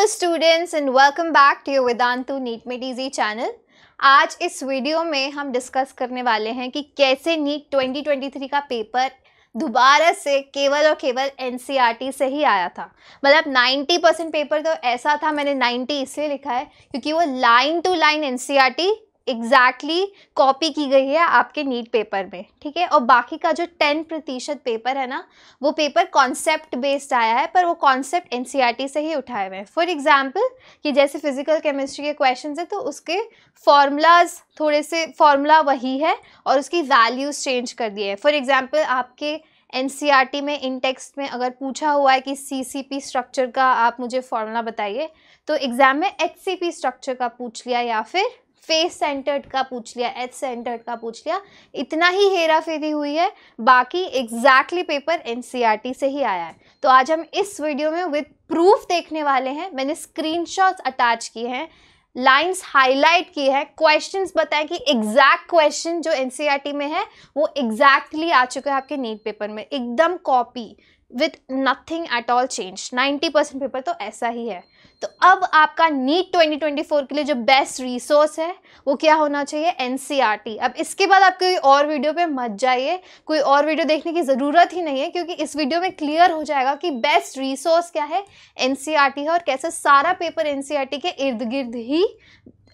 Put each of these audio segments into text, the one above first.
Hello students and welcome back to your Vedantu NEET made easy channel. आज इस video में हम डिस्कस करने वाले हैं कि कैसे नीट 2023 का पेपर दोबारा से केवल और केवल एनसीईआरटी से ही आया था। मतलब 90% पेपर तो ऐसा था, मैंने 90 इसलिए लिखा है क्योंकि वो line to line NCERT exactly copy की गई है आपके नीट पेपर में, ठीक है। और बाकी का जो 10% पेपर है ना, वो पेपर कॉन्सेप्ट बेस्ड आया है, पर वो कॉन्सेप्ट एनसीईआरटी से ही उठाए हुए हैं। फॉर एग्जांपल कि जैसे फिजिकल केमिस्ट्री के क्वेश्चंस है तो उसके फॉर्मूलाज थोड़े से फॉर्मूला वही है और उसकी वैल्यूज चेंज कर दिए हैं। फॉर एग्जांपल आपके एनसीईआरटी में इन टेक्स्ट में अगर पूछा हुआ है कि सीसीपी स्ट्रक्चर का आप मुझे फॉर्मूला बताइए, तो एग्जाम में एचसीपी स्ट्रक्चर का पूछ लिया या फिर फेस सेंटर्ड का पूछ लिया, एच सेंटर्ड का पूछ लिया। इतना ही हेरा फेरी हुई है, बाकी एग्जैक्टली पेपर एनसीईआरटी से ही आया है। तो आज हम इस वीडियो में विद प्रूफ देखने वाले हैं। मैंने स्क्रीनशॉट्स अटैच किए हैं, लाइंस हाईलाइट किए हैं, क्वेश्चंस बताएं कि एग्जैक्ट क्वेश्चन जो एनसीईआरटी में है वो एग्जैक्टली आ चुका है आपके नीट पेपर में, एकदम copy with nothing at all change. 90% paper तो ऐसा ही है। तो अब आपका नीट 2024 के लिए जो बेस्ट रिसोर्स है वो क्या होना चाहिए? एनसीईआरटी। अब इसके बाद आप कोई और वीडियो पे मत जाइए, कोई और वीडियो देखने की ज़रूरत ही नहीं है, क्योंकि इस वीडियो में क्लियर हो जाएगा कि बेस्ट रिसोर्स क्या है, एनसीईआरटी है, और कैसे सारा पेपर एनसीईआरटी के इर्द गिर्द ही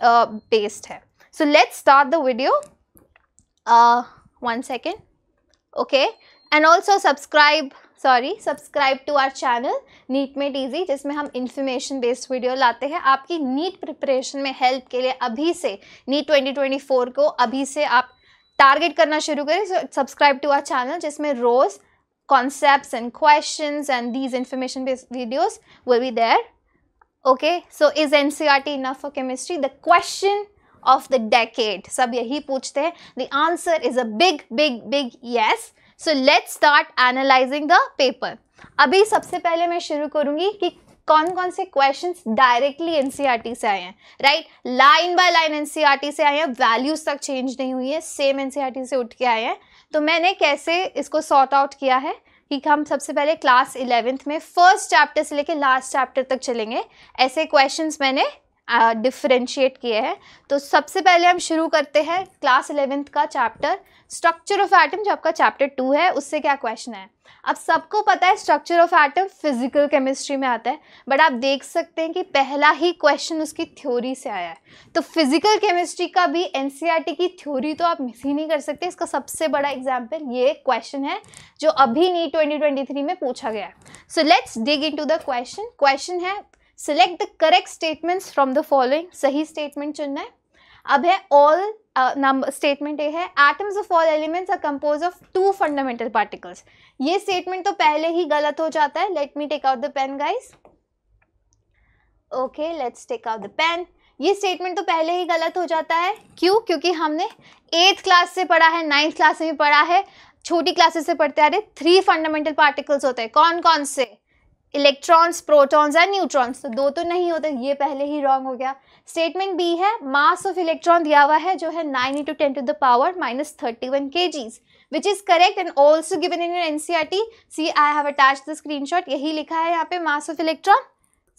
बेस्ड है। So let's start the video. 1 second, okay. And also subscribe to our channel NEET made easy, जिसमें हम इंफॉर्मेशन बेस्ड वीडियो लाते हैं आपकी नीट प्रिपरेशन में हेल्प के लिए। अभी से नीट 2024 को अभी से आप टारगेट करना शुरू करें। सब्सक्राइब टू आवर चैनल, जिसमें रोज concepts and questions and these information based videos will be there. Okay, so is NCERT enough for chemistry? The question of the decade, सब यही पूछते हैं। The answer is a big big big yes. So let's start analysing the paper. अभी सबसे पहले मैं शुरू करूंगी कि कौन कौन से क्वेश्चंस डायरेक्टली एनसीईआरटी से आए हैं, right. Line by line NCERT से आए हैं, वैल्यूज तक चेंज नहीं हुई है, सेम एनसीईआरटी से उठ के आए हैं। तो मैंने कैसे इसको सॉर्ट आउट किया है कि हम सबसे पहले क्लास 11th में फर्स्ट चैप्टर से लेकर लास्ट चैप्टर तक चलेंगे। ऐसे क्वेश्चंस मैंने डिफरेंशिएट किए हैं। तो सबसे पहले हम शुरू करते हैं क्लास 11th का चैप्टर स्ट्रक्चर ऑफ एटम, जो आपका चैप्टर 2 है। उससे क्या क्वेश्चन है? अब सबको पता है structure of atom physical chemistry में आता है, बट आप देख सकते हैं कि पहला ही क्वेश्चन उसकी थ्योरी से आया है। तो फिजिकल केमिस्ट्री का भी एनसीईआरटी की थ्योरी तो आप मिस ही नहीं कर सकते। इसका सबसे बड़ा एग्जाम्पल ये क्वेश्चन है जो अभी नीट 2023 में पूछा गया है। So let's dig into the question. Question है select the correct statements from the following. सही स्टेटमेंट चुनना है। अब है ऑल नंबर स्टेटमेंट ए है atoms of all elements are compose of 2 fundamental particles. ये स्टेटमेंट तो पहले ही गलत हो जाता है। Let me take out the pen guys. Okay, let's take out the pen. ये स्टेटमेंट तो पहले ही गलत हो जाता है। क्यों? क्योंकि हमने 8th क्लास से पढ़ा है, 9th क्लास में भी पढ़ा है, छोटी क्लासेस से पढ़ते आ रहे। 3 फंडामेंटल पार्टिकल्स होते हैं। कौन कौन से? Electrons, protons and neutrons. तो 2 तो नहीं होते, ये पहले ही रॉन्ग हो गया। स्टेटमेंट बी है मास ऑफ इलेक्ट्रॉन दिया हुआ है जो है 9 × 10⁻31 kgs, which is correct and also given in NCERT. See I have attached the screenshot, यही लिखा है यहाँ पे mass of electron.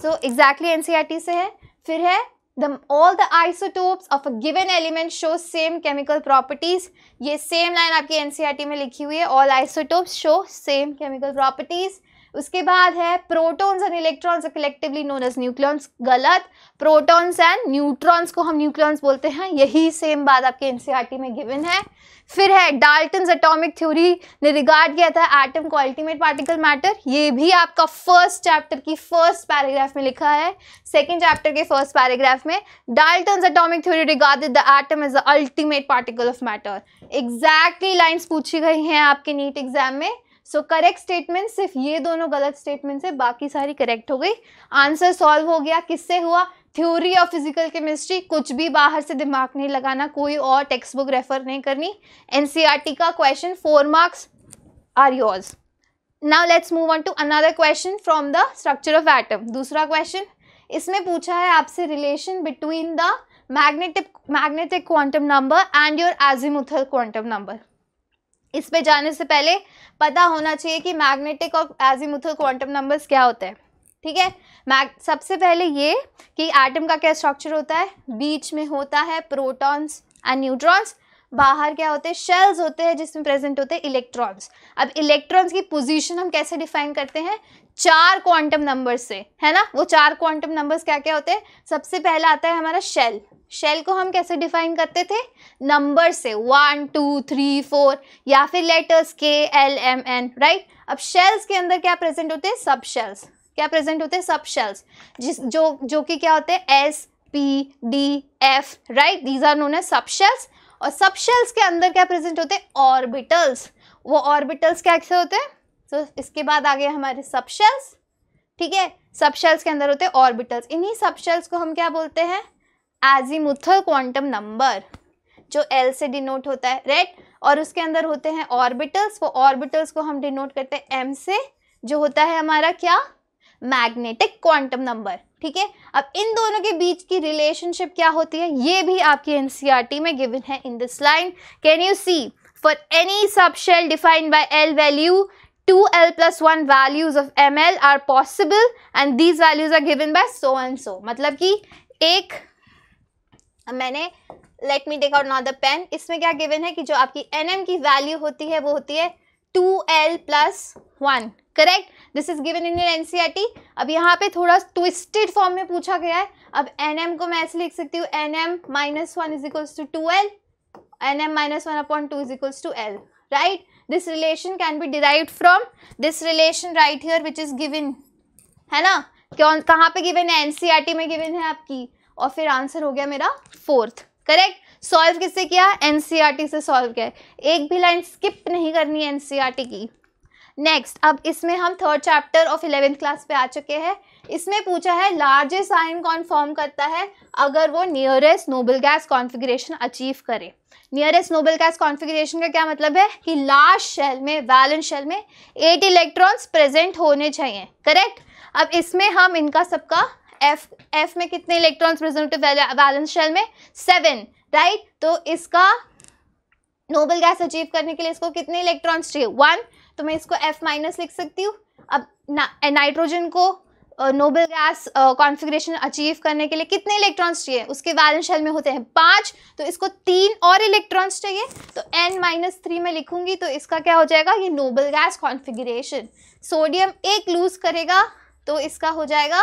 So exactly NCERT से है। फिर है all the isotopes of a given element show same chemical properties। ये सेम लाइन आपकी एनसीईआरटी में लिखी हुई है, all isotopes show same chemical properties। उसके बाद है protons and electrons are collectively known as nucleons. गलत। प्रोटॉन्स एंड न्यूट्रॉन्स को हम न्यूक्लियॉन्स बोलते हैं, यही सेम बात आपके एनसीईआरटी में गिवन है। फिर है डाल्टन्स एटॉमिक थ्योरी ने रिगार्ड किया था एटम को अल्टीमेट पार्टिकल मैटर। ये भी आपका फर्स्ट चैप्टर की फर्स्ट पैराग्राफ में लिखा है। सेकंड चैप्टर के फर्स्ट पैराग्राफ में Dalton's atomic theory regarded the atom as the ultimate particle of matter. Exactly lines पूछी गई हैं आपके नीट एग्जाम में। सो करेक्ट स्टेटमेंट सिर्फ ये दोनों गलत स्टेटमेंट है, बाकी सारी करेक्ट हो गई। आंसर सॉल्व हो गया। किससे हुआ? Theory of physical chemistry. कुछ भी बाहर से दिमाग नहीं लगाना, कोई और टेक्स्ट बुक रेफर नहीं करनी। एनसीईआरटी का question 4 marks are yours. Now let's move on to another question from the structure of atom. दूसरा क्वेश्चन इसमें पूछा है आपसे relation between the magnetic quantum number and your azimuthal quantum number. इस पे जाने से पहले पता होना चाहिए कि मैग्नेटिक और एजीमुथल क्वांटम नंबर्स क्या होते हैं। ठीक है। सबसे पहले ये कि एटम का क्या स्ट्रक्चर होता है, बीच में होता है प्रोटॉन्स एंड न्यूट्रॉन्स, बाहर क्या होते हैं, शेल्स होते हैं जिसमें प्रेजेंट होते हैं इलेक्ट्रॉन्स। अब इलेक्ट्रॉन्स की पोजीशन हम कैसे डिफाइन करते हैं, 4 क्वांटम नंबर्स से, है ना। वो 4 क्वांटम नंबर्स क्या क्या होते हैं, सबसे पहला आता है हमारा शेल। शेल को हम कैसे डिफाइन करते थे, नंबर से 1 2 3 4 या फिर लेटर्स KLMN, राइट। अब शेल्स के अंदर क्या प्रेजेंट होते हैं, सब शेल्स। क्या प्रेजेंट होते हैं, सब शेल्स, जो कि क्या होते हैं SPDF, right. These are known as sub shells. और सब शेल्स के अंदर क्या प्रेजेंट होते हैं, ऑर्बिटल्स। वो ऑर्बिटल्स कैसे होते हैं, तो इसके बाद आ गए हमारे सब शेल्स, ठीक है। सब शेल्स के अंदर होते हैं ऑर्बिटल्स। इन्हीं सब शेल्स को हम क्या बोलते हैं, एजीमुथल क्वांटम नंबर, जो L से डिनोट होता है, राइट। और उसके अंदर होते हैं ऑर्बिटल्स। वो ऑर्बिटल्स को हम डिनोट करते हैं M से, जो होता है हमारा क्या, मैग्नेटिक क्वांटम नंबर, ठीक है। अब इन दोनों के बीच की रिलेशनशिप क्या होती है, ये भी आपकी NCERT में गिवन है in this line. Can you see, for any sub shell defined by L value 2L+1 values of ml are possible and these values are given by so and so। मतलब कि एक मैंने let me take out now the pen, इसमें क्या given है कि जो आपकी nm की वैल्यू होती है वो होती है 2L+1, correct. This is given in your NCERT। अब यहाँ पे थोड़ा ट्विस्टेड फॉर्म में पूछा गया है। अब nm को मैं ऐसे लिख सकती हूँ, nm-1 = 2L, nm-1/2 = L, right। This relation can be derived from this relation right here which is given, है ना। कहाँ पे गिवन है, NCERT में गिवन है आपकी। और फिर आंसर हो गया मेरा 4th, करेक्ट। सॉल्व किससे किया, NCERT से सॉल्व किया है। एक भी लाइन स्किप नहीं करनी है NCERT की। नेक्स्ट, अब इसमें हम 3rd chapter of 11th class पे आ चुके हैं। इसमें पूछा है लार्जेस्ट आयन कौन फॉर्म करता है अगर वो nearest noble gas configuration achieve करे। नियरेस्ट नोबल गैस कॉन्फिगरेशन का क्या मतलब है कि लास्ट शेल में, वैलेंस शेल में 8 इलेक्ट्रॉन्स प्रेजेंट होने चाहिए, करेक्ट। अब इसमें हम इनका सबका F में कितने इलेक्ट्रॉन्स प्रेजेंट होते हैं वैलेंस शेल में, 7, राइट। तो इसका नोबल गैस अचीव करने के लिए इसको कितने इलेक्ट्रॉन्स चाहिए, 1, तो मैं इसको F- लिख सकती हूँ। अब नाइट्रोजन को नोबल गैस कॉन्फिगरेशन अचीव करने के लिए कितने इलेक्ट्रॉन्स चाहिए, उसके वैलेंस शेल में होते हैं 5, तो इसको 3 और इलेक्ट्रॉन्स चाहिए, तो N-3 में लिखूंगी, तो इसका क्या हो जाएगा, ये नोबल गैस कॉन्फिगरेशन। सोडियम एक लूज करेगा तो इसका हो जाएगा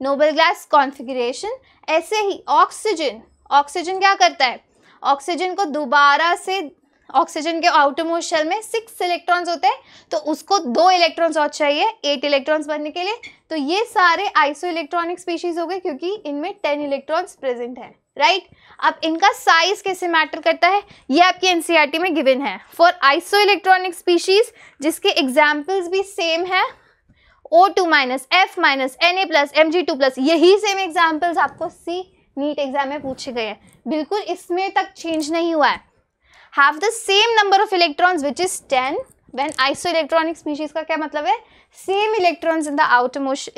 नोबल गैस कॉन्फिगरेशन। ऐसे ही ऑक्सीजन क्या करता है, ऑक्सीजन को दोबारा से, ऑक्सीजन के आउटरमोस्ट शेल में 6 इलेक्ट्रॉन्स होते हैं, तो उसको 2 इलेक्ट्रॉन्स और चाहिए 8 इलेक्ट्रॉन्स बनने के लिए। तो ये सारे आइसो इलेक्ट्रॉनिक स्पीशीज हो गए क्योंकि इनमें 10 इलेक्ट्रॉन्स प्रेजेंट है, राइट। अब इनका साइज कैसे मैटर करता है, ये आपकी NCERT में गिवन है। फॉर आइसो इलेक्ट्रॉनिक स्पीशीज जिसके एग्जाम्पल्स भी सेम है, O2-, F-, Na+, Mg2+, यही सेम एग्जाम्पल्स आपको नीट एग्जाम में पूछे गए हैं, बिल्कुल इसमें तक चेंज नहीं हुआ है। Have the same number of electrons which is 10 when isoelectronic species का क्या मतलब है, same electrons in the outermost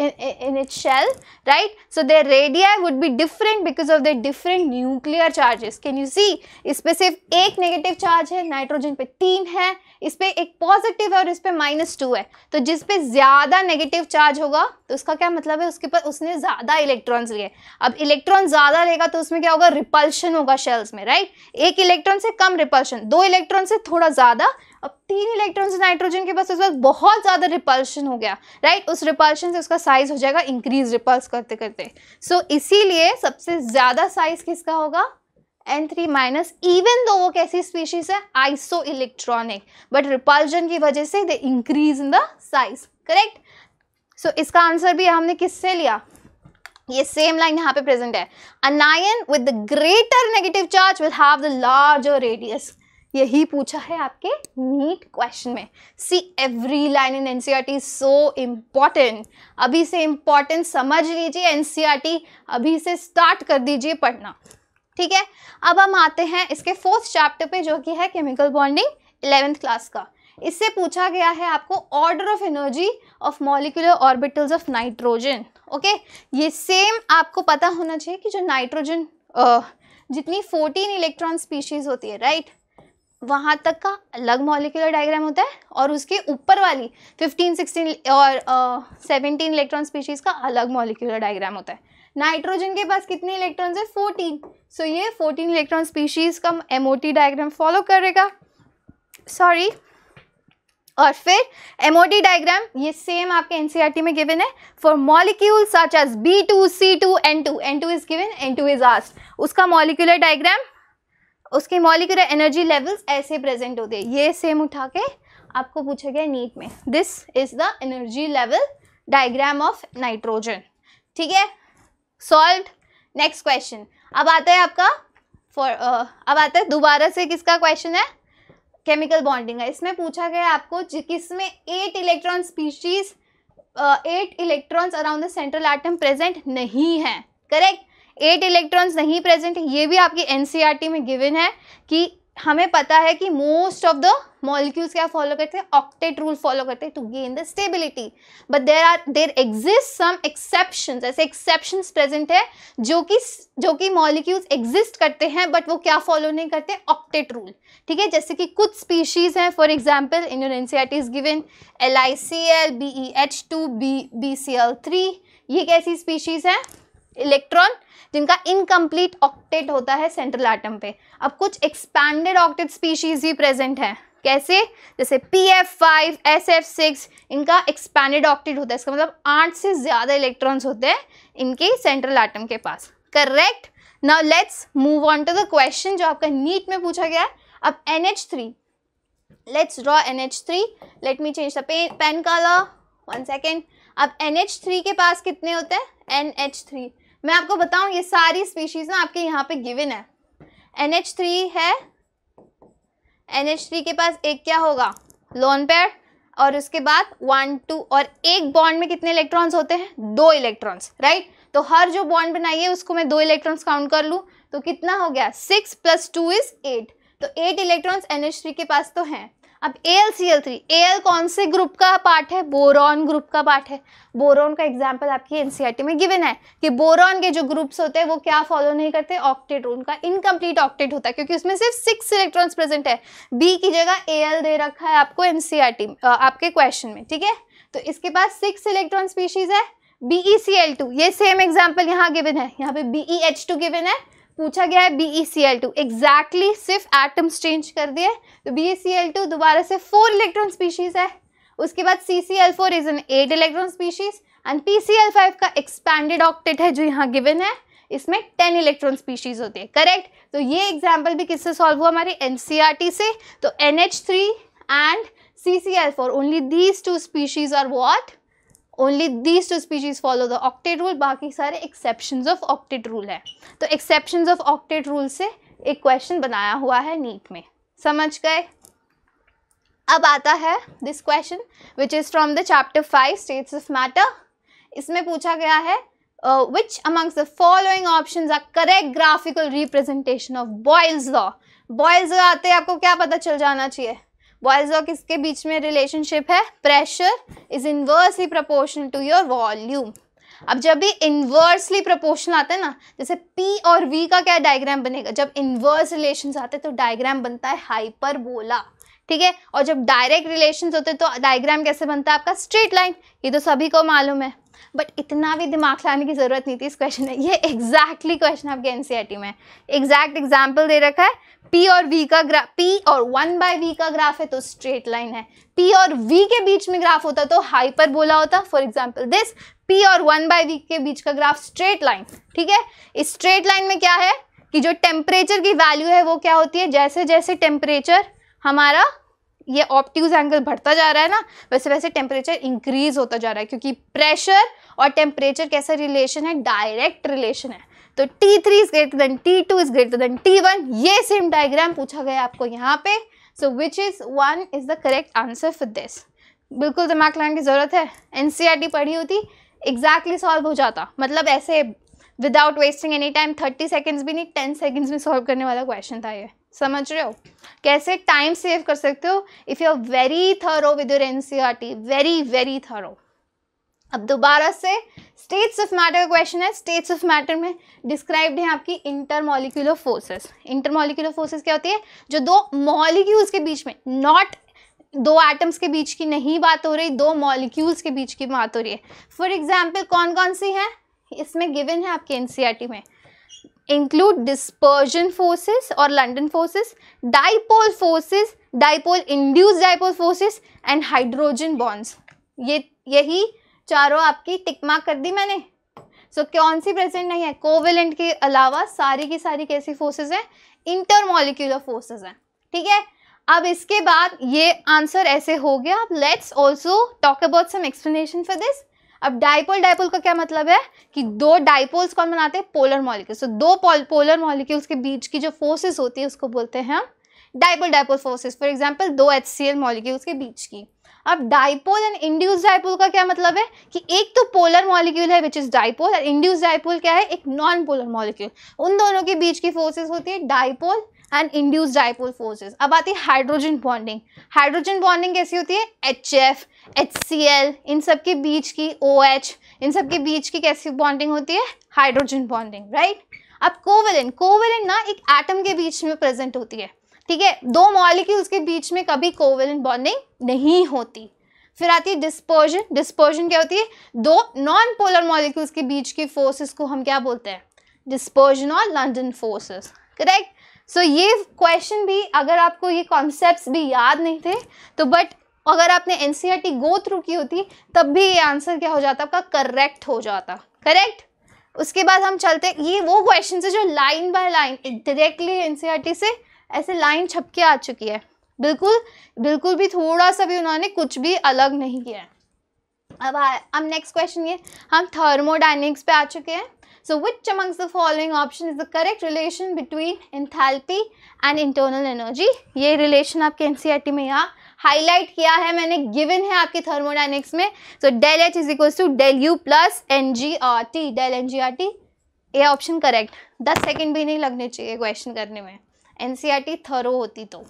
in its shell, right? So their radii would be different because of their different nuclear charges. Can you see? इस पे सिर्फ एक negative charge है, nitrogen पे 3 है, इस पे एक पॉजिटिव है और इस पे -2 है। तो जिस पे ज्यादा नेगेटिव चार्ज होगा तो उसका क्या मतलब है, उसके पर उसने ज्यादा इलेक्ट्रॉन्स लिए। अब इलेक्ट्रॉन ज्यादा लेगा तो उसमें क्या होगा, रिपल्शन होगा शेल्स में, राइट। एक इलेक्ट्रॉन से कम रिपल्शन, 2 इलेक्ट्रॉन से थोड़ा ज्यादा। अब 3 इलेक्ट्रॉन से नाइट्रोजन के पास उस वक्त बहुत ज्यादा रिपल्शन हो गया, राइट। उस रिपल्शन से उसका साइज हो जाएगा इंक्रीज रिपल्स करते करते। सो इसीलिए सबसे ज्यादा साइज किसका होगा, N3-, इवन दो वो कैसी स्पीशीज है, आइसो इलेक्ट्रॉनिक, बट रिपल्जन की वजह से they increase in the size, correct. So इसका आंसर भी हमने किससे लिया, ये सेम लाइन यहाँ पे प्रेजेंट है। An ion with the greater negative charge will have the larger radius। यही पूछा है आपके नीट क्वेश्चन में। See every line in NCERT is so important. अभी से इम्पॉर्टेंट समझ लीजिए, NCERT अभी से स्टार्ट कर दीजिए पढ़ना, ठीक है। अब हम आते हैं इसके 4th चैप्टर पे जो कि है केमिकल बॉन्डिंग 11th क्लास का। इससे पूछा गया है आपको order of energy of molecular orbitals of nitrogen. Okay, ये सेम आपको पता होना चाहिए कि जो नाइट्रोजन जितनी 14 इलेक्ट्रॉन स्पीशीज होती है, राइट, वहाँ तक का अलग मॉलिक्यूलर डायग्राम होता है और उसके ऊपर वाली 15, 16 और 17 इलेक्ट्रॉन स्पीशीज़ का अलग मॉलिक्यूलर डायग्राम होता है। नाइट्रोजन के पास कितने इलेक्ट्रॉन्स है? 14। सो ये 14 इलेक्ट्रॉन स्पीशीज़ का MOT डायग्राम फॉलो करेगा। सॉरी, और फिर MOT डायग्राम ये सेम आपके NCERT में गिवन है for molecule such as B2, C2, N2 is given, N2 is asked. उसका मॉलिक्यूलर डायग्राम, उसकी मॉलिक्यूलर एनर्जी लेवल्स ऐसे प्रेजेंट होते हैं। ये सेम उठा के आपको पूछा गया नीट में। This is the energy level diagram of nitrogen. ठीक है, सॉल्व्ड। नेक्स्ट क्वेश्चन अब आता है आपका अब आता है दोबारा से किसका क्वेश्चन है? केमिकल बॉन्डिंग है। इसमें पूछा गया आपको किसमें 8 electron species 8 electrons around the central atom present नहीं है। करेक्ट, 8 इलेक्ट्रॉन्स नहीं प्रेजेंट है। ये भी आपकी NCERT में गिवन है कि हमें पता है कि मोस्ट ऑफ द मॉलिक्यूल्स क्या फॉलो करते हैं? ऑक्टेट रूल फॉलो करते हैं to gain the stability. But there exist some exceptions, ऐसे एक्सेप्शंस प्रेजेंट है जो कि मॉलिक्यूल्स एग्जिस्ट करते हैं बट वो क्या फॉलो नहीं करते? Octet rule. ठीक है, जैसे कि कुछ स्पीशीज हैं, for example in your NCERT is given LiCl, BeH2, BCl3। ये कैसी स्पीशीज हैं? इलेक्ट्रॉन जिनका इनकम्प्लीट ऑक्टेट होता है सेंट्रल एटम पे। अब कुछ एक्सपैंडेड ऑक्टेट स्पीशीज भी प्रेजेंट है। कैसे? जैसे PF5, SF6, इनका एक्सपैंडेड ऑक्टेट होता है। इसका मतलब 8 से ज़्यादा इलेक्ट्रॉन्स होते हैं इनके सेंट्रल एटम के पास। Correct. Now let's move on to the question जो आपका नीट में पूछा गया है। अब NH3, let's draw NH3। Let me change the pen colour, 1 second. अब NH3 के पास कितने होते हैं? NH3 मैं आपको बताऊं, ये सारी स्पीशीज ना आपके यहाँ पे गिवन है। NH3 है, NH3 के पास एक क्या होगा? लोन पेयर, और उसके बाद 1, 2 और एक बॉन्ड में कितने इलेक्ट्रॉन्स होते हैं? 2 इलेक्ट्रॉन्स, राइट। तो हर जो बॉन्ड बनाइए उसको मैं 2 इलेक्ट्रॉन्स काउंट कर लूँ तो कितना हो गया? 6 + 2 इज 8। तो 8 इलेक्ट्रॉन्स NH3 के पास तो हैं। अब AlCl3, Al कौन से ग्रुप का पार्ट है? बोरॉन ग्रुप का पार्ट है। बोरॉन का एग्जाम्पल आपकी NCERT में गिवन है कि बोरॉन के जो ग्रुप्स होते हैं वो क्या फॉलो नहीं करते? ऑक्टेट रूल का इनकम्प्लीट ऑक्टेट होता है क्योंकि उसमें सिर्फ 6 इलेक्ट्रॉन्स प्रेजेंट है। B की जगह Al दे रखा है आपको NCERT आपके क्वेश्चन में। ठीक है, तो इसके पास 6 इलेक्ट्रॉन स्पीशीज है। BeCl2, ये सेम एग्जाम्पल यहाँ गिवन है। यहाँ पे BeH2 गिवन है, पूछा गया है BeCl2। एग्जैक्टली सिर्फ एटम्स चेंज कर दिए। तो BeCl2 दोबारा से 4 इलेक्ट्रॉन स्पीशीज है। उसके बाद CCl4 is an 8 electron species and PCl5 का एक्सपैंडेड ऑक्टेट है जो यहाँ गिवन है, इसमें 10 इलेक्ट्रॉन स्पीशीज होती है। करेक्ट। तो ये एग्जाम्पल भी किससे सॉल्व हुआ? हमारी NCERT से। तो NH3 and CCl4, only these 2 species are what? Only these 2 species follow the octet rule, बाकी सारे एक्सेप्शंस ऑफ ऑक्टेट रूल है। तो एक्सेप्शंस ऑफ ऑक्टेट रूल से एक क्वेश्चन बनाया हुआ है नीट में। समझ गए? अब आता है this question which is from the chapter 5 states of matter. इसमें पूछा गया है which amongst the following options are correct graphical representation of Boyle's law. Boyle's law आते आपको क्या पता चल जाना चाहिए? बॉयल्स लॉ किसके बीच में रिलेशनशिप है? Pressure is inversely proportional to your volume. अब जब भी इनवर्सली प्रोपोर्शनल आता है ना, जैसे P और V का क्या डायग्राम बनेगा? जब इनवर्स रिलेशंस आते हैं तो डायग्राम बनता है हाइपरबोला। ठीक है, और जब डायरेक्ट रिलेशंस होते हैं तो डायग्राम कैसे बनता है? आपका स्ट्रेट लाइन। ये तो सभी को मालूम है, बट इतना भी दिमाग लाने की जरूरत नहीं थी इस क्वेश्चन में। ये एग्जैक्टली क्वेश्चन आपके NCERT में एग्जैक्ट एग्जाम्पल दे रखा है। P और V का ग्राफ, P और 1/V का ग्राफ है तो स्ट्रेट लाइन है। P और V के बीच में ग्राफ होता तो हाइपरबोला होता। फॉर एग्जाम्पल दिस P और 1/V के बीच का ग्राफ स्ट्रेट लाइन। ठीक है, इस स्ट्रेट लाइन में क्या है कि जो टेम्परेचर की वैल्यू है वो क्या होती है? जैसे जैसे टेम्परेचर हमारा ये ऑब्ट्यूज एंगल बढ़ता जा रहा है ना, वैसे वैसे टेम्परेचर इंक्रीज होता जा रहा है, क्योंकि प्रेशर और टेम्परेचर कैसा रिलेशन है? डायरेक्ट रिलेशन है। तो T3 is greater than T2 is greater than T1। ये सेम डायग्राम पूछा गया आपको यहाँ पे। So which is 1 is the correct answer for this. बिल्कुल दिमाग लगाने की जरूरत है। NCERT पढ़ी होती एग्जैक्टली सॉल्व हो जाता, मतलब ऐसे without wasting any time. 30 seconds भी नहीं, 10 सेकेंड्स में सॉल्व करने वाला क्वेश्चन था ये। समझ रहे हो कैसे टाइम सेव कर सकते हो? If you are very thorough with your NCERT, very very thorough. अब दोबारा से स्टेट्स ऑफ मैटर का क्वेश्चन है। स्टेट्स ऑफ मैटर में डिस्क्राइब्ड है आपकी इंटरमॉलिक्यूलर फोर्सेस। इंटरमॉलिक्यूलर फोर्सेस क्या होती है? जो दो मॉलिक्यूल्स के बीच में, नॉट दो एटम्स के बीच की नहीं बात हो रही, दो मॉलिक्यूल्स के बीच की बात हो रही है। फॉर एग्जाम्पल कौन कौन सी है इसमें गिवन है आपके एनसीईआरटी में? इंक्लूड डिस्पर्जन फोर्सेस और London forces, dipole forces, dipole induced dipole forces and hydrogen bonds. यही चारों आपकी टिक मार्क कर दी मैंने। सो कौन सी प्रेजेंट नहीं है? कोवेलेंट के अलावा सारी की सारी कैसी फोर्सेस हैं? इंटरमॉलिक्यूलर फोर्सेस हैं। ठीक है, अब इसके बाद ये आंसर ऐसे हो गया। अब let's also talk about some explanation for this. अब डाइपोल, डाइपोल का क्या मतलब है कि दो डाइपोल्स कौन बनाते हैं? Polar molecules. तो दो पोलर मॉलिक्यूल्स के बीच की जो फोर्सेस होती है उसको बोलते हैं हम dipole, dipole forces. For example दो HCl मॉलिक्यूल्स के बीच की। अब डाइपोल एंड इंड्यूस्ड डाइपोल का क्या मतलब है कि एक तो पोलर मॉलिक्यूल है विच इज डाइपोल, और इंड्यूस्ड डाइपोल क्या है? एक नॉन पोलर मॉलिक्यूल। उन दोनों के बीच की फोर्सेस होती है dipole and induced dipole forces. अब आती है हाइड्रोजन बॉन्डिंग। हाइड्रोजन बॉन्डिंग कैसी होती है? HF, HCl, इन सब के बीच की OH, इन सब के बीच की कैसी बॉन्डिंग होती है? Hydrogen bonding, right. अब कोवेलेंट, कोवेलेंट ना एक एटम के बीच में प्रेजेंट होती है। ठीक है, दो मॉलिक्यूल्स के बीच में कभी कोवेलेंट बॉन्डिंग नहीं होती। फिर आती है डिस्पर्जन। डिस्पर्जन क्या होती है? दो नॉन पोलर मॉलिक्यूल्स के बीच की फोर्सेस को हम क्या बोलते हैं? डिस्पर्जन और लंडन फोर्सेस, करेक्ट। सो ये क्वेश्चन भी, अगर आपको ये कॉन्सेप्ट्स भी याद नहीं थे तो बट अगर आपने एनसीईआरटी गो थ्रू की होती तब भी ये आंसर क्या हो जाता? आपका करेक्ट हो जाता, करेक्ट। उसके बाद हम चलते, ये वो क्वेश्चन है जो line by line directly NCERT से ऐसे लाइन छप के आ चुकी है। बिल्कुल भी थोड़ा सा भी उन्होंने कुछ भी अलग नहीं किया है। अब नेक्स्ट क्वेश्चन ये, हम थर्मोडायनेमिक्स पे आ चुके हैं। So which amongst the following option is the correct relation between enthalpy and internal energy? ये रिलेशन आपके एनसीईआरटी में यहाँ हाईलाइट किया है मैंने, गिवन है आपकी थर्मोडायनेमिक्स में। So del H is equal to del U plus NGRT, del NGRT। ये ऑप्शन करेक्ट। 10 सेकेंड भी नहीं लगने चाहिए क्वेश्चन करने में, एनसीईआरटी थरो होती तो।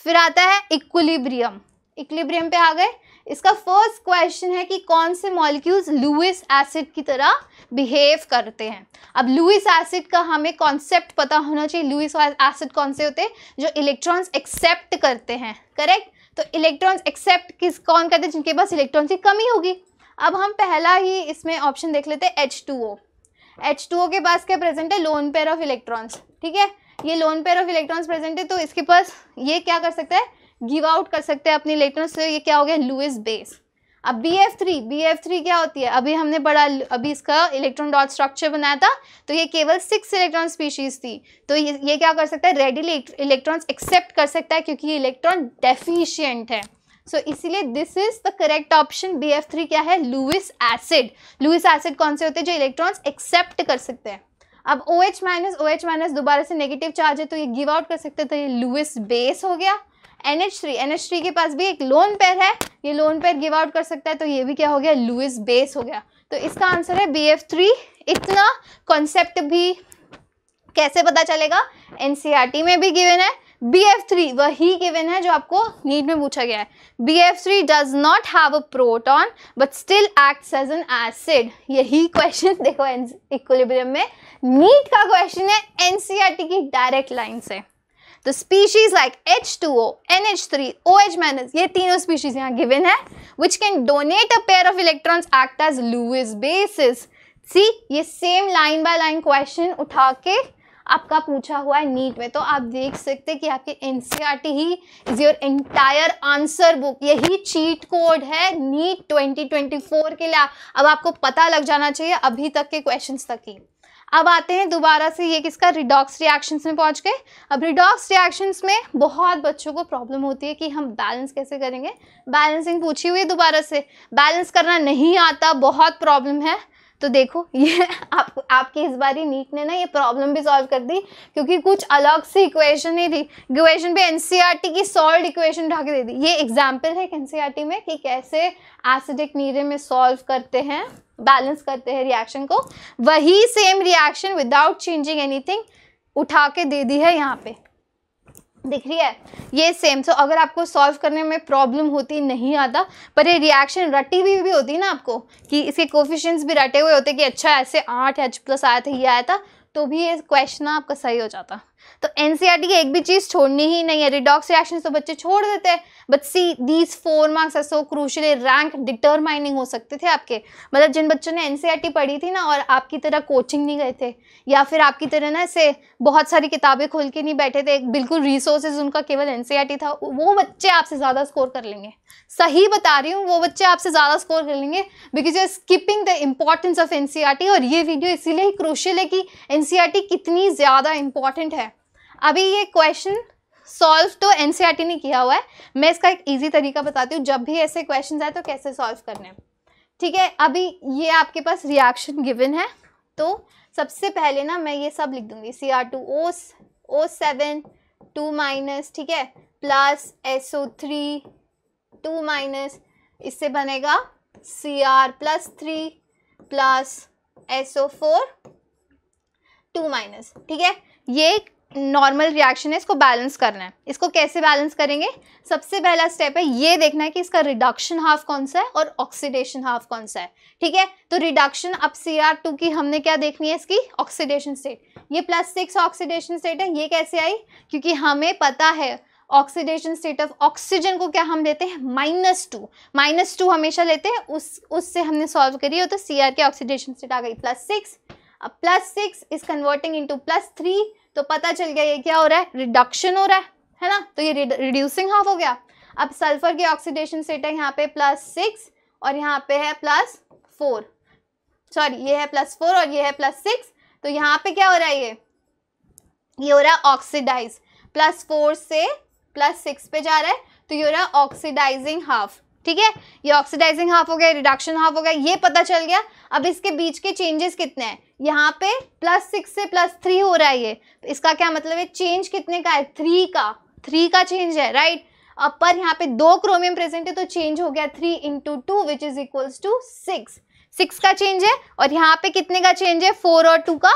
फिर आता है इक्विलिब्रियम। इक्विलिब्रियम पे आ गए। इसका फर्स्ट क्वेश्चन है कि कौन से मॉलिक्यूल्स लुईस एसिड की तरह बिहेव करते हैं। अब लुईस एसिड का हमें कॉन्सेप्ट पता होना चाहिए। लुईस एसिड कौन से होते हैं? जो इलेक्ट्रॉन्स एक्सेप्ट करते हैं, करेक्ट। तो इलेक्ट्रॉन्स एक्सेप्ट कौन करते हैं? जिनके पास इलेक्ट्रॉन की कमी होगी। अब हम पहला ही इसमें ऑप्शन देख लेते हैं, H2O। H2O के पास क्या प्रेजेंट है? Lone pair of electrons. ठीक है, ये lone pair of electrons present है, तो इसके पास ये क्या कर सकता है? गिव आउट कर सकते हैं अपने इलेक्ट्रॉन्स। से ये क्या हो गया? Lewis base. अब BF3 क्या होती है? अभी हमने अभी इसका इलेक्ट्रॉन डॉट स्ट्रक्चर बनाया था, तो ये केवल 6 इलेक्ट्रॉन स्पीशीज थी। तो ये क्या कर सकता है? रेडिली इलेक्ट्रॉन्स एक्सेप्ट कर सकता है क्योंकि ये इलेक्ट्रॉन डेफिशिएंट है। सो इसीलिए this is the correct option. BF3 क्या है? Lewis acid. लुईस एसिड कौन से होते हैं? जो इलेक्ट्रॉन्स एक्सेप्ट कर सकते हैं। अब OH माइनस दोबारा से नेगेटिव चार्ज है, तो ये गिव आउट कर सकते हैं, तो ये लुईस बेस हो गया। NH3 के पास भी एक लोन पेयर है, ये लोन पेयर गिव आउट कर सकता है, तो ये भी क्या हो गया? लुईस बेस हो गया। तो इसका आंसर है BF3। इतना कॉन्सेप्ट भी कैसे पता चलेगा? एनसीईआरटी में भी गिवन है। BF3 वही गिवन है जो आपको नीट में पूछा गया है। BF3 does not have a proton but still acts as an acid. यही क्वेश्चन देखो इक्विलिब्रियम में नीट का क्वेश्चन है एनसीईआरटी की डायरेक्ट लाइन से। तो species like H2O, NH3, OH- ये तीनों स्पीशीज यहाँ गिवन है, which can donate a pair of electrons act as Lewis bases. See, ये same line by line question उठा के आपका पूछा हुआ है नीट में। तो आप देख सकते हैं कि आपके NCERT he is your entire answer book. यही चीट कोड है नीट 2024 के लिए। अब आपको पता लग जाना चाहिए अभी तक के क्वेश्चंस तक ही। अब आते हैं दोबारा से, ये किसका? रिडॉक्स रिएक्शंस में पहुंच गए। अब रिडॉक्स रिएक्शंस में बहुत बच्चों को प्रॉब्लम होती है कि हम बैलेंस कैसे करेंगे। बैलेंसिंग पूछी हुई है दोबारा से, बैलेंस करना नहीं आता, बहुत प्रॉब्लम है। तो देखो ये आपकी इस बारी नीट ने ना ये प्रॉब्लम भी सॉल्व कर दी, क्योंकि कुछ अलग सी इक्वेशन नहीं थी। इक्वेशन पे एनसीईआरटी की सॉल्व इक्वेशन उठा के दे दी। ये एग्जाम्पल है एनसीईआरटी में कि कैसे एसिडिक मीडियम में सॉल्व करते हैं, बैलेंस करते हैं रिएक्शन को। वही same reaction without changing anything उठा के दे दी है यहाँ पे। दिख रही है ये सेम। सो अगर आपको सॉल्व करने में प्रॉब्लम होती, नहीं आता, पर ये रिएक्शन रटी हुई भी होती है ना आपको, कि इसके कोफिशिएंट्स भी रटे हुए होते कि अच्छा ऐसे 8 H+ आया था, ये आया था, तो भी ये क्वेश्चन आपका सही हो जाता। तो एनसीईआरटी की एक भी चीज़ छोड़नी ही नहीं है। रिडॉक्स रिएक्शन तो बच्चे छोड़ देते हैं, but see these 4 marks are so crucially rank determining हो सकते थे आपके। मतलब जिन बच्चों ने एनसीईआरटी पढ़ी थी ना और आपकी तरह कोचिंग नहीं गए थे, या फिर आपकी तरह ना ऐसे बहुत सारी किताबें खोल के नहीं बैठे थे, बिल्कुल रिसोर्सेज उनका केवल एनसीईआरटी था, वो बच्चे आपसे ज़्यादा स्कोर कर लेंगे। सही बता रही हूँ, वो बच्चे आपसे ज़्यादा स्कोर कर लेंगे, because you are skipping the importance of NCERT. और ये वीडियो इसीलिए ही क्रूशियल है कि एनसीईआरटी कितनी ज़्यादा इंपॉर्टेंट है। अभी ये क्वेश्चन सॉल्व तो एनसीईआरटी ने किया हुआ है, मैं इसका एक इजी तरीका बताती हूँ, जब भी ऐसे क्वेश्चन आए तो कैसे सॉल्व करने हैं। ठीक है, अभी ये आपके पास रिएक्शन गिवन है, तो सबसे पहले ना मैं ये सब लिख दूंगी, Cr2O7 2-, ठीक है, प्लस SO3 2-, इससे बनेगा Cr+3 प्लस SO4 2-, ठीक है। ये नॉर्मल रिएक्शन है, इसको बैलेंस करना है। इसको कैसे बैलेंस करेंगे? सबसे पहला स्टेप है ये देखना है कि इसका रिडक्शन हाफ कौन सा है और ऑक्सीडेशन हाफ कौन सा है। ठीक है, तो रिडक्शन, अब Cr2 की हमने क्या देखनी है, इसकी ऑक्सीडेशन स्टेट। ये +6 ऑक्सीडेशन स्टेट है, ये कैसे आई? क्योंकि हमें पता है ऑक्सीडेशन स्टेट ऑफ ऑक्सीजन को क्या हम लेते हैं, -2 हमेशा लेते हैं, उससे हमने सॉल्व करी हो, तो Cr की ऑक्सीडेशन स्टेट आ गई +6। अब +6 इज कन्वर्टिंग इनटू +3, तो पता चल गया ये क्या हो रहा है, रिडक्शन हो रहा है ना, तो ये रिड्यूसिंग हाफ हो गया। अब सल्फर की ऑक्सीडेशन स्टेट है यहाँ पे +6 और यहाँ पे है +4, सॉरी ये है +4 और ये है +6, तो यहाँ पे क्या हो रहा है, ये हो रहा है ऑक्सीडाइज, +4 से +6 पे जा रहा है, तो ये हो रहा है ऑक्सीडाइजिंग हाफ। ठीक है, ये ऑक्सीडाइजिंग हाफ हो गया, रिडक्शन हाफ हो गया, ये पता चल गया। अब इसके बीच के चेंजेस कितने हैं, यहाँ पे +6 से +3 हो रहा है, ये इसका क्या मतलब है, चेंज कितने का है, 3 का चेंज है, राइट। अब पर यहाँ पे 2 क्रोमियम प्रेजेंट है, तो चेंज हो गया 3 × 2 विच इज इक्वल्स टू 6 का चेंज है। और यहाँ पे कितने का चेंज है, 4 और 2 का,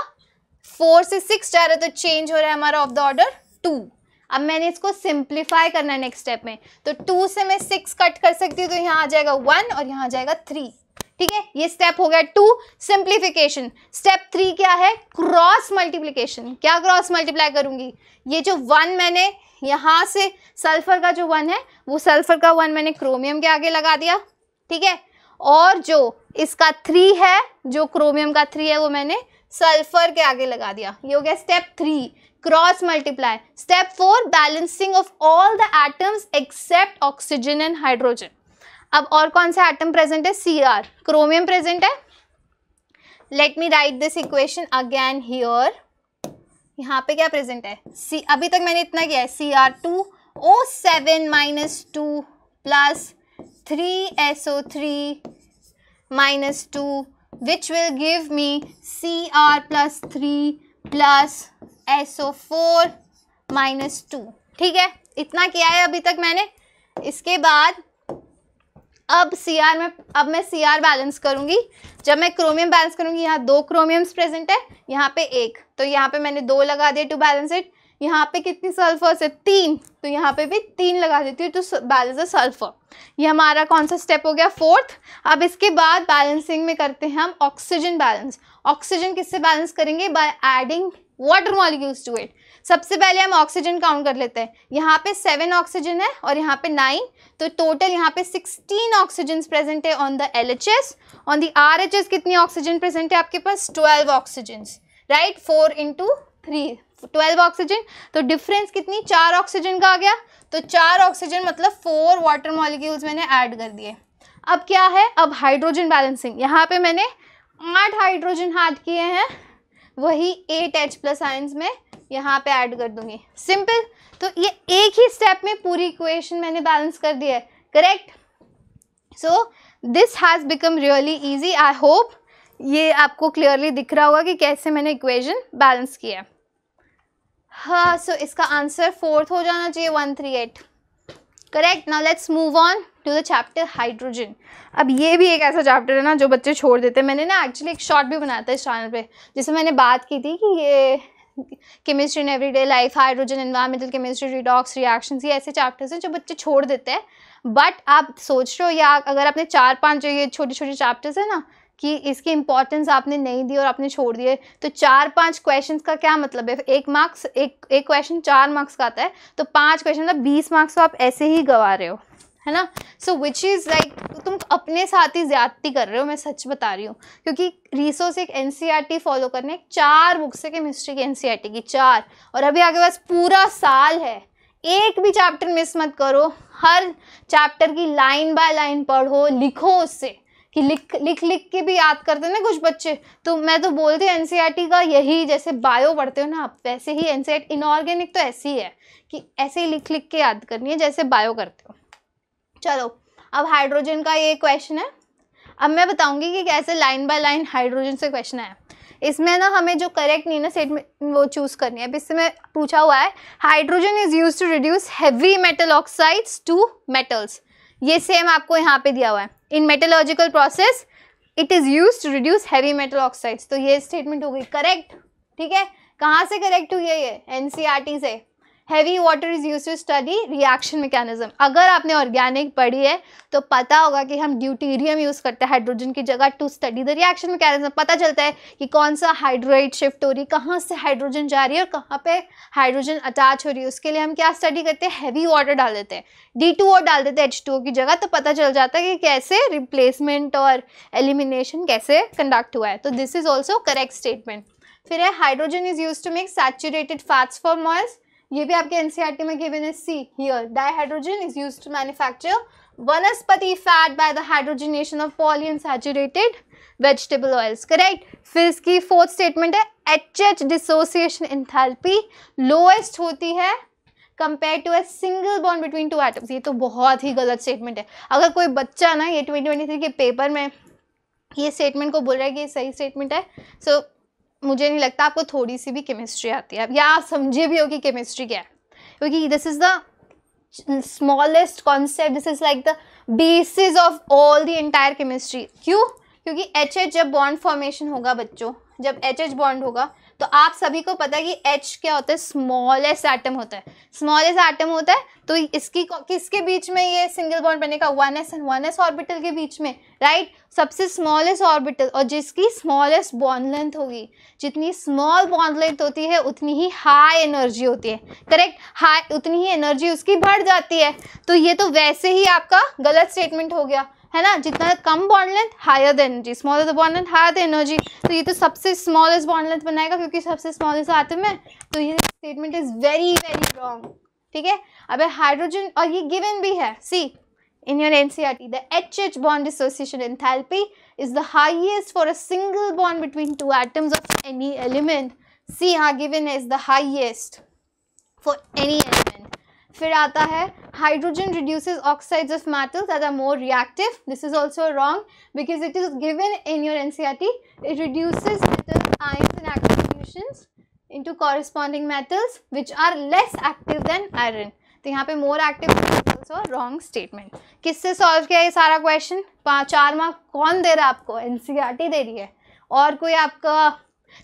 4 से 6 जा रहा है, तो चेंज हो रहा है हमारा ऑफ द ऑर्डर 2। अब मैंने इसको सिंप्लीफाई करना है नेक्स्ट स्टेप में, तो 2 से मैं 6 कट कर सकती हूँ, तो यहाँ आ जाएगा 1 और यहाँ आ जाएगा 3। ठीक है, ये स्टेप हो गया 2 सिंप्लीफिकेशन। स्टेप 3 क्या है, क्रॉस मल्टीप्लिकेशन। क्या क्रॉस मल्टीप्लाई करूंगी, ये जो 1 मैंने यहाँ से सल्फर का जो 1 है, वो सल्फर का 1 मैंने क्रोमियम के आगे लगा दिया, ठीक है, और जो इसका 3 है, जो क्रोमियम का 3 है, वो मैंने सल्फर के आगे लगा दिया। ये हो गया step 3 cross multiply. Step 4 balancing of all the atoms except oxygen and hydrogen. अब और कौन सा एटम प्रेजेंट है, Cr, क्रोमियम प्रेजेंट है। Let me write this equation again here. यहाँ पे क्या प्रेजेंट है, अभी तक मैंने इतना किया है, Cr2O7 - 2 plus 3SO3 - 2 which will give me Cr+3 plus SO4 - 2। ठीक है, इतना किया है अभी तक मैंने। इसके बाद अब मैं Cr बैलेंस करूंगी। जब मैं क्रोमियम बैलेंस करूंगी, यहाँ 2 क्रोमियम्स प्रेजेंट है, यहाँ पे 1, तो यहाँ पे मैंने 2 लगा दिए टू बैलेंस इट। यहाँ पे कितनी सल्फर है, 3, तो यहाँ पे भी 3 लगा देती हूँ, तो बैलेंस है सल्फर। ये हमारा कौन सा स्टेप हो गया, 4th। अब इसके बाद बैलेंसिंग में करते हैं हम ऑक्सीजन बैलेंस। ऑक्सीजन किससे बैलेंस करेंगे, by adding water molecules to it. सबसे पहले हम ऑक्सीजन काउंट कर लेते हैं। यहाँ पे 7 ऑक्सीजन है और यहाँ पे 9, तो टोटल यहाँ पे 16 ऑक्सीजन प्रेजेंट है on the LHS। On the RHS कितनी ऑक्सीजन प्रेजेंट है आपके पास, 12 ऑक्सीजन, राइट, 4 × 3 12 ऑक्सीजन। तो डिफरेंस कितनी, 4 ऑक्सीजन का आ गया, तो 4 ऑक्सीजन मतलब 4 वाटर मॉलिक्यूल्स मैंने ऐड कर दिए। अब क्या है, अब हाइड्रोजन बैलेंसिंग। यहाँ पे मैंने 8 हाइड्रोजन ऐड किए हैं, वही 8 H+ आयंस में यहाँ पे ऐड कर दूंगी, सिंपल। तो ये एक ही स्टेप में पूरी इक्वेशन मैंने बैलेंस कर दी है, correct. So this has become really easy. I hope ये आपको क्लियरली दिख रहा होगा कि कैसे मैंने इक्वेशन बैलेंस किया है। हाँ, सो इसका आंसर 4th हो जाना चाहिए, 138, correct. Now let's move on to the chapter hydrogen. अब ये भी एक ऐसा चैप्टर है ना जो बच्चे छोड़ देते हैं। मैंने ना एक्चुअली एक शॉर्ट भी बनाया था इस चैनल पे, जिसमें मैंने बात की थी कि ये chemistry in everyday life, hydrogen, environmental chemistry, redox reactions, ये ऐसे चैप्टर्स हैं जो बच्चे छोड़ देते हैं। बट आप सोच रहे हो, या अगर आपने 4-5 जो ये छोटे छोटे चैप्टर्स है ना कि इसकी इंपॉर्टेंस आपने नहीं दी और आपने छोड़ दिए, तो 4-5 क्वेश्चंस का क्या मतलब है? एक क्वेश्चन 4 मार्क्स का आता है, तो 5 क्वेश्चन मतलब 20 मार्क्स तो आप ऐसे ही गंवा रहे हो, है ना। सो विच इज़ लाइक तुम अपने साथ ही ज्यादती कर रहे हो, मैं सच बता रही हूँ। क्योंकि रिसोर्स एक एनसीईआरटी फॉलो करने 4 बुक्स है केमिस्ट्री की, एनसीईआरटी की 4, और अभी आगे बस पूरा साल है। एक भी चैप्टर मिस मत करो, हर चैप्टर की लाइन बाय लाइन पढ़ो, लिखो उससे, कि लिख के भी याद करते हैं ना कुछ बच्चे। तो मैं तो बोलती हूँ एनसीईआरटी का यही, जैसे बायो पढ़ते हो ना आप, वैसे ही एनसीईआरटी इनऑर्गेनिक तो ऐसी ही है कि ऐसे ही लिख के याद करनी है जैसे बायो करते हो। चलो, अब हाइड्रोजन का ये क्वेश्चन है। अब मैं बताऊंगी कि कैसे लाइन बाय लाइन हाइड्रोजन से क्वेश्चन आया। इसमें ना हमें जो करेक्ट नहीं ना स्टेटमेंट वो चूज करनी है। अब इससे में पूछा हुआ है hydrogen is used to reduce heavy metal oxides to metals. ये सेम आपको यहाँ पे दिया हुआ है, in metallurgical process it is used to reduce heavy metal oxides. तो ये स्टेटमेंट हो गई करेक्ट, ठीक है। कहाँ से करेक्ट हुई है ये? एनसीईआरटी से। Heavy water is used to study reaction mechanism. अगर आपने ऑर्गेनिक पढ़ी है तो पता होगा कि हम ड्यूटेरियम यूज़ करते हैं हाइड्रोजन की जगह to study the reaction mechanism. पता चलता है कि कौन सा हाइड्राइड शिफ्ट हो रही है, कहाँ से हाइड्रोजन जा रही है और कहाँ पे हाइड्रोजन अटैच हो रही है। उसके लिए हम क्या स्टडी करते हैं? हैवी वाटर डाल देते हैं, D2O डाल देते हैं H2O की जगह, तो पता चल जाता है कि कैसे रिप्लेसमेंट और एलिमिनेशन कैसे कंडक्ट हुआ है। तो this is also correct statement. फिर है hydrogen is used to make saturated fats for oils. ये भी आपके एनसीईआरटी में गिवन है। See here dihydrogen is used to manufacture vanaspati fat by the hydrogenation of polyunsaturated vegetable oils. Correct. फिर इसकी 4th statement है HH डिसोसिएशन एंथैल्पी लोएस्ट होती है compare to a single bond between 2 atoms. ये तो बहुत ही गलत स्टेटमेंट है। अगर कोई बच्चा ना ये 2023 के पेपर में ये स्टेटमेंट को बोल रहा है कि ये सही स्टेटमेंट है, सो मुझे नहीं लगता आपको थोड़ी सी भी केमिस्ट्री आती है या आप समझे भी हो कि केमिस्ट्री क्या है, क्योंकि this is the smallest concept, this is like the basis of all the entire chemistry. क्यों? क्योंकि HH जब बॉन्ड फॉर्मेशन होगा बच्चों, जब HH बॉन्ड होगा तो आप सभी को पता है कि H क्या होता है? स्मॉलेस्ट एटम होता है। स्मॉलेस्ट एटम होता है तो इसकी किसके बीच में ये सिंगल बॉन्ड बनेगा? 1s एंड 1s ऑर्बिटल के बीच में, राइट। सबसे स्मॉलेस्ट ऑर्बिटल और जिसकी स्मॉलेस्ट बॉन्ड लेंथ होगी, जितनी स्मॉल बॉन्ड लेंथ होती है उतनी ही हाई एनर्जी होती है। करेक्ट। हाई उतनी ही एनर्जी उसकी बढ़ जाती है। तो ये तो वैसे ही आपका गलत स्टेटमेंट हो गया, है ना। जितना कम bond length higher the energy, smaller the bond length higher the energy. तो ये तो सबसे स्मॉलेस्ट बॉन्ड लेंथ बनाएगा क्योंकि सबसे स्मॉलेस्ट एटम है। तो ये statement is very very wrong, ठीक है। अब हाइड्रोजन, और ये गिवन भी है, see in your NCERT the HH bond dissociation enthalpy is the highest for a single bond between 2 atoms of any element. See हाँ गिवन है is the highest for any element. फिर आता है hydrogen reduces oxides of metals that are more reactive. This is also wrong because it is given in your NCERT. It reduces metal ions in active solutions into corresponding metals which are less active than iron. तो यहाँ पे more active metals और wrong statement. किससे solve किया ये सारा question? 4 mark कौन दे रहा है आपको? NCERT दे रही है, और कोई आपका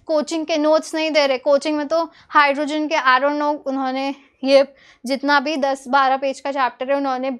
कोचिंग के नोट्स नहीं दे रहे। कोचिंग में तो हाइड्रोजन के आई डोंट नो उन्होंने ये जितना भी 10-12 पेज का चैप्टर है उन्होंने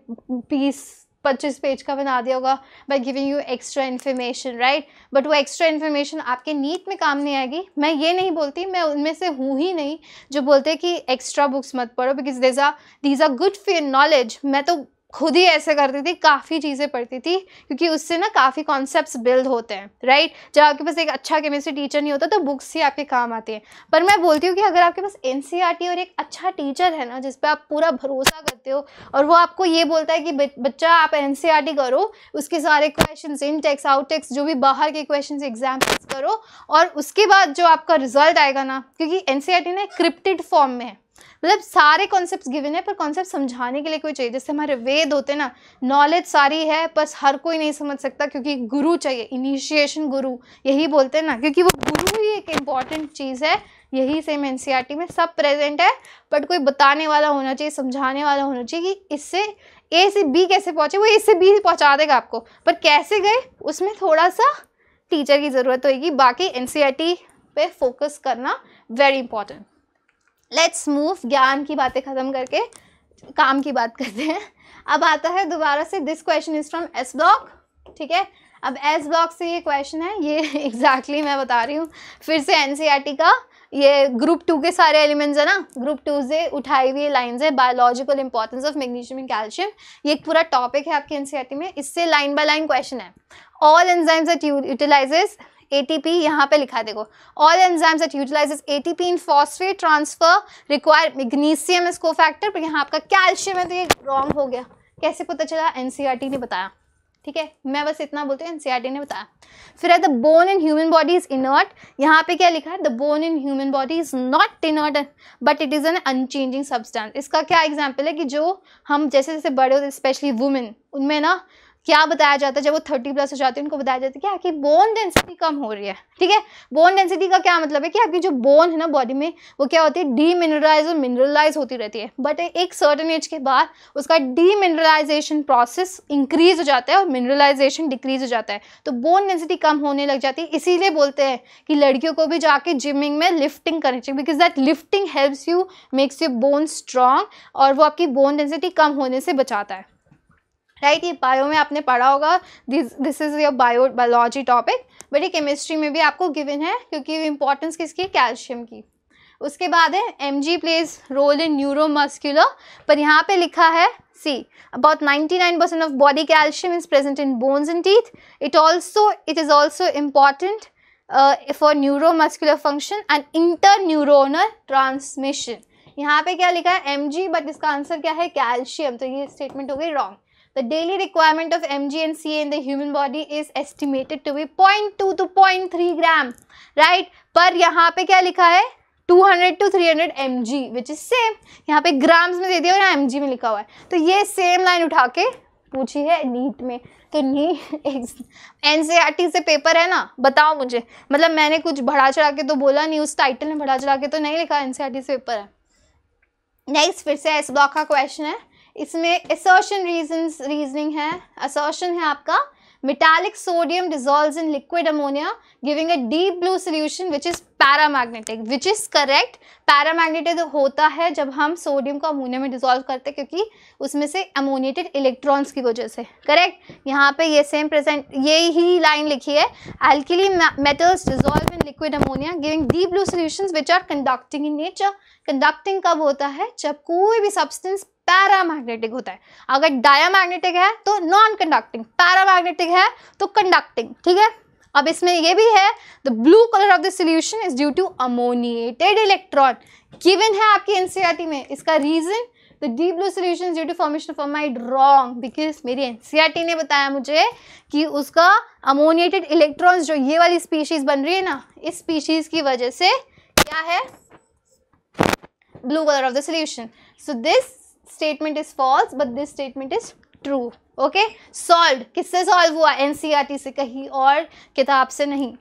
20-25 पेज का बना दिया होगा by giving you extra information, right. But वो एक्स्ट्रा इन्फॉर्मेशन आपके नीट में काम नहीं आएगी। मैं ये नहीं बोलती, मैं उनमें से हूँ ही नहीं जो बोलते कि एक्स्ट्रा बुक्स मत पढ़ो because these are good for your knowledge. मैं तो खुद ही ऐसे करती थी, काफ़ी चीज़ें पढ़ती थी क्योंकि उससे ना काफ़ी कॉन्सेप्ट्स बिल्ड होते हैं, राइट। जब आपके पास एक अच्छा केमिस्ट्री टीचर नहीं होता तो बुक्स ही आपके काम आती हैं। पर मैं बोलती हूँ कि अगर आपके पास एनसीईआरटी और एक अच्छा टीचर है ना जिस पे आप पूरा भरोसा करते हो और वो आपको ये बोलता है कि बच्चा आप एनसीईआरटी करो, उसके सारे question in text out text जो भी बाहर के क्वेश्चन एग्जाम करो, और उसके बाद जो आपका रिजल्ट आएगा ना, क्योंकि एनसीईआरटी ना क्रिप्टेड फॉर्म में है, मतलब सारे कॉन्सेप्ट्स गिवन है पर कॉन्सेप्ट समझाने के लिए कोई चाहिए। जैसे हमारे वेद होते हैं ना, नॉलेज सारी है बस हर कोई नहीं समझ सकता क्योंकि गुरु चाहिए, इनिशिएशन गुरु यही बोलते हैं ना, क्योंकि वो गुरु ही एक इम्पॉर्टेंट चीज़ है। यही सेम एनसीईआरटी में सब प्रेजेंट है, बट कोई बताने वाला होना चाहिए, समझाने वाला होना चाहिए कि इससे ए से बी कैसे पहुँचे। वो ए से बी पहुँचा देगा आपको, पर कैसे गए उसमें थोड़ा सा टीचर की ज़रूरत होगी। बाकी एनसीईआरटी पे फोकस करना वेरी इंपॉर्टेंट। लेट्स मूव, ज्ञान की बातें खत्म करके काम की बात करते हैं। अब आता है दोबारा से, this question is from S block, ठीक है। अब एस ब्लॉक से ये क्वेश्चन है, ये एग्जैक्टली मैं बता रही हूँ, फिर से एनसीईआरटी का ये ग्रुप 2 के सारे एलिमेंट्स है ना, ग्रुप 2 से उठाई हुई लाइंस है, biological importance of magnesium and calcium, ये एक पूरा टॉपिक है आपके एनसीईआरटी में, इससे लाइन बाय लाइन क्वेश्चन है। All enzymes that utilises ATP, यहाँ पे लिखा है देखो, all enzymes that utilises ATP in phosphate transfer require magnesium as cofactor, पर यहाँ आपका कैल्शियम है तो ये रॉन्ग हो गया। कैसे पता चला? एनसीईआरटी ने बताया, ठीक है, मैं बस इतना बोलती हूँ, एनसीईआरटी ने बताया। फिर है the bone in human body is inert, यहाँ पे क्या लिखा है? The bone in human body is not inert but it is an unchanging substance. इसका क्या एग्जाम्पल है कि जो हम जैसे जैसे बड़े होते, स्पेशली वुमेन, उनमें ना क्या बताया जाता है, जब वो 30+ हो जाती है उनको बताया जाता है कि आपकी बोन डेंसिटी कम हो रही है, ठीक है। बोन डेंसिटी का क्या मतलब है कि आपकी जो बोन है ना बॉडी में, वो क्या होती है? डीमिनरलाइज और मिनरलाइज होती रहती है, बट एक सर्टेन एज के बाद उसका डीमिनरलाइजेशन प्रोसेस इंक्रीज हो जाता है और मिनरलाइजेशन डिक्रीज हो जाता है, तो बोन डेंसिटी कम होने लग जाती है। इसीलिए बोलते हैं कि लड़कियों को भी जाके जिमिंग में लिफ्टिंग करनी चाहिए, because that lifting helps you, makes you bone strong, और वो आपकी बोन डेंसिटी कम होने से बचाता है, राइट। ये बायो में आपने पढ़ा होगा, this is your biology topic, but ये केमिस्ट्री में भी आपको गिवन है, क्योंकि इंपॉर्टेंस किसकी? कैल्शियम की। उसके बाद है Mg plays role in neuromuscular, पर यहाँ पे लिखा है see about 99% of body calcium is present in bones and teeth, it is also important for neuromuscular function and interneuronal transmission. यहाँ पे क्या लिखा है? Mg, बट इसका आंसर क्या है? कैल्शियम, तो ये स्टेटमेंट हो गई wrong. The daily requirement of Mg and Ca in the human body is estimated to be 0.2 to 0.3 gram, right? पर यहाँ पे क्या लिखा है? 200 to 300 mg, which is same। यहाँ पे ग्राम्स में दे दिया और यहाँ mg में लिखा हुआ है, तो ये सेम लाइन उठा के पूछी है नीट में। तो एनसीईआरटी से पेपर है ना, बताओ मुझे, मतलब मैंने कुछ बढ़ा चढ़ा के तो बोला नहीं, उस टाइटल में बढ़ा चढ़ा के तो नहीं लिखा, एनसीईआरटी से पेपर है। नेक्स्ट फिर से एस ब्लॉक का क्वेश्चन है, इसमें असर्शन रीजनिंग है। असर्शन है आपका metallic sodium dissolves in liquid ammonia giving a deep blue solution which is paramagnetic, which is correct। paramagnetic होता है जब हम सोडियम को अमोनिया में डिसॉल्व करते हैं, क्योंकि उसमें से अमोनिएटेड इलेक्ट्रॉन्स की वजह से, करेक्ट। यहाँ पे ये सेम प्रेजेंट, ये ही लाइन लिखी है, alkali metals dissolve in liquid ammonia giving deep blue solutions which are conducting in nature। Conducting कब होता है? जब कोई भी सब्सटेंस पैरामैग्नेटिक होता है। अगर डायामैग्नेटिक है तो नॉन कंडक्टिंग, पैरामैग्नेटिक है तो कंडक्टिंग, ठीक है। अब इसमें ये भी है, the blue colour of the solution is due to ammoniated electron, given है आपकी एनसीईआरटी में। इसका reason, the deep blue solution due to formation of formamide, wrong, because मेरी एनसीईआरटी ने बताया मुझे कि उसका अमोनिएटेड इलेक्ट्रॉन्स जो ये वाली स्पीशीज बन रही है ना, इस स्पीशीज की वजह से क्या है? blue color of the solution। So this statement is false but this statement is true। okay, solved। किससे solve हुआ? NCERT से, कहीं और किताब से नहीं।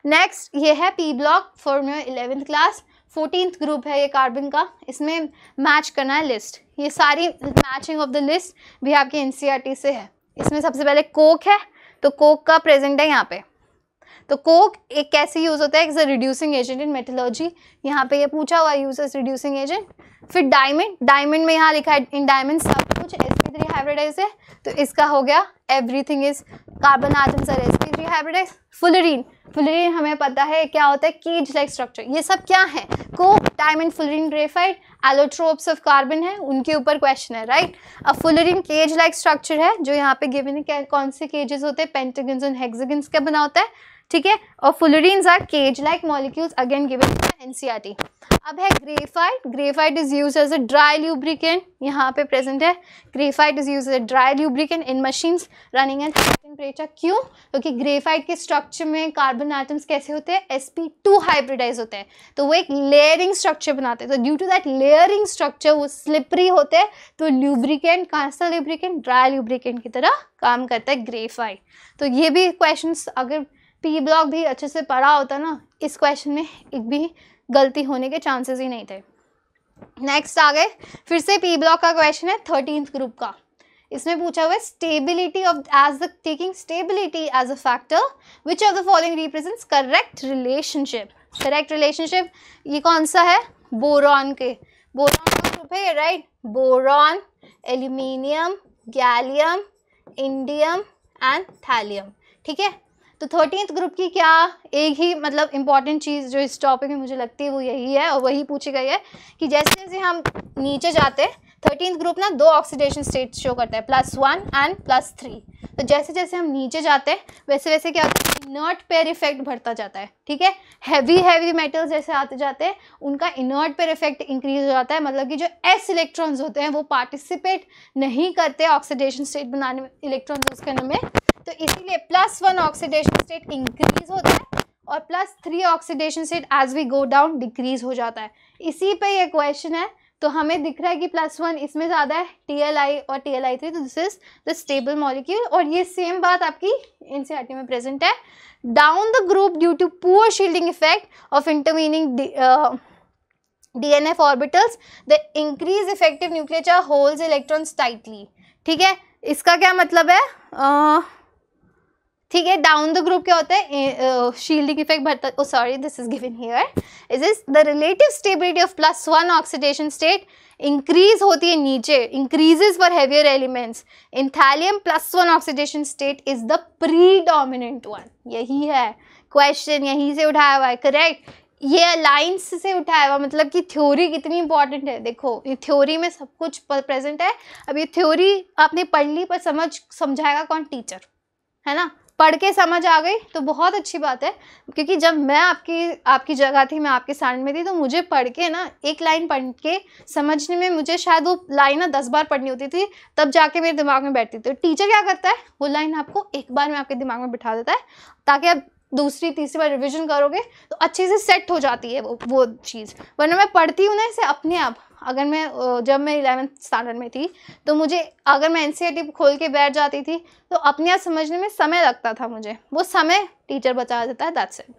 नेक्स्ट ये है P block for 11th class, 14th group है ये कार्बन का। इसमें मैच करना है लिस्ट, ये सारी मैचिंग ऑफ द लिस्ट भी आपके NCERT से है। इसमें सबसे पहले कोक है, तो कोक का प्रेजेंट है यहाँ पे। तो कोक एक कैसे यूज़ होता है? As a reducing agent in metallurgy, यहाँ पे ये पूछा हुआ यूज एज रिड्यूसिंग एजेंट। फिर डायमंड, डायमंड में यहाँ लिखा है इन डायमंड सब कुछ sp3 हाइब्रिडाइज है, तो इसका हो गया everything is carbon atoms are sp3 hybridise. Fullerene, fullerene हमें पता है क्या होता है, केज लाइक स्ट्रक्चर। ये सब क्या है? Coke, diamond, fullerene, graphite, allotropes of carbon है, उनके ऊपर क्वेश्चन है, राइट। अब फुलरीन केज लाइक स्ट्रक्चर है, जो यहाँ पे गिवन है, क्या कौन से केजेस होते हैं? पेंटागन्स एंड हेक्सागन्स का बना होता है, ठीक है। और fullerenes are cage like molecules, again given NCERT. अब है graphite, graphite is used as a dry lubricant, यहाँ पे प्रेजेंट है। Graphite is used as a dry lubricant in machines running at high temperature. क्यों? क्योंकि ग्रेफाइट के structure में carbon atoms कैसे होते हैं? sp2 हाइब्रिडाइज होते हैं, तो वो एक लेयरिंग स्ट्रक्चर बनाते हैं। तो due to that layering structure वो स्लिपरी होते हैं, तो ल्यूब्रिकेंट, कौन सा ल्यूब्रिकेंट? ड्राई ल्यूब्रिकेंट की तरह काम करता है ग्रेफाइट। तो ये भी क्वेश्चन, अगर पी ब्लॉक भी अच्छे से पढ़ा होता ना, इस क्वेश्चन में एक भी गलती होने के चांसेस ही नहीं थे। नेक्स्ट आ गए, फिर से पी ब्लॉक का क्वेश्चन है 13th ग्रुप का। इसमें पूछा हुआ है stability of as the taking stability as a factor, which of the following represents correct relationship. Correct relationship. ये कौन सा है? बोरॉन के, बोरॉन का ग्रुप है ये, right. Boron, aluminium, gallium, indium and thallium, ठीक है। तो 13th ग्रुप की क्या एक ही मतलब इंपॉर्टेंट चीज़ जो इस टॉपिक में मुझे लगती है वो यही है, और वही पूछी गई है कि जैसे जैसे हम नीचे जाते हैं 13th ग्रुप ना 2 ऑक्सीडेशन स्टेट शो करता है, +1 एंड +3। तो जैसे जैसे हम नीचे जाते हैं वैसे वैसे क्या होता है? इनर्ट पेयर इफेक्ट बढ़ता जाता है, ठीक है। हैवी मेटल्स जैसे आते जाते हैं उनका इनर्ट पेयर इफेक्ट इंक्रीज हो जाता है, मतलब कि जो s इलेक्ट्रॉन्स होते हैं वो पार्टिसिपेट नहीं करते ऑक्सीडेशन स्टेट बनाने में, इलेक्ट्रॉन यूज करने में। तो इसीलिए +1 ऑक्सीडेशन स्टेट इंक्रीज होता है और +3 oxidation state as we go down decrease हो जाता है। इसी पे ये क्वेश्चन है। तो हमें दिख रहा है कि +1 इसमें ज़्यादा है, TLI और TLI3, तो this is the stable molecule. और ये सेम बात आपकी NCERT में प्रेजेंट है। Down the group due to poor shielding effect of intervening DNF orbitals the increase effective nuclear holds electrons tightly, ठीक है। इसका क्या मतलब है? ठीक है, डाउन द ग्रुप क्या होता है? शील्डिंग इफेक्ट बढ़ता, sorry this is given here, is is the relative stability of +1 oxidation state increase होती है नीचे, increases for heavier elements. In thallium +1 oxidation state is the predominant one. यही है question, यहीं से उठाया हुआ है, करेक्ट। ये अलाइंस से उठाया हुआ, मतलब कि थ्योरी कितनी इंपॉर्टेंट है। देखो ये थ्योरी में सब कुछ प्रेजेंट है। अब ये थ्योरी आपने पढ़ ली पर समझाएगा कौन? टीचर, है ना। पढ़ के समझ आ गई तो बहुत अच्छी बात है, क्योंकि जब मैं आपकी जगह थी, मैं आपके सामने में थी, तो मुझे पढ़ के ना एक लाइन पढ़ के समझने में मुझे शायद वो लाइन ना 10 बार पढ़नी होती थी, तब जाके मेरे दिमाग में बैठती थी। टीचर क्या करता है? वो लाइन आपको एक बार में आपके दिमाग में बिठा देता है, ताकि आप दूसरी तीसरी बार रिविजन करोगे तो अच्छे से सेट हो जाती है वो चीज़। वरना मैं पढ़ती हूँ ना इसे अपने आप। अगर मैं जब मैं 11th स्टैंडर्ड में थी तो मुझे अगर मैं NCERT खोल के बैठ जाती थी तो अपने आप समझने में समय लगता था मुझे, वो समय टीचर बचा देता है, दैट्स इट।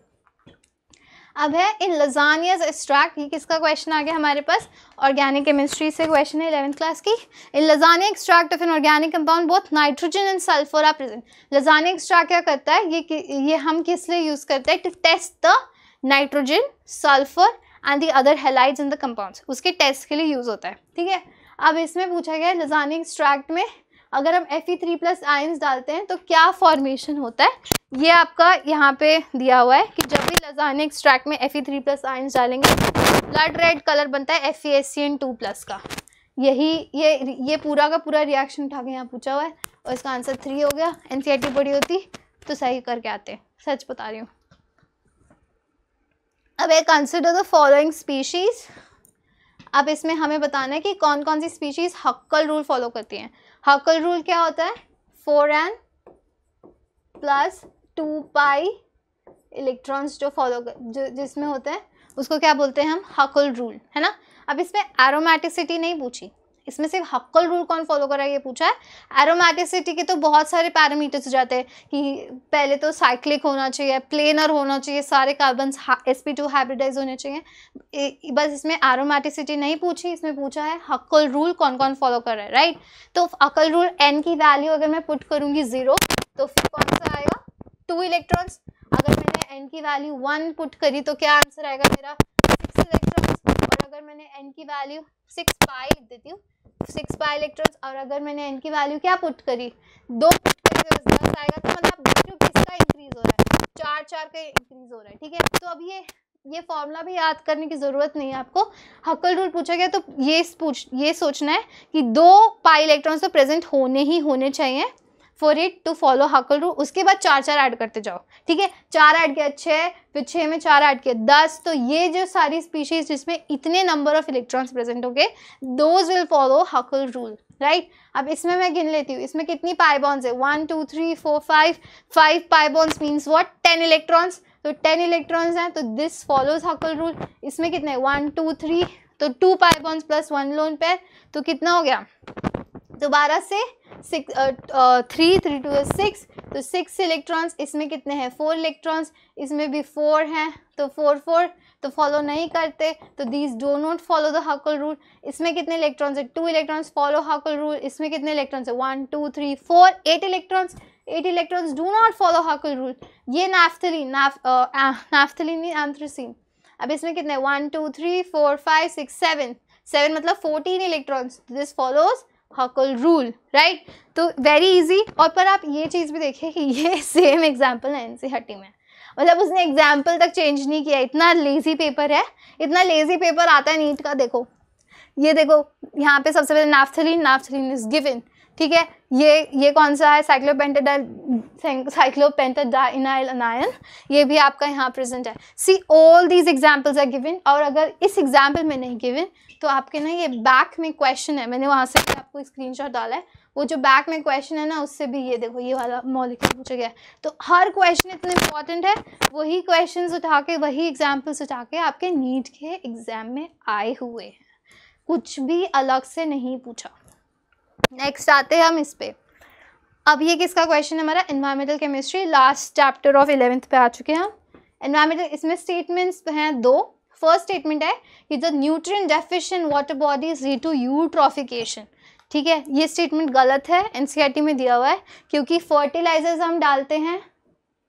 अब है इन लजानियाज एक्सट्रैक्ट, ये किसका क्वेश्चन आ गया हमारे पास? ऑर्गेनिक केमिस्ट्री से क्वेश्चन है 11th क्लास की। In Lassaigne extract of an organic compound both nitrogen and sulphur are present. Lassaigne extract क्या करता है? ये हम किस लिए यूज करते हैं? To test the nitrogen, sulphur and the other halides in the compounds, उसके टेस्ट के लिए यूज होता है, ठीक है। अब इसमें पूछा गया है लजानिया एक्सट्रैक्ट में अगर हम Fe3+ आयंस डालते हैं तो क्या फॉर्मेशन होता है? ये आपका यहाँ पे दिया हुआ है कि जब भी लजानिया एक्सट्रैक्ट में Fe3+ आयंस डालेंगे ब्लड रेड कलर बनता है FeSCN2+ का। ये पूरा का पूरा रिएक्शन उठा के यहाँ पूछा हुआ है और इसका आंसर 3 हो गया। NCERT पढ़ी होती तो सही करके आते, सच बता रही हूँ। अब एक कंसिडर द फॉलोइंग स्पीशीज। अब इसमें हमें बताना है कि कौन कौन सी स्पीशीज हक्कल रूल फॉलो करती हैं। हक्कल रूल क्या होता है? 4n + 2 पाई इलेक्ट्रॉन्स जो जिसमें होते हैं उसको क्या बोलते हैं हम? हक्कल रूल, है ना। अब इसमें एरोमेटिसिटी नहीं पूछी, इसमें सिर्फ हक्कल रूल कौन फॉलो कर रहा है ये पूछा है। एरोमेटिसिटी के तो बहुत सारे पैरामीटर्स हो जाते हैं कि पहले तो साइक्लिक होना चाहिए, प्लेनर होना चाहिए, सारे कार्बन sp2 हाइब्रिडाइज होने चाहिए। बस इसमें एरोमेटिसिटी नहीं पूछी, इसमें पूछा है हक्कल रूल कौन कौन फॉलो कर रहा है, राइट। तो हक्कल रूल n की वैल्यू अगर मैं पुट करूँगी 0 तो फिर कौन सा आएगा? 2 इलेक्ट्रॉन्स। अगर मैंने n की वैल्यू 1 पुट करी तो क्या आंसर आएगा मेरा? 6 इलेक्ट्रॉन्स। और अगर मैंने n की वैल्यू 6 पाई लिख देती हूँ, 6 पाई इलेक्ट्रॉन्स, और अगर मैंने n की वैल्यू क्या पुट करी? 2 पुट करी तो 10 आएगा। तो मतलब आप देख रहे हो किसका इंक्रीज हो रहा है? 4 का इंक्रीज हो रहा है, ठीक है। तो अब ये फॉर्मूला भी याद करने की ज़रूरत नहीं है आपको। हक्कल रूल पूछा गया तो ये सोचना है कि 2 पाई इलेक्ट्रॉन्स तो प्रेजेंट होने चाहिए for it to follow Huckel rule. उसके बाद 4 ऐड करते जाओ, ठीक है। 4 ऐड किया 6, फिर 6 में 4 ऐड किया 10। तो ये जो सारी स्पीशीज जिसमें इतने नंबर ऑफ इलेक्ट्रॉन्स प्रेजेंट होंगे those will follow Huckel rule, right. अब इसमें मैं गिन लेती हूँ, इसमें कितनी पाई बॉन्ड्स है? 1 2 3 4 5 pi bonds means what? 10 electrons. तो 10 इलेक्ट्रॉन्स हैं तो दिस फॉलोज हक्कल रूल। इसमें कितने? 1 2 3, तो 2 pi bonds plus 1 lone pair, तो कितना हो गया? दोबारा से 3 2 6, तो 6 इलेक्ट्रॉन्स। इसमें कितने हैं? 4 इलेक्ट्रॉन्स। इसमें भी 4 हैं तो 4 तो फॉलो नहीं करते, तो these do not follow the हक्कल rule. इसमें कितने इलेक्ट्रॉन्स है? 2 इलेक्ट्रॉन्स, फॉलो हक्कल रूल। इसमें कितने इलेक्ट्रॉन्स है? 1 2 3 4 8 electrons. 8 electrons do not follow Huckel rule. ये नैफ्थलीन नहीं एंथ्रासीन, अब इसमें कितने 1 2 3 4 5 6 7 7 मतलब 14 electrons. This follows हकल rule, right. तो वेरी इजी. और पर आप ये चीज़ भी देखिए कि ये सेम एग्जाम्पल है एनसीईआरटी में, मतलब उसने एग्जाम्पल तक चेंज नहीं किया. इतना लेजी पेपर है, इतना लेजी पेपर आता है नीट का. देखो ये देखो यहाँ पे सबसे पहले नाफ्थलीन इज गिवन, ठीक है. ये कौन सा है, साइक्लोपेंटाडाइनाइल अनायन, ये भी आपका यहाँ प्रेजेंट है. See all these examples are given. और अगर इस एग्जाम्पल में नहीं गिवन तो आपके ना ये बैक में क्वेश्चन है, मैंने वहाँ से आपको स्क्रीनशॉट डाला है, वो जो बैक में क्वेश्चन है ना उससे भी ये देखो ये वाला मॉलिक्यूल पूछा गया है. तो हर क्वेश्चन इतना इंपॉर्टेंट है, वही क्वेश्चंस उठा के वही एग्जाम्पल्स उठा के आपके नीट के एग्जाम में आए हुए हैं, कुछ भी अलग से नहीं पूछा. नेक्स्ट आते हैं हम इस पे. अब ये किसका क्वेश्चन है हमारा, environmental chemistry, last chapter of 11th पे आ चुके हैं हम. एनवायरमेंटल, इसमें स्टेटमेंट्स हैं 2. फर्स्ट स्टेटमेंट है कि the nutrient deficient water bodies lead to eutrophication. ठीक है, ये स्टेटमेंट गलत है, एनसीईआरटी में दिया हुआ है, क्योंकि फर्टिलाइजर्स हम डालते हैं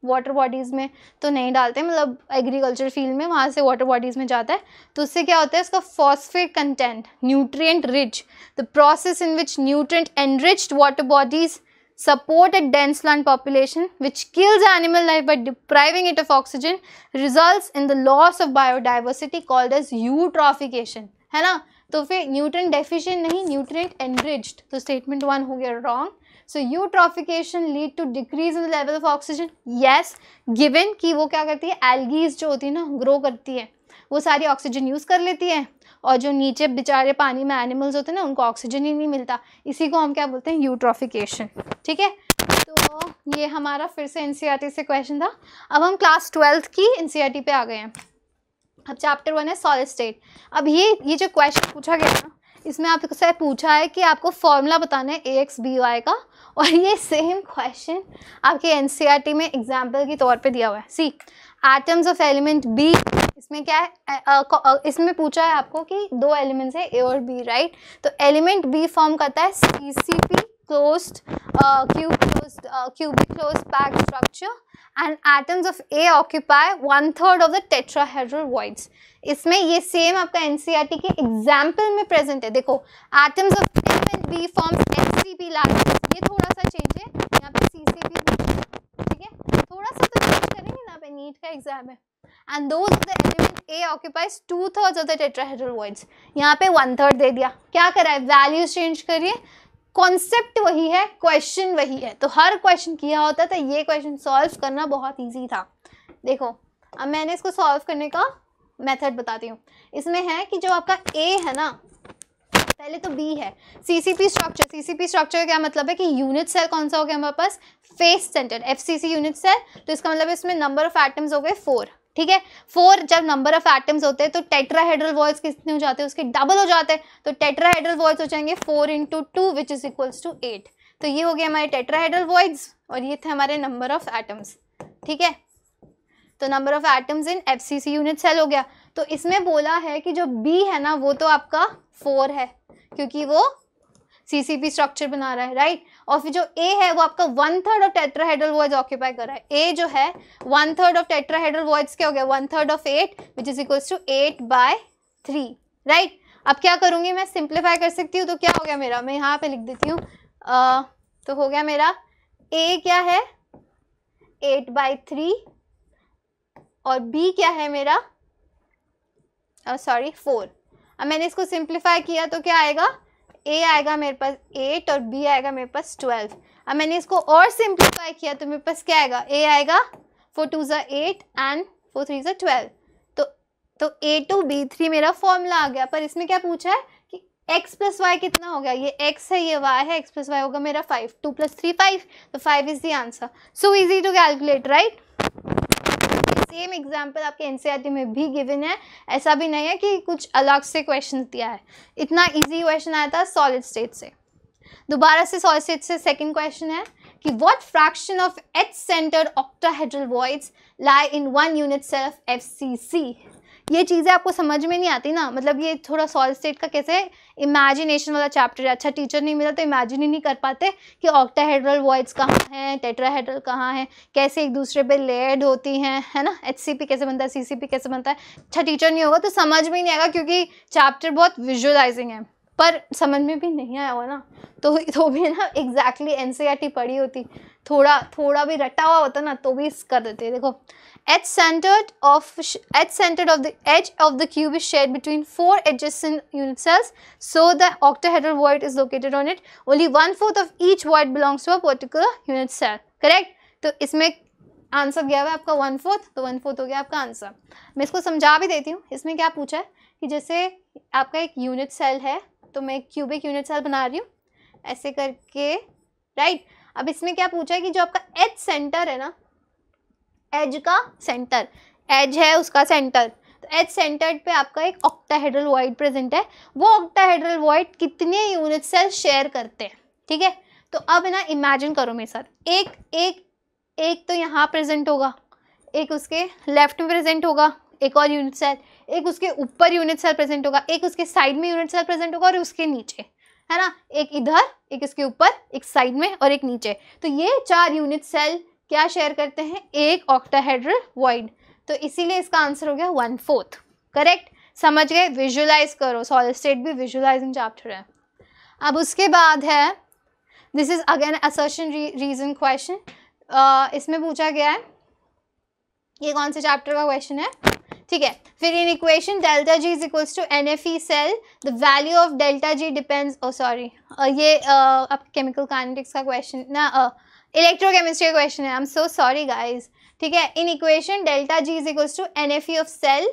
वाटर बॉडीज़ में तो नहीं डालते, मतलब एग्रीकल्चर फील्ड में वहाँ से वाटर बॉडीज़ में जाता है, तो उससे क्या होता है, उसका phosphate content nutrient rich, the process in which nutrient enriched water bodies support a dense land population which kills animal life by depriving it of oxygen results in the loss of biodiversity called as eutrophication, है ना. तो फिर nutrient deficient नहीं, nutrient enriched, तो statement 1 हो गया wrong. So eutrophication lead to decrease in the level of oxygen. Yes given कि वो क्या करती है, एल्गीज जो होती है ना ग्रो करती है, वो सारी ऑक्सीजन यूज़ कर लेती है, और जो नीचे बेचारे पानी में एनिमल्स होते हैं ना उनको ऑक्सीजन ही नहीं मिलता, इसी को हम क्या बोलते हैं, यूट्रॉफिकेशन. ठीक है, तो ये हमारा फिर से एनसीईआरटी से क्वेश्चन था. अब हम क्लास 12th की एनसीईआरटी पे आ गए हैं. अब चैप्टर 1 है सॉलिड स्टेट. अब ये जो क्वेश्चन पूछा गया ना, इसमें आपसे पूछा है कि आपको फॉर्मूला बताना है AX/BY का, और ये सेम क्वेश्चन आपके एनसीईआरटी में एग्जाम्पल के तौर पे दिया हुआ है. C atoms of element B, इसमें क्या है, इसमें पूछा है आपको कि 2 एलिमेंट्स है A और B, राइट. तो एलिमेंट B फॉर्म करता है CCP closed cubic closed packed structure and atoms of A occupy 1/3 of the tetrahedral voids. इसमें ये सेम आपका एनसीईआरटी के एग्जाम्पल में प्रेजेंट है. देखो atoms of element B forms HCP lattice, ये थोड़ा सा चेंज है, यहाँ पे CCP, ठीक है, थोड़ा सा तो चेंज करेंगे ना, पे नीट का एग्जाम है. And those of the element A occupies 2/3 of the tetrahedral voids. यहाँ पे 1/3 दे दिया, क्या करा है, वैल्यूज चेंज करिए, कॉन्सेप्ट वही है, क्वेश्चन वही है. तो हर क्वेश्चन किया होता था, ये क्वेश्चन सॉल्व करना बहुत इजी था. देखो अब मैंने इसको सॉल्व करने का मेथड बताती हूँ. इसमें है कि जो आपका A है ना, पहले तो B है, CCP स्ट्रक्चर. CCP स्ट्रक्चर का क्या मतलब है कि यूनिट सेल कौन सा हो गया हमारे पास, face centred, FCC unit cell. तो इसका मतलब इसमें नंबर ऑफ एटम्स हो गए 4. ठीक है, 4 जब नंबर ऑफ एटम्स होते हैं तो टेट्राहेड्रल वॉइड्स कितने हो जाते हैं, उसके डबल हो जाते हैं. तो टेट्राहेड्रल वॉइड्स हो जाएंगे 4 × 2 विच इज इक्वल्स टू 8. तो ये हो गया हमारे टेट्राहेड्रल वॉइड्स, और ये थे हमारे नंबर ऑफ एटम्स. ठीक है, तो number of atoms in FCC unit cell हो गया. तो इसमें बोला है कि जो B है ना वो तो आपका 4 है, क्योंकि वो CCP स्ट्रक्चर बना रहा है, राइट. और फिर जो A है वो आपका 1/3 ऑफ टेट्राहेड्रल वॉइड्स ऑक्यूपाई कर रहा है. A जो है 1/3 ऑफ टेट्राहेड्रल वॉइड्स क्या हो गया, 1/3 of 8 which is equals to 8/3, right. अब क्या करूँगी मैं, सिंप्लीफाई कर सकती हूँ. तो क्या हो गया मेरा, मैं यहाँ पे लिख देती हूँ, तो हो गया मेरा A क्या है 8/3 और B क्या है मेरा 4. अब मैंने इसको सिंप्लीफाई किया तो क्या आएगा, A आएगा मेरे पास 8 और B आएगा मेरे पास 12. अब मैंने इसको और सिंप्लीफाई किया तो मेरे पास क्या आएगा, A आएगा 4 2 = 8 एंड 4 3 = 12. तो A2B3 मेरा फॉर्मूला आ गया. पर इसमें क्या पूछा है कि x + y कितना हो गया, ये x है ये y है, x + y होगा मेरा 5. 2 + 3 5, तो 5 is the answer. So easy to calculate, right. Same example आपके एनसीईआरटी में भी गिवन है, ऐसा भी नहीं है कि कुछ अलग से क्वेश्चन दिया है. इतना इजी क्वेश्चन आया था सॉलिड स्टेट से. दोबारा से सॉलिड स्टेट से सेकंड क्वेश्चन है कि what fraction of H centred octahedral voids lie in 1 unit cell of FCC. ये चीज़ें आपको समझ में नहीं आती ना, मतलब ये थोड़ा सॉलिड स्टेट का कैसे इमेजिनेशन वाला चैप्टर है। अच्छा टीचर नहीं मिला तो इमेजिन ही नहीं कर पाते कि ऑक्टाहेड्रल वॉइड्स कहाँ हैं, टेट्राहेड्रल कहाँ हैं, कैसे एक दूसरे पे लेयर्ड होती हैं, है ना, HCP कैसे बनता है, CCP कैसे बनता है। अच्छा टीचर नहीं होगा तो समझ में ही नहीं आएगा, क्योंकि चैप्टर बहुत विजुअलाइजिंग है। पर समझ में भी नहीं आया होगा ना तो भी ना एग्जैक्टली NCERT पढ़ी होती, थोड़ा भी रटा हुआ होता ना तो भी कर देते। देखो edge centered of the edge of the cube is shared between 4 adjacent unit cells, so the octahedral void is located on it. Only 1/4 of each void belongs to a particular unit cell. Correct? तो इसमें answer गया हुआ है आपका 1/4, तो 1/4 हो गया आपका आंसर। मैं इसको समझा भी देती हूँ। इसमें क्या पूछा है कि जैसे आपका एक यूनिट सेल है, तो मैं एक क्यूबिक यूनिट सेल बना रही हूँ ऐसे करके, राइट। अब इसमें क्या पूछा है कि जो आपका एज सेंटर है ना, एज का सेंटर, एज है उसका सेंटर, तो एज सेंटर पे आपका एक ऑक्टाहेड्रल वॉइड प्रेजेंट है। वो ऑक्टाहेड्रल वॉइड कितने यूनिट सेल शेयर करते हैं, ठीक है। तो अब ना इमेजिन करो मेरे साथ, एक तो यहाँ प्रेजेंट होगा, एक उसके लेफ्ट में प्रेजेंट होगा एक और यूनिट सेल, एक उसके ऊपर यूनिट सेल प्रेजेंट होगा, एक उसके साइड में यूनिट सेल प्रेजेंट होगा और उसके नीचे, है ना, एक इधर, एक इसके ऊपर, एक साइड में और एक नीचे। तो ये 4 यूनिट सेल क्या शेयर करते हैं, एक ऑक्टाहेड्रल वॉइड। तो इसीलिए इसका आंसर हो गया 1/4। करेक्ट, समझ गए। विजुअलाइज करो, सॉलिड स्टेट भी विजुअलाइजिंग चैप्टर है। अब उसके बाद है, this is again assertion reason question. इसमें पूछा गया है, ये कौन से चैप्टर का क्वेश्चन है, ठीक है। फिर in equation delta G is equals to NFE cell, the value of delta G depends, sorry ये आपके केमिकल काइनेटिक्स का क्वेश्चन ना, इलेक्ट्रोकेमिस्ट्री का क्वेश्चन है, I am so sorry guys, ठीक है। In equation delta G is equals to NFE of cell,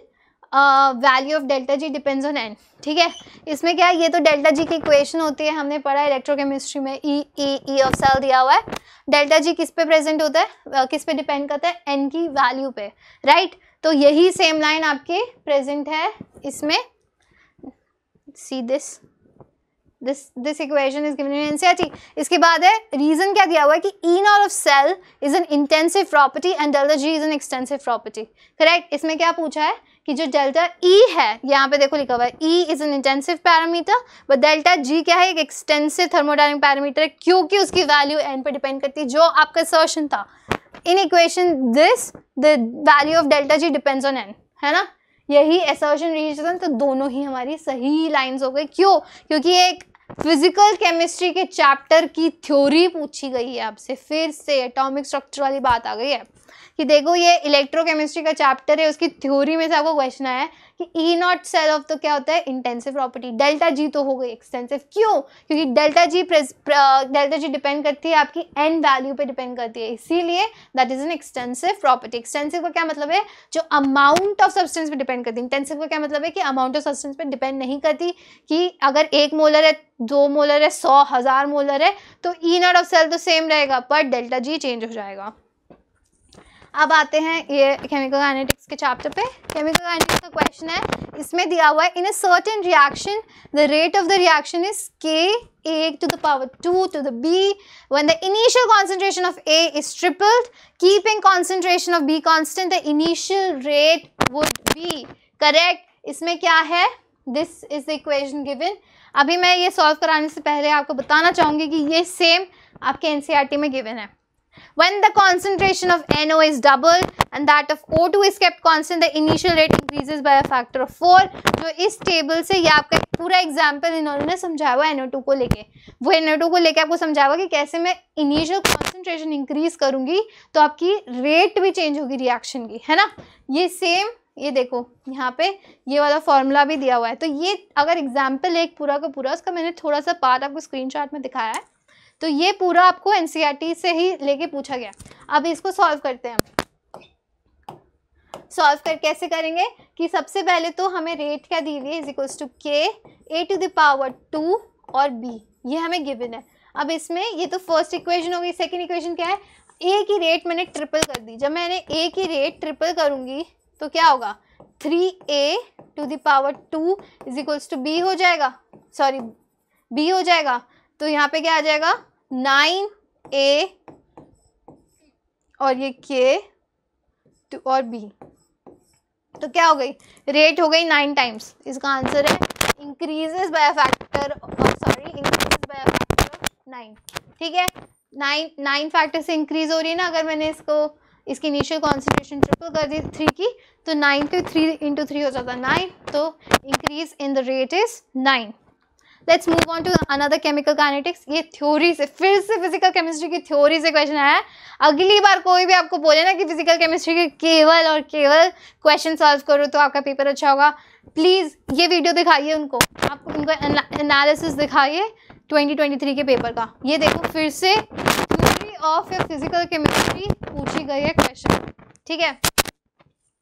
value of delta G depends on n, ठीक है। इसमें क्या है, ये तो डेल्टा जी की इक्वेशन होती है, हमने पढ़ा इलेक्ट्रोकेमिस्ट्री में, ई ऑफ सेल दिया हुआ है। डेल्टा जी किस पे प्रेजेंट होता है, किस पे डिपेंड करता है, n की वैल्यू पे, राइट। तो यही सेम लाइन आपके प्रेजेंट है इसमें, see this equation is given in NCERT। इसके बाद है रीजन क्या दिया हुआ है कि E naught of cell is an intensive property and delta G is an extensive property. Correct, इसमें क्या पूछा है कि जो डेल्टा E है, यहाँ पे देखो लिखा हुआ है E is an intensive parameter, but delta G क्या है, एक एक्सटेंसिव थर्मोडायनेमिक पैरामीटर है, क्योंकि उसकी वैल्यू n पे डिपेंड करती है, जो आपका असर्शन था in equation this, the value of delta G depends on n, है ना। यही असर्शन रीजन, तो दोनों ही हमारी सही लाइंस हो गई। क्यों, क्योंकि एक फिजिकल केमिस्ट्री के चैप्टर की थ्योरी पूछी गई है आपसे, फिर से एटॉमिक स्ट्रक्चर वाली बात आ गई है कि देखो ये इलेक्ट्रोकेमिस्ट्री का चैप्टर है, उसकी थ्योरी में से आपको क्वेश्चन आया है कि E नॉट सेल ऑफ तो क्या होता है, इंटेंसिव प्रॉपर्टी, डेल्टा जी तो हो गई एक्सटेंसिव। क्यों, क्योंकि डेल्टा जी डिपेंड करती है आपकी n वैल्यू पे डिपेंड करती है, इसीलिए that is an extensive property. Extensive का क्या मतलब है, जो अमाउंट ऑफ सब्सटेंस पे डिपेंड करती है। इंटेंसिव का क्या मतलब है कि अमाउंट ऑफ सब्सटेंस पे डिपेंड नहीं करती, कि अगर 1 मोलर है, 2 मोलर है, 100 1000 मोलर है, तो E नॉट ऑफ सेल तो सेम रहेगा, पर डेल्टा जी चेंज हो जाएगा। अब आते हैं ये केमिकल काइनेटिक्स के चैप्टर पे। केमिकल काइनेटिक्स का क्वेश्चन है, इसमें दिया हुआ है in a certain reaction the rate of the reaction is Ka to the power 2 to the B when the initial concentration of A is tripled, keeping concentration of B constant, the initial rate would be, correct। इसमें क्या है, this is the equation given। अभी मैं ये solve कराने से पहले आपको बताना चाहूँगी कि ये सेम आपके NCERT में गिवन है। When the concentration of NO is doubled and that of O2 is kept constant, the initial rate increases by a factor of 4। जो इस टेबल से ये आपका पूरा एग्जाम्पल इन्होंने समझाया हुआ NO2 को लेके, वो NO2 को लेके आपको समझाया हुआ कि कैसे मैं इनिशियल कॉन्सेंट्रेशन इंक्रीज करूंगी तो आपकी रेट भी चेंज होगी रिएक्शन की, है ना। ये सेम, ये देखो यहाँ पे ये वाला फॉर्मूला भी दिया हुआ है। तो ये अगर एग्जाम्पल एक पूरा का पूरा, उसका मैंने थोड़ा सा पार्ट आपको स्क्रीनशॉट में दिखाया है, तो ये पूरा आपको NCERT से ही लेके पूछा गया। अब इसको सॉल्व करते हैं। सॉल्व कर कैसे करेंगे कि सबसे पहले तो हमें रेट क्या दी हुई है, is equals to K A to the power 2 और B, ये हमें गिवन है। अब इसमें ये तो फर्स्ट इक्वेशन होगी, सेकंड इक्वेशन क्या है, A की रेट मैंने ट्रिपल कर दी। जब मैंने A की रेट ट्रिपल करूंगी तो क्या होगा, 3A to the power 2 is equals to B हो जाएगा, सॉरी B हो जाएगा। तो यहाँ पे क्या आ जाएगा, 9A और ये K और B, तो क्या हो गई, रेट हो गई 9 टाइम्स। इसका आंसर है increases by factor, increase by factor 9। ठीक है, 9 फैक्टर से इंक्रीज हो रही है ना। अगर मैंने इसकी इनिशियल कॉन्सेंट्रेशन ट्रिपल कर दी 3 की, तो 9 के 3 × 3 हो जाता है 9, तो increase in the rate is 9। Let's move on to another chemical kinetics. ये थ्योरी से, फिर से फिजिकल केमिस्ट्री की थ्योरी से क्वेश्चन आया है। अगली बार कोई भी आपको बोले ना कि फिजिकल केमिस्ट्री के केवल और केवल क्वेश्चन सॉल्व करो तो आपका पेपर अच्छा होगा, प्लीज़ ये वीडियो दिखाइए उनको, आपको उनको एनालिसिस दिखाइए 2023 के पेपर का। ये देखो फिर से theory of your physical chemistry पूछी गई है क्वेश्चन। ठीक है,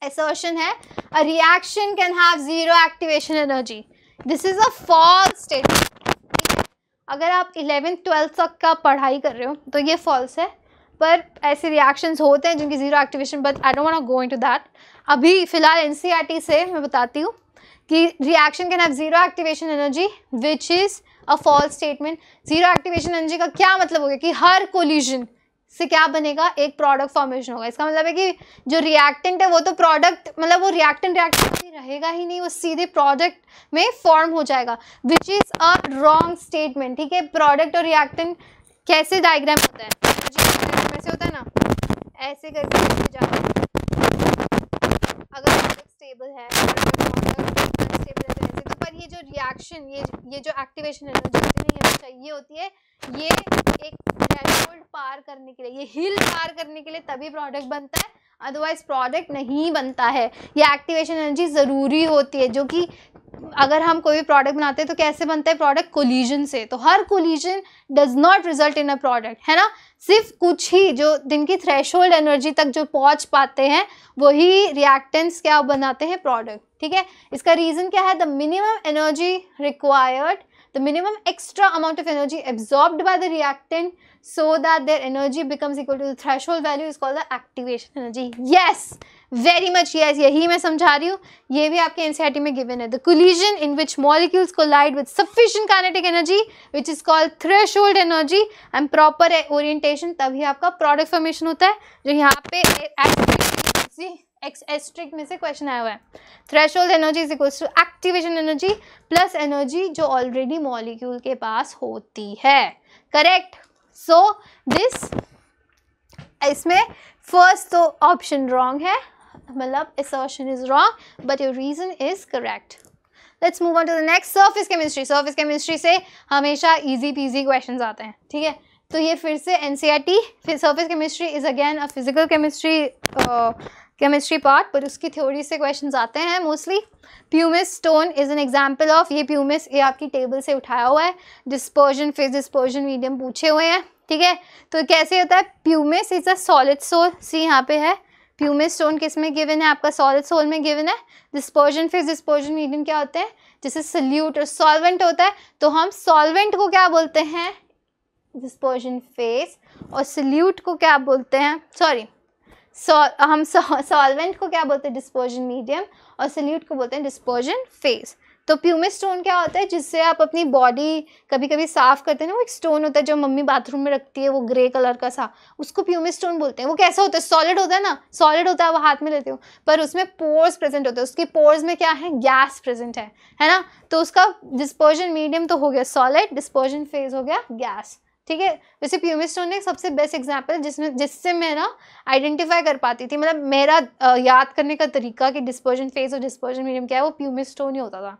assertion है a reaction can have zero activation energy. This is a false statement. अगर आप 11th 12th तक का पढ़ाई कर रहे हो तो ये false है, पर ऐसे reactions होते हैं जिनकी zero activation, but I don't want to go into that. अभी फिलहाल NCERT से मैं बताती हूँ कि reaction can have zero activation energy, which is a false statement. Zero activation energy का क्या मतलब हो गया कि हर collision से क्या बनेगा, एक प्रोडक्ट फॉर्मेशन होगा। इसका मतलब है कि जो रिएक्टेंट है वो तो प्रोडक्ट, मतलब वो रिएक्टेंट रहेगा ही नहीं, वो सीधे प्रोडक्ट में फॉर्म हो जाएगा, which is a wrong statement. ठीक है, प्रोडक्ट और रिएक्टेंट कैसे डायग्राम होता है, ऐसे होता है ना, ऐसे करके जाता है। अगर प्रोडक्ट स्टेबल है, अनस्टेबल है, ऐसे तो, पर ये जो रिएक्शन, ये जो एक्टिवेशन एनर्जी चाहिए होती है, ये एक थ्रेशोल्ड पार करने के लिए, ये हिल पार करने के लिए तभी प्रोडक्ट बनता है, अदरवाइज प्रोडक्ट नहीं बनता है। ये एक्टिवेशन एनर्जी ज़रूरी होती है, जो कि अगर हम कोई भी प्रोडक्ट बनाते हैं तो कैसे बनता है प्रोडक्ट, कोलिजन से। तो हर collision does not result in a product, है ना। सिर्फ कुछ ही जो जिनकी थ्रेशोल्ड एनर्जी तक जो पहुंच पाते हैं वही रिएक्टेंट्स क्या बनाते हैं, प्रोडक्ट। ठीक है, इसका रीज़न क्या है, the minimum energy required, the minimum extra amount of energy absorbed by the reactant so that their energy becomes equal to the threshold value is called the activation energy. Yes, very much yes, यही मैं समझा रही हूँ, ये भी आपके NCERT में given है। The collision in which molecules collide with sufficient kinetic energy which is called threshold energy and proper orientation, तभी आपका product formation होता है, जो यहाँ पे एक्सट्रिक में से क्वेश्चन आया हुआ है। Threshold energy is equals to activation energy plus energy जो ऑलरेडी मॉलिक्यूल के पास होती है, करेक्ट। सो दिस, इसमें फर्स्ट तो ऑप्शन रॉन्ग है, मतलब assertion is wrong but your reason is correct. Let's move on to the next, surface chemistry. surface chemistry से हमेशा easy peasy questions आते हैं, ठीक है। तो ये फिर से NCERT, फिर surface chemistry is again a physical chemistry part, पर उसकी थ्योरी से क्वेश्चंस आते हैं mostly. Pumice stone is an example of, ये प्यूमिस ये आपकी टेबल से उठाया हुआ है, डिस्पर्जन फेज, डिस्पर्जन मीडियम पूछे हुए हैं, ठीक है। तो कैसे होता है, pumice is a solid sol, see यहाँ पे है, प्यूमिस स्टोन किस में गिवन है, आपका सॉलिड सोल में गिवन है। डिस्पर्जन फेज, डिस्पर्जन मीडियम क्या होते हैं, जैसे सल्यूट और सॉल्वेंट होता है, तो हम सॉल्वेंट को क्या बोलते हैं, डिस्पर्जन फेज, और सल्यूट को क्या बोलते हैं, हम सॉल्वेंट को क्या बोलते हैं, डिस्पर्जन मीडियम, और सल्यूट को बोलते हैं डिस्पर्जन फेज। तो प्यूमिस स्टोन क्या होता है, जिससे आप अपनी बॉडी कभी कभी साफ करते हैं ना, वो एक स्टोन होता है जो मम्मी बाथरूम में रखती है, वो ग्रे कलर का सा, उसको प्यूमिस स्टोन बोलते हैं। वो कैसा होता है, सॉलिड होता है ना, सॉलिड होता है, वो हाथ में लेते हो, पर उसमें पोर्स प्रेजेंट होते हैं, उसके पोर्स में क्या है, गैस प्रेजेंट है ना। तो उसका डिस्पर्जन मीडियम तो हो गया सॉलिड, डिस्पर्जन फेज हो गया गैस, ठीक है। वैसे प्यूमिस स्टोन एक सबसे बेस्ट एग्जांपल है जिससे मैं ना आइडेंटिफाई कर पाती थी, मतलब मेरा याद करने का तरीका कि डिस्पर्जन फेज और डिस्पर्जन मीडियम क्या है, वो प्यूमिस स्टोन ही होता था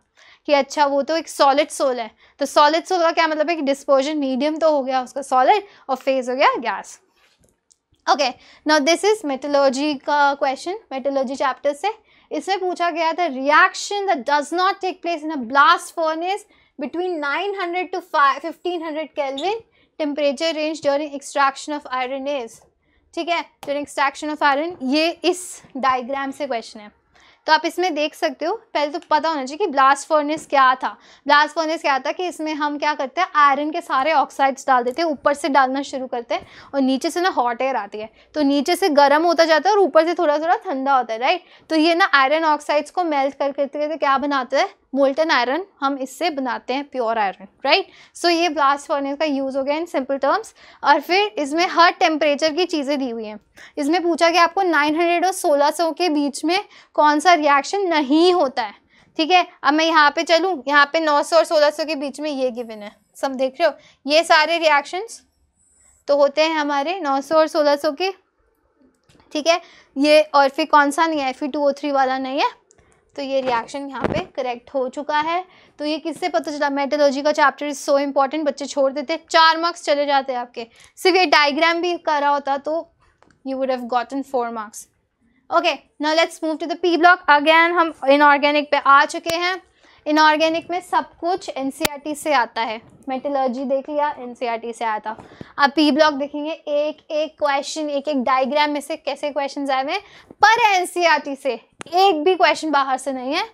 कि अच्छा वो तो एक सॉलिड सोल है। तो सॉलिड सोल का क्या मतलब है कि डिस्पर्जन मीडियम तो हो गया उसका सॉलिड और फेज हो गया gas. Okay, now this is metallurgy का क्वेश्चन, मेटलर्जी चैप्टर से। इसमें पूछा गया था, reaction that does not take place in a blast furnace between 900 to 1500 kelvin temperature range during extraction of iron is, ठीक है, ड्यूरिंग एक्सट्रैक्शन ऑफ आयरन, ये इस डायग्राम से क्वेश्चन है। तो आप इसमें देख सकते हो, पहले तो पता होना चाहिए कि ब्लास्ट फर्नेस क्या था। ब्लास्ट फर्नेस क्या था कि इसमें हम क्या करते हैं, आयरन के सारे ऑक्साइड्स डाल देते हैं, ऊपर से डालना शुरू करते हैं, और नीचे से ना हॉट एयर आती है, तो नीचे से गर्म होता जाता है और ऊपर से थोड़ा थोड़ा ठंडा होता है, राइट। तो ये ना आयरन ऑक्साइड्स को मेल्ट कर करते क्या बनाता है, मोल्टन आयरन हम इससे बनाते हैं प्योर आयरन, राइट। सो ये ब्लास्ट फर्नेस का यूज़ हो गया इन सिंपल टर्म्स। और फिर इसमें हर टेम्परेचर की चीज़ें दी हुई हैं। इसमें पूछा कि आपको 900 और 1600 के बीच में कौन सा रिएक्शन नहीं होता है, ठीक है। अब मैं यहाँ पे चलूँ, यहाँ पे 900 और 1600 के बीच में ये गिवन है, सब देख रहे हो, ये सारे रिएक्शंस तो होते हैं हमारे 900 और 1600 के, ठीक है। ये और फिर कौन सा नहीं है, Fe2O3 वाला नहीं है, तो ये रिएक्शन यहाँ पे करेक्ट हो चुका है। तो ये किससे पता चला, मेटलर्जी का चैप्टर इज सो इम्पॉर्टेंट, बच्चे छोड़ देते, 4 मार्क्स चले जाते हैं आपके। सिर्फ ये डायग्राम भी करा होता तो you would have gotten 4 marks. Okay, now let's move to the p block. Again हम इनऑर्गेनिक पे आ चुके हैं। इनऑर्गेनिक में सब कुछ एनसीईआरटी से आता है, मेटलर्जी देख लिया, एनसीईआरटी से आया था। अब पी ब्लॉक देखेंगे, एक एक क्वेश्चन, एक एक डायग्राम में से कैसे क्वेश्चन आए हुए पर एनसीईआरटी से, एक भी क्वेश्चन बाहर से नहीं है।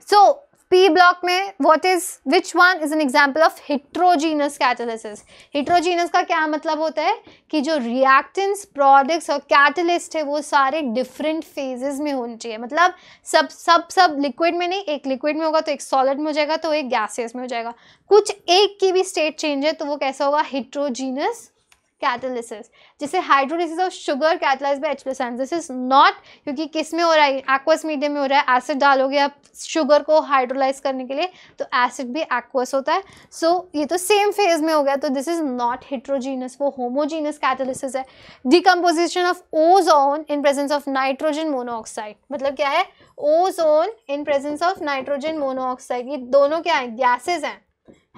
सो पी ब्लॉक में which one is an example of heterogeneous catalysis. Heterogeneous का क्या मतलब होता है कि जो रिएक्टेंट्स, प्रोडक्ट्स और कैटलिस्ट है वो सारे डिफरेंट फेजेस में होने चाहिए। मतलब सब लिक्विड में नहीं, एक लिक्विड में होगा तो एक सॉलिड में हो जाएगा, तो एक गैसेस में हो जाएगा। कुछ एक की भी स्टेट चेंज है तो वो कैसा होगा, हेट्रोजीनस कैटालिसिस। जैसे hydrolysis of sugar catalysed by H+, this is not, क्योंकि किस में हो रहा है, एक्वस मीडियम में हो रहा है, एसिड डालोगे आप शुगर को हाइड्रोलाइज करने के लिए तो एसिड भी एक्वस होता है। सो ये तो सेम फेज में हो गया, तो दिस इज नॉट हेट्रोजीनस, वो होमोजीनस कैटालिसिस है। Decomposition of ozone in presence of nitrogen monoxide, मतलब क्या है, ozone in presence of nitrogen monoxide, ये दोनों क्या है, गैसेज हैं,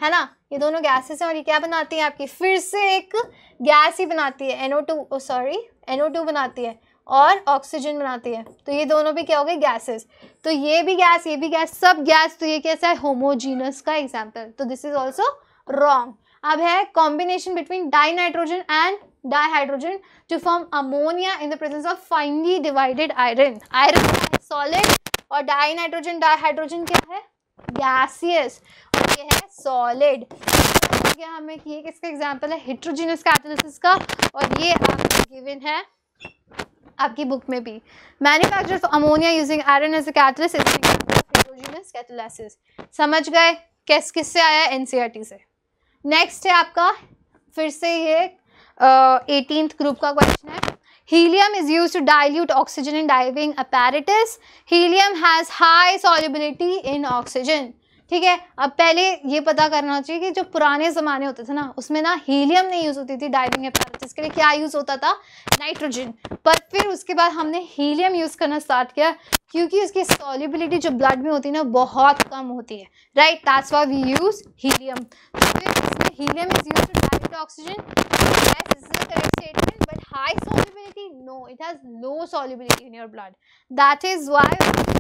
है ना, ये दोनों गैसेस हैं। और ये क्या बनाती है आपकी, फिर से एक गैस ही बनाती है, NO2 बनाती है और ऑक्सीजन बनाती है, तो ये दोनों भी क्या हो गए, गैसेस। तो ये भी गैस, ये भी गैस, सब गैस, तो ये कैसा है, होमोजीनस का एग्जाम्पल, तो दिस इज ऑल्सो रॉन्ग। अब है combination between dinitrogen and dihydrogen to form ammonia in the presence of finely divided iron. Iron है सॉलिड और डाइनाइट्रोजन, डाइहाइड्रोजन क्या है, गैसियस, और ये है सॉलिड। क्या हमें, ये किसका एग्जांपल है, हेट्रोजीनस कैटालिसिस का, और ये आपको गिवन है आपकी बुक में भी। Manufacture of ammonia using iron as a catalyst is heterogeneous catalysis. समझ गए, किससे आया है, एनसीईआरटी से। नेक्स्ट है आपका फिर से ये 18th ग्रुप का क्वेश्चन है। Helium is used to dilute oxygen in diving apparatus. Helium has high solubility in oxygen. ठीक है, अब पहले ये पता करना चाहिए कि जो पुराने ज़माने होते थे ना, उसमें ना हीलियम नहीं यूज़ होती थी डाइविंग एपैरेटस के लिए, क्या यूज़ होता था, नाइट्रोजन। पर फिर उसके बाद हमने हीलियम यूज़ करना स्टार्ट किया क्योंकि उसकी सॉल्युबिलिटी जो ब्लड में होती है ना बहुत कम होती है, right, that's why we use helium. फिर इसमें helium is used to dilute oxygen, yes this is the correct statement, but high solubility no, it has low solubility in your blood, that is why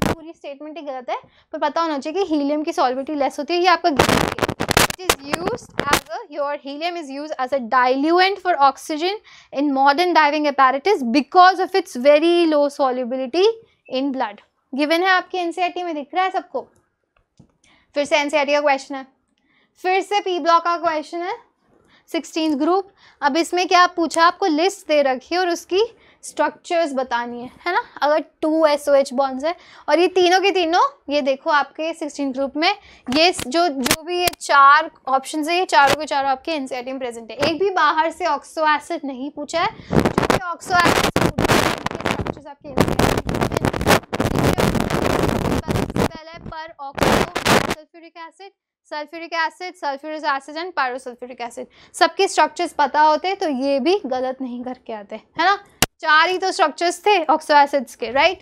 पूरी statement ही गलत है। पर पता होना चाहिए कि हीलियम की सॉल्युबिलिटी लेस होती है, ये आपका गिवन है। It is used as your helium is used as a diluent for oxygen in modern diving apparatus because of its very low solubility in blood. Given है आपकी एनसीईआरटी में, दिख रहा है सबको। फिर से एनसीईआरटी का क्वेश्चन है, फिर से पी ब्लॉक का क्वेश्चन है, 16th ग्रुप। अब इसमें क्या पूछा, आपको लिस्ट दे रखी है और उसकी स्ट्रक्चर्स बतानी है ना। अगर 2 SOH बॉन्ड्स है और ये तीनों के तीनों, ये देखो आपके 16 ग्रुप में ये जो भी ये 4 ऑप्शंस है, ये चारों के चारों आपके एनसीईआरटी में प्रेजेंट है। एक भी बाहर से ऑक्सो एसिड नहीं पूछा है, जो ऑक्सो एसिड स्ट्रक्चर्स आपके पहले है पर oxo sulphuric acid, sulphuric acid, sulphuric acid and pyrosulphuric acid, सबके स्ट्रक्चर्स पता होते तो ये भी गलत नहीं करके आते, है ना। 4 ही तो स्ट्रक्चर्स थे ऑक्सो एसिड्स के, राइट,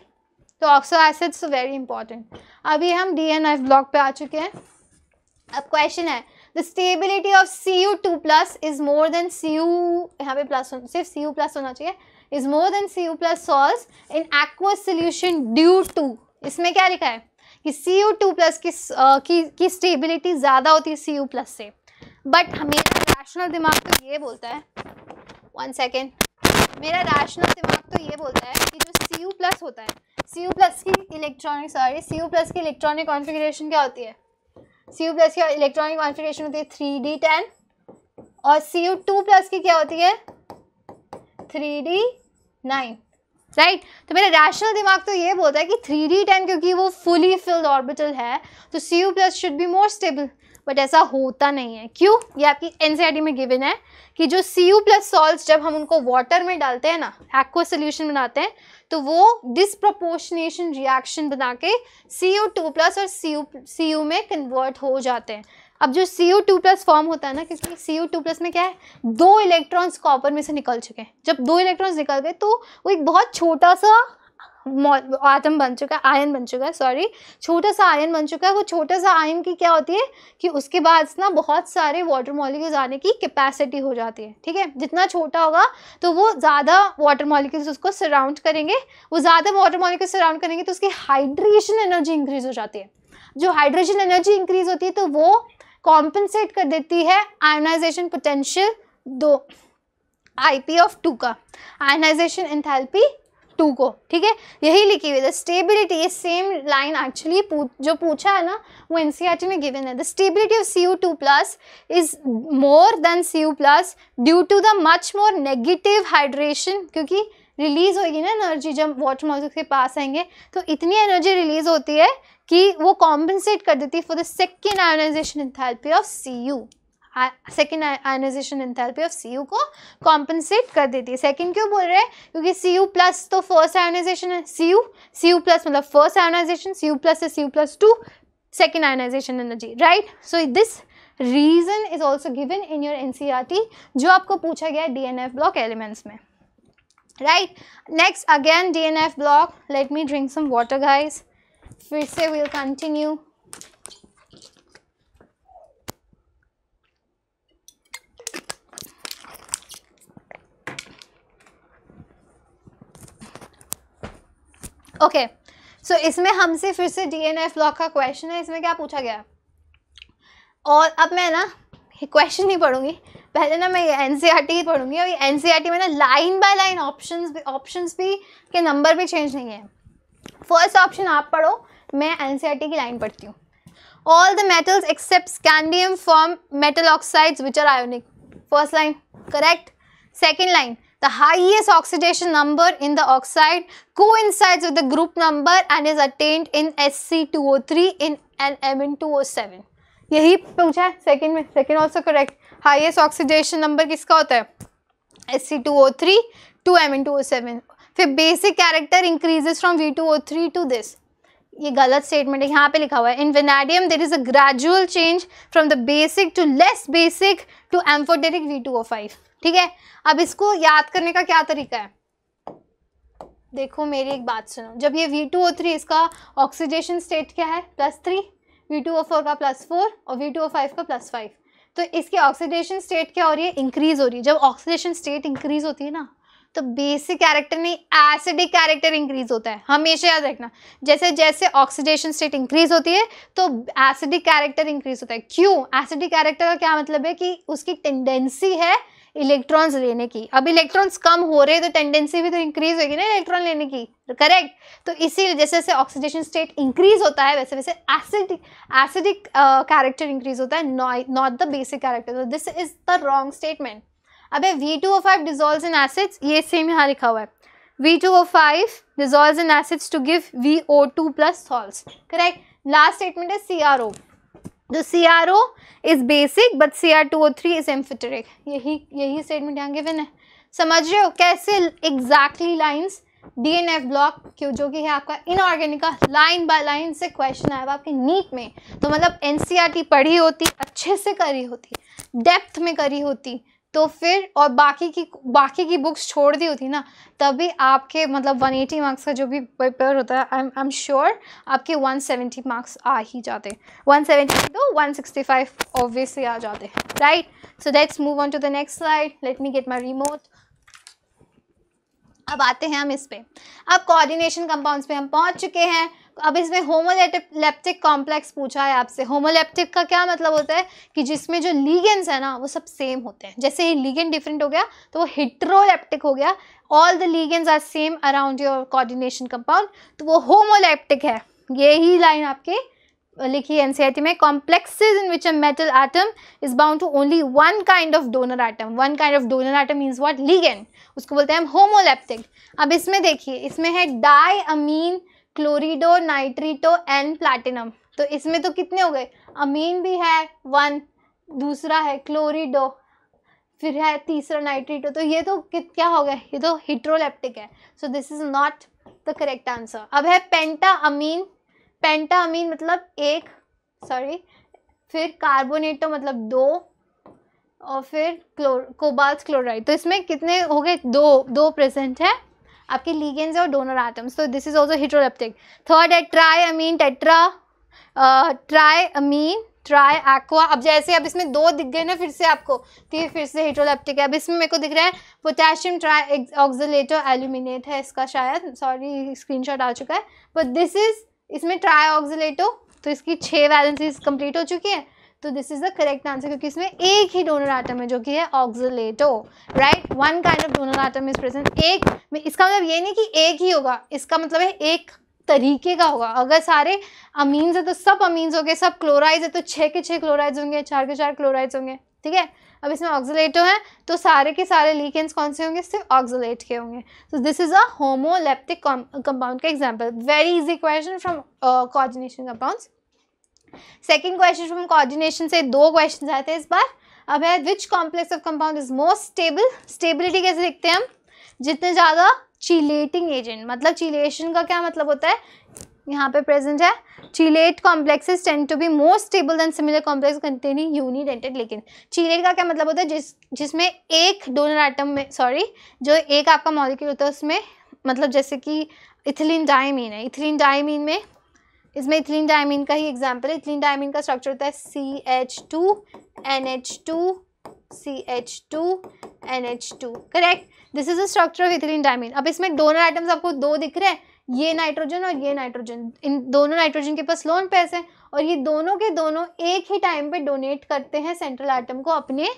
तो ऑक्सो एसिड्स वेरी इंपॉर्टेंट। अभी हम DNF ब्लॉक पे आ चुके हैं। अब क्वेश्चन है, the stability of Cu2+ is more than Cu, यहाँ पे प्लस, सिर्फ Cu+ होना चाहिए, is more than Cu+ solves in aqueous solution due to, इसमें क्या लिखा है कि Cu2+ की स्टेबिलिटी ज़्यादा होती है Cu+ से, बट मेरा रैशनल दिमाग तो ये बोलता है, 1 सेकेंड, मेरा रैशनल दिमाग तो ये बोलता है कि जो Cu+ होता है, Cu+ की इलेक्ट्रॉनिक कॉन्फ़िगरेशन क्या होती है, Cu+ की इलेक्ट्रॉनिक कॉन्फ़िगरेशन होती है 3d10 और Cu2+ की क्या होती है 3d9, राइट तो मेरा रैशनल दिमाग तो ये बोलता है कि 3d10 क्योंकि वो फुली फिल्ड ऑर्बिटल है तो Cu+ should be more stable, but ऐसा होता नहीं है। क्यों? ये आपकी एनसीईआरटी में गिवन है कि जो Cu+ सॉल्ट्स जब हम उनको वाटर में डालते हैं ना, एक्वा सोल्यूशन बनाते हैं, तो वो डिसप्रपोर्शनेशन रिएक्शन बना के Cu2+ और Cu में कन्वर्ट हो जाते हैं। अब जो Cu2+ फॉर्म होता है ना, क्योंकि Cu2+ में क्या है, 2 इलेक्ट्रॉन्स कॉपर में से निकल चुके हैं। जब 2 इलेक्ट्रॉन्स निकल गए तो वो एक बहुत छोटा सा आटम बन चुका है, आयन बन चुका है, सॉरी छोटा सा आयन बन चुका है। वो छोटा सा आयन की क्या होती है कि उसके बाद ना बहुत सारे वाटर मॉलिक्यूल्स आने की कैपेसिटी हो जाती है। ठीक है, जितना छोटा होगा तो वो ज़्यादा वाटर मॉलिक्यूल्स उसको सराउंड करेंगे, वो ज़्यादा वाटर मॉलिक्यूल्स सराउंड करेंगे तो उसकी हाइड्रेशन एनर्जी इंक्रीज हो जाती है। जो हाइड्रेशन एनर्जी इंक्रीज होती है तो वो कॉम्पनसेट कर देती है आयनाइजेशन पोटेंशियल 2 IP(2) का, आयनाइजेशन एंथैल्पी 2 को। ठीक है, यही लिखी हुई है स्टेबिलिटी। ये सेम लाइन एक्चुअली जो पूछा है ना वो एनसीईआरटी में गिवन है। The stability of Cu2+ is more than Cu+ due to the much more negative hydration, क्योंकि रिलीज होगी ना एनर्जी जब वाटर मॉलिक्यूल्स के पास आएंगे तो इतनी एनर्जी रिलीज होती है कि वो कॉम्पनसेट कर देती है for the second ionisation enthalpy of Cu। Second ionisation enthalpy of Cu को कॉम्पनसेट कर देती है। सेकेंड क्यों बोल रहे हैं? क्योंकि Cu+ तो फर्स्ट आयनाइजेशन है, Cu+ मतलब फर्स्ट आयनाइजेशन, Cu+ से Cu+2 second ionisation energy, right. So this reason is also given in your NCERT, जो आपको पूछा गया है DNF ब्लॉक एलिमेंट्स में, right. Next again DNF block, let me drink some water guys, फिर से will continue. Okay so इसमें हमसे फिर से DNF ब्लॉक का क्वेश्चन है। इसमें क्या पूछा गया, और अब मैं ना ये क्वेश्चन नहीं पढ़ूंगी, पहले ना मैं ये एनसीईआरटी ही पढ़ूंगी। और ये एनसीईआरटी में ना लाइन बाय लाइन ऑप्शंस भी के नंबर भी चेंज नहीं है। फर्स्ट ऑप्शन आप पढ़ो, मैं एनसीईआरटी की लाइन पढ़ती हूँ। All the metals except scandium form metal oxides which are ionic. First line correct. Second line, the highest oxidation number in the oxide coincides with the group number and is attained in Sc2O3 in an Mn2O7। यही पूछा है second में, second also correct. Highest oxidation number किसका होता है? Sc2O3 to Mn2O7। फिर basic character increases from V2O3 to this, ये गलत स्टेटमेंट है, यहाँ पे लिखा हुआ है in vanadium there is a gradual change from the basic to less basic to amphoteric V2O5। ठीक है, अब इसको याद करने का क्या तरीका है? देखो मेरी एक बात सुनो, जब ये V2O3 इसका ऑक्सीडेशन स्टेट क्या है? +3, V2O4 का +4 और V2O5 का +5। तो इसकी ऑक्सीडेशन स्टेट क्या हो रही है? इंक्रीज हो रही है। जब ऑक्सीडेशन स्टेट इंक्रीज होती है ना तो बेसिक कैरेक्टर नहीं एसिडिक कैरेक्टर इंक्रीज होता है, हमेशा याद रखना। जैसे जैसे ऑक्सीडेशन स्टेट इंक्रीज होती है तो एसिडिक कैरेक्टर इंक्रीज होता है। क्यों? एसिडिक कैरेक्टर का क्या मतलब है कि उसकी टेंडेंसी है इलेक्ट्रॉन्स लेने की। अब इलेक्ट्रॉन्स कम हो रहे हैं तो टेंडेंसी भी तो इंक्रीज होगी ना इलेक्ट्रॉन लेने की, करेक्ट। तो इसीलिए जैसे जैसे ऑक्सीडेशन स्टेट इंक्रीज होता है वैसे वैसे एसिडिक कैरेक्टर इंक्रीज होता है, not the basic character. This is the wrong statement. अबे V2O5 dissolves in acids, ये सेम यहाँ लिखा हुआ है, V2O5 dissolves in acids to give VO2 plus salts, correct। Last statement है CRO, the CRO is basic but Cr2O3 is amphoteric। यही statement यहाँ given है। समझ रहे हो कैसे एग्जैक्टली लाइंस DNF ब्लॉक क्यों, जो कि है आपका इनऑर्गेनिक का लाइन बाय लाइन से क्वेश्चन आया आपके नीट में, तो मतलब एनसीईआरटी पढ़ी होती, अच्छे से करी होती, डेप्थ में करी होती तो फिर, और बाकी की बुक्स छोड़ दी होती ना, तभी आपके मतलब 180 मार्क्स का जो भी पेपर होता है आई एम श्योर आपके 170 मार्क्स आ ही जाते, 170 तो 165 ऑब्वियसली आ जाते, right. So let's move on to the next slide, let me get my remote. अब आते हैं हम इस पे, अब कोऑर्डिनेशन कंपाउंड्स पे हम पहुंच चुके हैं। अब इसमें होमोलेप्टिक कॉम्प्लेक्स पूछा है आपसे। होमोलेप्टिक का क्या मतलब होता है कि जिसमें जो लीगेंड्स है ना वो सब सेम होते हैं। जैसे ही लीगेंड डिफरेंट हो गया तो वो हेटेरोलेप्टिक हो गया, all the ligands are same around your coordination compound, तो वो होमोलेप्टिक है। यही लाइन आपके लिखी है एनसीईआरटी में, complexes in which a metal atom is bound to only one kind of donor atom. One kind of donor atom means what? Ligand. उसको बोलते हैं हम होमोलेप्टिक. अब इसमें देखिए, इसमें है डाई अमीन, क्लोरिडो, नाइट्रिटो एंड प्लैटिनम. तो इसमें तो कितने हो गए? अमीन भी है 1, दूसरा है क्लोरिडो, फिर है तीसरा नाइट्रिटो. तो ये तो क्या हो गया? ये तो हेट्रोलेप्टिक है. So this is not the correct answer. अब है पेंटा अमीन. पेंटा अमीन मतलब एक, सॉरी, फिर कार्बोनेटो मतलब 2, और फिर कोबाल्ट क्लोराइड. तो इसमें कितने हो गए? दो प्रेजेंट है आपके लिगेंड्स और डोनर एटम्स. तो this is also heteroleptic. Third है ट्राई अमीन टेट्रा, ट्राई अमीन, ट्राई एक्वा. अब जैसे अब इसमें 2 दिख गए ना फिर से आपको, तो ये फिर से हेट्रोलेप्टिक है. अब इसमें मेरे को दिख रहा है पोटेशियम ट्राई ऑक्सलेटो एल्यूमिनेट है इसका, शायद, सॉरी स्क्रीनशॉट आ चुका है, बट दिस इज, इसमें ट्राई ऑक्सलेटो. तो इसकी 6 वैलेंसीज कंप्लीट हो चुकी है. तो this is the correct answer, क्योंकि इसमें एक ही डोनर एटम है जो कि है ऑक्सलेटो. Right, one kind of donor atom is present. एक, इसका मतलब ये नहीं कि एक ही होगा, इसका मतलब है एक तरीके का होगा. अगर सारे अमीन्स है तो सब अमीन्स होंगे, सब क्लोराइड्स है तो 6 के 6 क्लोराइड्स होंगे, 4 के 4 क्लोराइड्स होंगे. ठीक है. अब इसमें ऑक्सलेटो है तो सारे के सारे लिगेंड्स कौन से होंगे? सिर्फ ऑक्सलेट के होंगे. तो this is a homoleptic compound का example. Very easy question from coordination compounds. Second question from coordination से 2 क्वेश्चन आए थे इस बार. अब है which complex of compound is most stable. Stability कैसे लिखते हैं हम? जितने ज़्यादा चिलेटिंग एजेंट, मतलब चिलेशन का क्या मतलब होता है? यहाँ पे प्रेजेंट है, chelate complexes tend to be more stable than similar complex containing unidentate ligand. Chelate का क्या मतलब होता है? जिसमें एक डोनर एटम में, सॉरी, जो एक आपका मॉलिक्यूल होता है उसमें, मतलब जैसे कि इथिलीन डाइमीन है, इथिलीन डाइमीन में, इसमें इथिलीन डाइमीन का ही एग्जाम्पल है. इथिलीन डाइमीन का स्ट्रक्चर होता है CH2 NH2 CH2 NH2. Correct. This is the structure of ethylene diamine. अब इसमें डोनर आइटम्स आपको 2 दिख रहे हैं, ये नाइट्रोजन और ये नाइट्रोजन. इन दोनों नाइट्रोजन के पास लोन पेयर्स हैं और ये दोनों के दोनों एक ही टाइम पे डोनेट करते हैं सेंट्रल एटम को अपने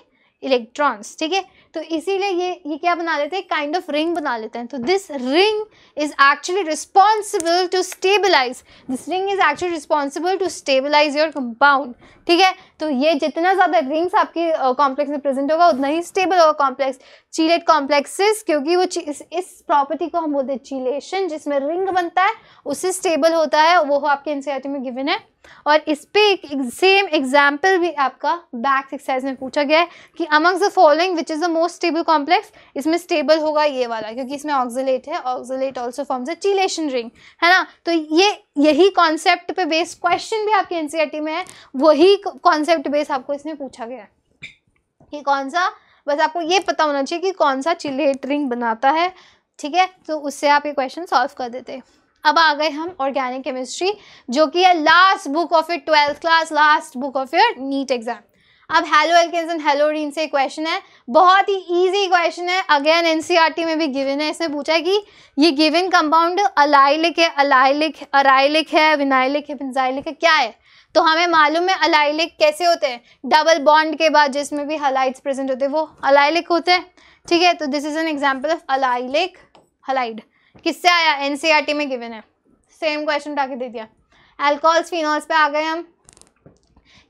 इलेक्ट्रॉन्स. ठीक है. तो इसीलिए ये क्या बना लेते हैं? काइंड ऑफ रिंग बना लेते हैं. तो this ring is actually responsible to stabilise, this ring is actually responsible to stabilise your compound. ठीक है. तो ये जितना ज़्यादा रिंग्स आपकी कॉम्प्लेक्स में प्रेजेंट होगा उतना ही स्टेबल होगा कॉम्प्लेक्स. चीलेट कॉम्प्लेक्सेस, क्योंकि वो इस प्रॉपर्टी को हम बोलते हैं चिलेशन, जिसमें रिंग बनता है उससे स्टेबल होता है. वो आपके एनसीईआरटी में गिवन है. और इस पे एक सेम एग्जाम्पल भी आपका बैक एक्सरसाइज में पूछा गया है कि amongst the following which is the most stable complex. इसमें स्टेबल होगा ये वाला, क्योंकि इसमें ऑक्सलेट है. Oxalate also forms a chelation ring, है ना. तो यही कॉन्सेप्ट पे बेस्ड क्वेश्चन भी आपके एनसीईआरटी में है. वही कॉन्सेप्ट बेस्ड आपको इसमें पूछा गया है कि कौन सा, बस आपको ये पता होना चाहिए कि कौन सा चिलेट रिंग बनाता है. ठीक है. तो उससे आप ये क्वेश्चन सॉल्व कर देते हैं. अब आ गए हम ऑर्गेनिक केमिस्ट्री, जो कि है last book of your 12th class, last book of your NEET exam. अब हेलो एल्केन्स एंड हेलोडीन से क्वेश्चन है, बहुत ही इजी क्वेश्चन है. अगेन एनसीईआरटी में भी गिवन है. इसमें पूछा है कि ये गिवन कंपाउंड अलाइलिक है, अराइलिक है, विनाइलिक है, बेंजाइलिक है, क्या है? तो हमें मालूम है अलाइलिक कैसे होते हैं? डबल बॉन्ड के बाद जिसमें भी हलाइड्स प्रेजेंट होते हैं वो अलाइलिक होते हैं. ठीक है. तो this is an example of allylic halide. किससे आया? एनसीईआरटी में गिवन है. सेम क्वेश्चन उठा के दे दिया. अल्कोहल्स फिनॉल्स पे आ गए हम.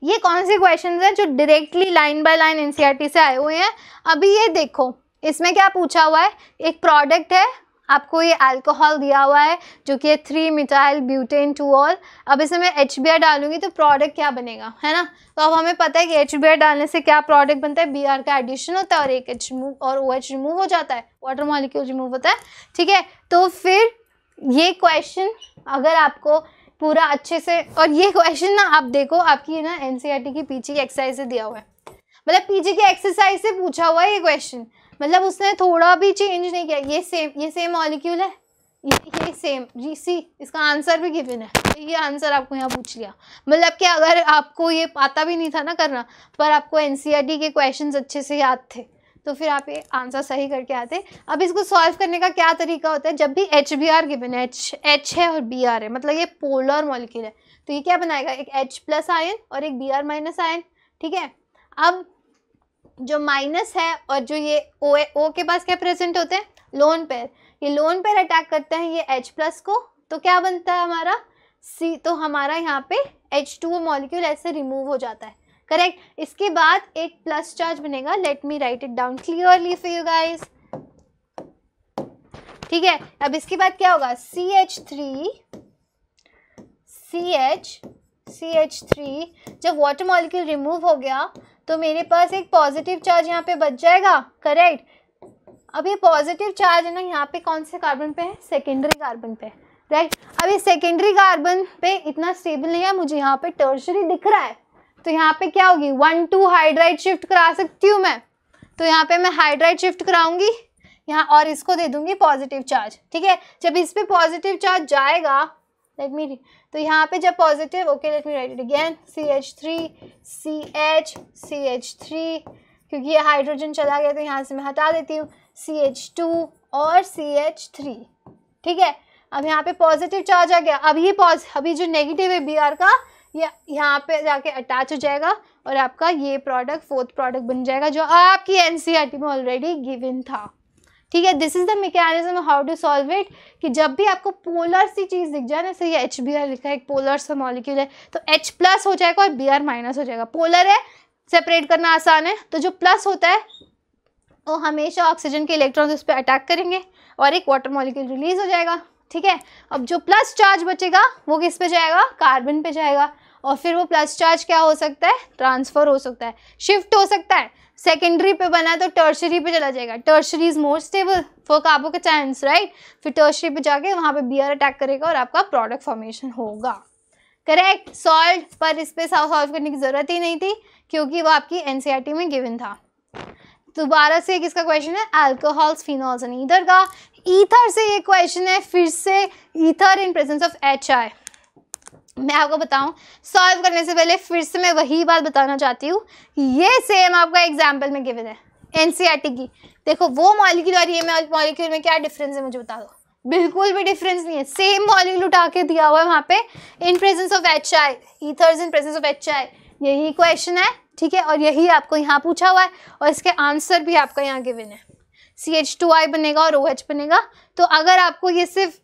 ये कौन से क्वेश्चंस हैं जो directly line by line NCERT से आए हुए हैं? अभी ये देखो, इसमें क्या पूछा हुआ है? एक प्रोडक्ट है, आपको ये अल्कोहल दिया हुआ है जो कि 3-मिथाइल ब्यूटेन 2-ऑल. अब इसमें मैं HBr डालूंगी तो प्रोडक्ट क्या बनेगा, है ना. तो अब हमें पता है कि HBr डालने से क्या प्रोडक्ट बनता है? Br का एडिशन होता है और एक H रिमूव और OH रिमूव हो जाता है, वाटर मॉलिक्यूल रिमूव होता है. ठीक है. तो फिर ये क्वेश्चन अगर आपको पूरा अच्छे से, और ये क्वेश्चन ना आप देखो आपकी ना एनसीईआरटी की पीछे की एक्सरसाइज से दिया हुआ है, मतलब पीछे की एक्सरसाइज से पूछा हुआ है ये क्वेश्चन. मतलब उसने थोड़ा भी चेंज नहीं किया. ये सेम मॉलिक्यूल है, ये सेम GC, इसका आंसर भी गिवन है. ये आंसर आपको यहाँ पूछ लिया. मतलब कि अगर आपको ये पता भी नहीं था ना करना, पर आपको एनसीईआरटी के क्वेश्चंस अच्छे से याद थे, तो फिर आप ये आंसर सही करके आते. अब इसको सॉल्व करने का क्या तरीका होता है? जब भी HBr गिवन है, H है और Br है, मतलब ये पोलर मॉलिक्यूल है, तो ये क्या बनाएगा? एक H+ आयन और एक Br- आयन. ठीक है. अब जो माइनस है और जो ये O के पास क्या प्रेजेंट होते हैं? Lone pair. ये लोन पेयर अटैक करते हैं ये H+ को, तो क्या बनता है हमारा? सी, तो हमारा यहाँ पे H2O मॉलिक्यूल ऐसे रिमूव हो जाता है, करेक्ट। इसके बाद एक प्लस चार्ज बनेगा, late me write it down clearly for you guys, ठीक है। अब इसके बाद क्या होगा, CH3 जब वाटर मॉलिक्यूल रिमूव हो गया तो मेरे पास एक पॉजिटिव चार्ज यहाँ पे बच जाएगा, करेक्ट। अब ये पॉजिटिव चार्ज है ना यहाँ पे कौन से कार्बन पे है, सेकेंडरी कार्बन पे, राइट। अब ये सेकेंडरी कार्बन पे इतना स्टेबल नहीं है, मुझे यहाँ पे टर्शरी दिख रहा है, तो यहाँ पे क्या होगी, 1,2 हाइड्राइड शिफ्ट करा सकती हूँ मैं, तो यहाँ पे मैं हाइड्राइड शिफ्ट कराऊंगी यहाँ और इसको दे दूंगी पॉजिटिव चार्ज, ठीक है। जब इस पे पॉजिटिव चार्ज जाएगा, लेट मी, तो यहाँ पे जब positive, okay let me write it again, CH3 क्योंकि ये हाइड्रोजन चला गया तो यहाँ से मैं हटा देती हूँ, CH2 और CH3, ठीक है। अब यहाँ पे पॉजिटिव चार्ज आ गया, अभी जो नेगेटिव है Br का ये यहाँ पे जाके अटैच हो जाएगा और आपका ये प्रोडक्ट फोर्थ प्रोडक्ट बन जाएगा जो आपकी एनसीईआरटी में ऑलरेडी गिवन था, ठीक है। This is the mechanism how to solve it, कि जब भी आपको पोलर सी चीज़ दिख जाए ना, जैसे ये HBr लिखा है, एक पोलर सा मॉलिक्यूल है, तो H प्लस हो जाएगा और Br माइनस हो जाएगा। पोलर है, सेपरेट करना आसान है, तो जो प्लस होता है वो हमेशा ऑक्सीजन के इलेक्ट्रॉन उस पर अटैक करेंगे और एक वाटर मॉलिक्यूल रिलीज हो जाएगा, ठीक है। अब जो प्लस चार्ज बचेगा वो किस पे जाएगा, कार्बन पे जाएगा, और फिर वो प्लस चार्ज क्या हो सकता है, ट्रांसफर हो सकता है, शिफ्ट हो सकता है। सेकेंडरी पे बना है तो टर्शरी पे चला जाएगा, tertiary is more stable for carbocations, right. फिर टर्शरी पे जाके वहाँ पे Br अटैक करेगा और आपका प्रोडक्ट फॉर्मेशन होगा, करेक्ट। सॉल्व, पर इस पे सॉल्व करने की जरूरत ही नहीं थी क्योंकि वो आपकी एनसीईआरटी में गिवन था। दोबारा से किसका क्वेश्चन है, अल्कोहल्स, फिनॉल्स एंड ईथर का। ईथर से ये क्वेश्चन है, फिर से ether in presence of HI। मैं आपको बताऊं, सॉल्व करने से पहले फिर से मैं वही बात बताना चाहती हूँ कि ये सेम आपका एग्जाम्पल में गिवन है एनसीईआरटी की। देखो वो मॉलिक्यूल और ये मॉलिक्यूल में क्या डिफरेंस है मुझे बता दो, बिल्कुल भी डिफरेंस नहीं है, सेम मॉलिक्यूल उठा के दिया हुआ है वहाँ पे, इन presence of HI, ethers in presence of HI, यही क्वेश्चन है, ठीक है। और यही आपको यहाँ पूछा हुआ है और इसके आंसर भी आपका यहाँ गिवन है, CH2I बनेगा और OH बनेगा। तो अगर आपको ये सिर्फ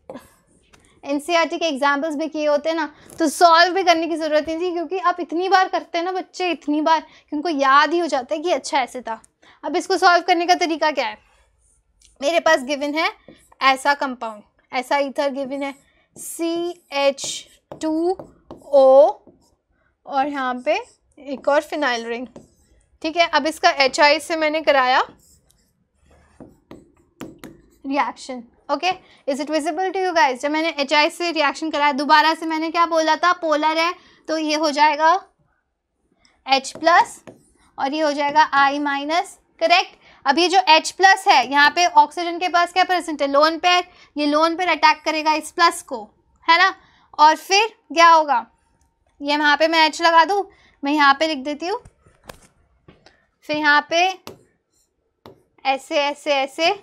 एनसीईआरटी के एग्जाम्पल्स भी किए होते ना तो सॉल्व भी करने की ज़रूरत नहीं थी, क्योंकि आप इतनी बार करते हैं ना बच्चे, इतनी बार कि उनको याद ही हो जाता है कि अच्छा ऐसे था। अब इसको सॉल्व करने का तरीका क्या है, मेरे पास गिवन है ऐसा कंपाउंड, ऐसा ईथर गिवन है CH2O और यहाँ पे एक और फिनाइल रिंग, ठीक है। अब इसका HI से मैंने कराया reaction, okay, is it visible to you guys. जब मैंने HI से रिएक्शन कराया, दोबारा से मैंने क्या बोला था, पोलर है तो ये हो जाएगा H प्लस और ये हो जाएगा I माइनस, करेक्ट। अब ये जो H प्लस है यहाँ पे ऑक्सीजन के पास क्या प्रेजेंट है, लोन पेयर, ये लोन पेयर अटैक करेगा इस प्लस को, है ना। और फिर क्या होगा, ये यहाँ पे मैं H लगा दूँ, मैं यहाँ पे लिख देती हूँ, फिर यहाँ पे ऐसे ऐसे ऐसे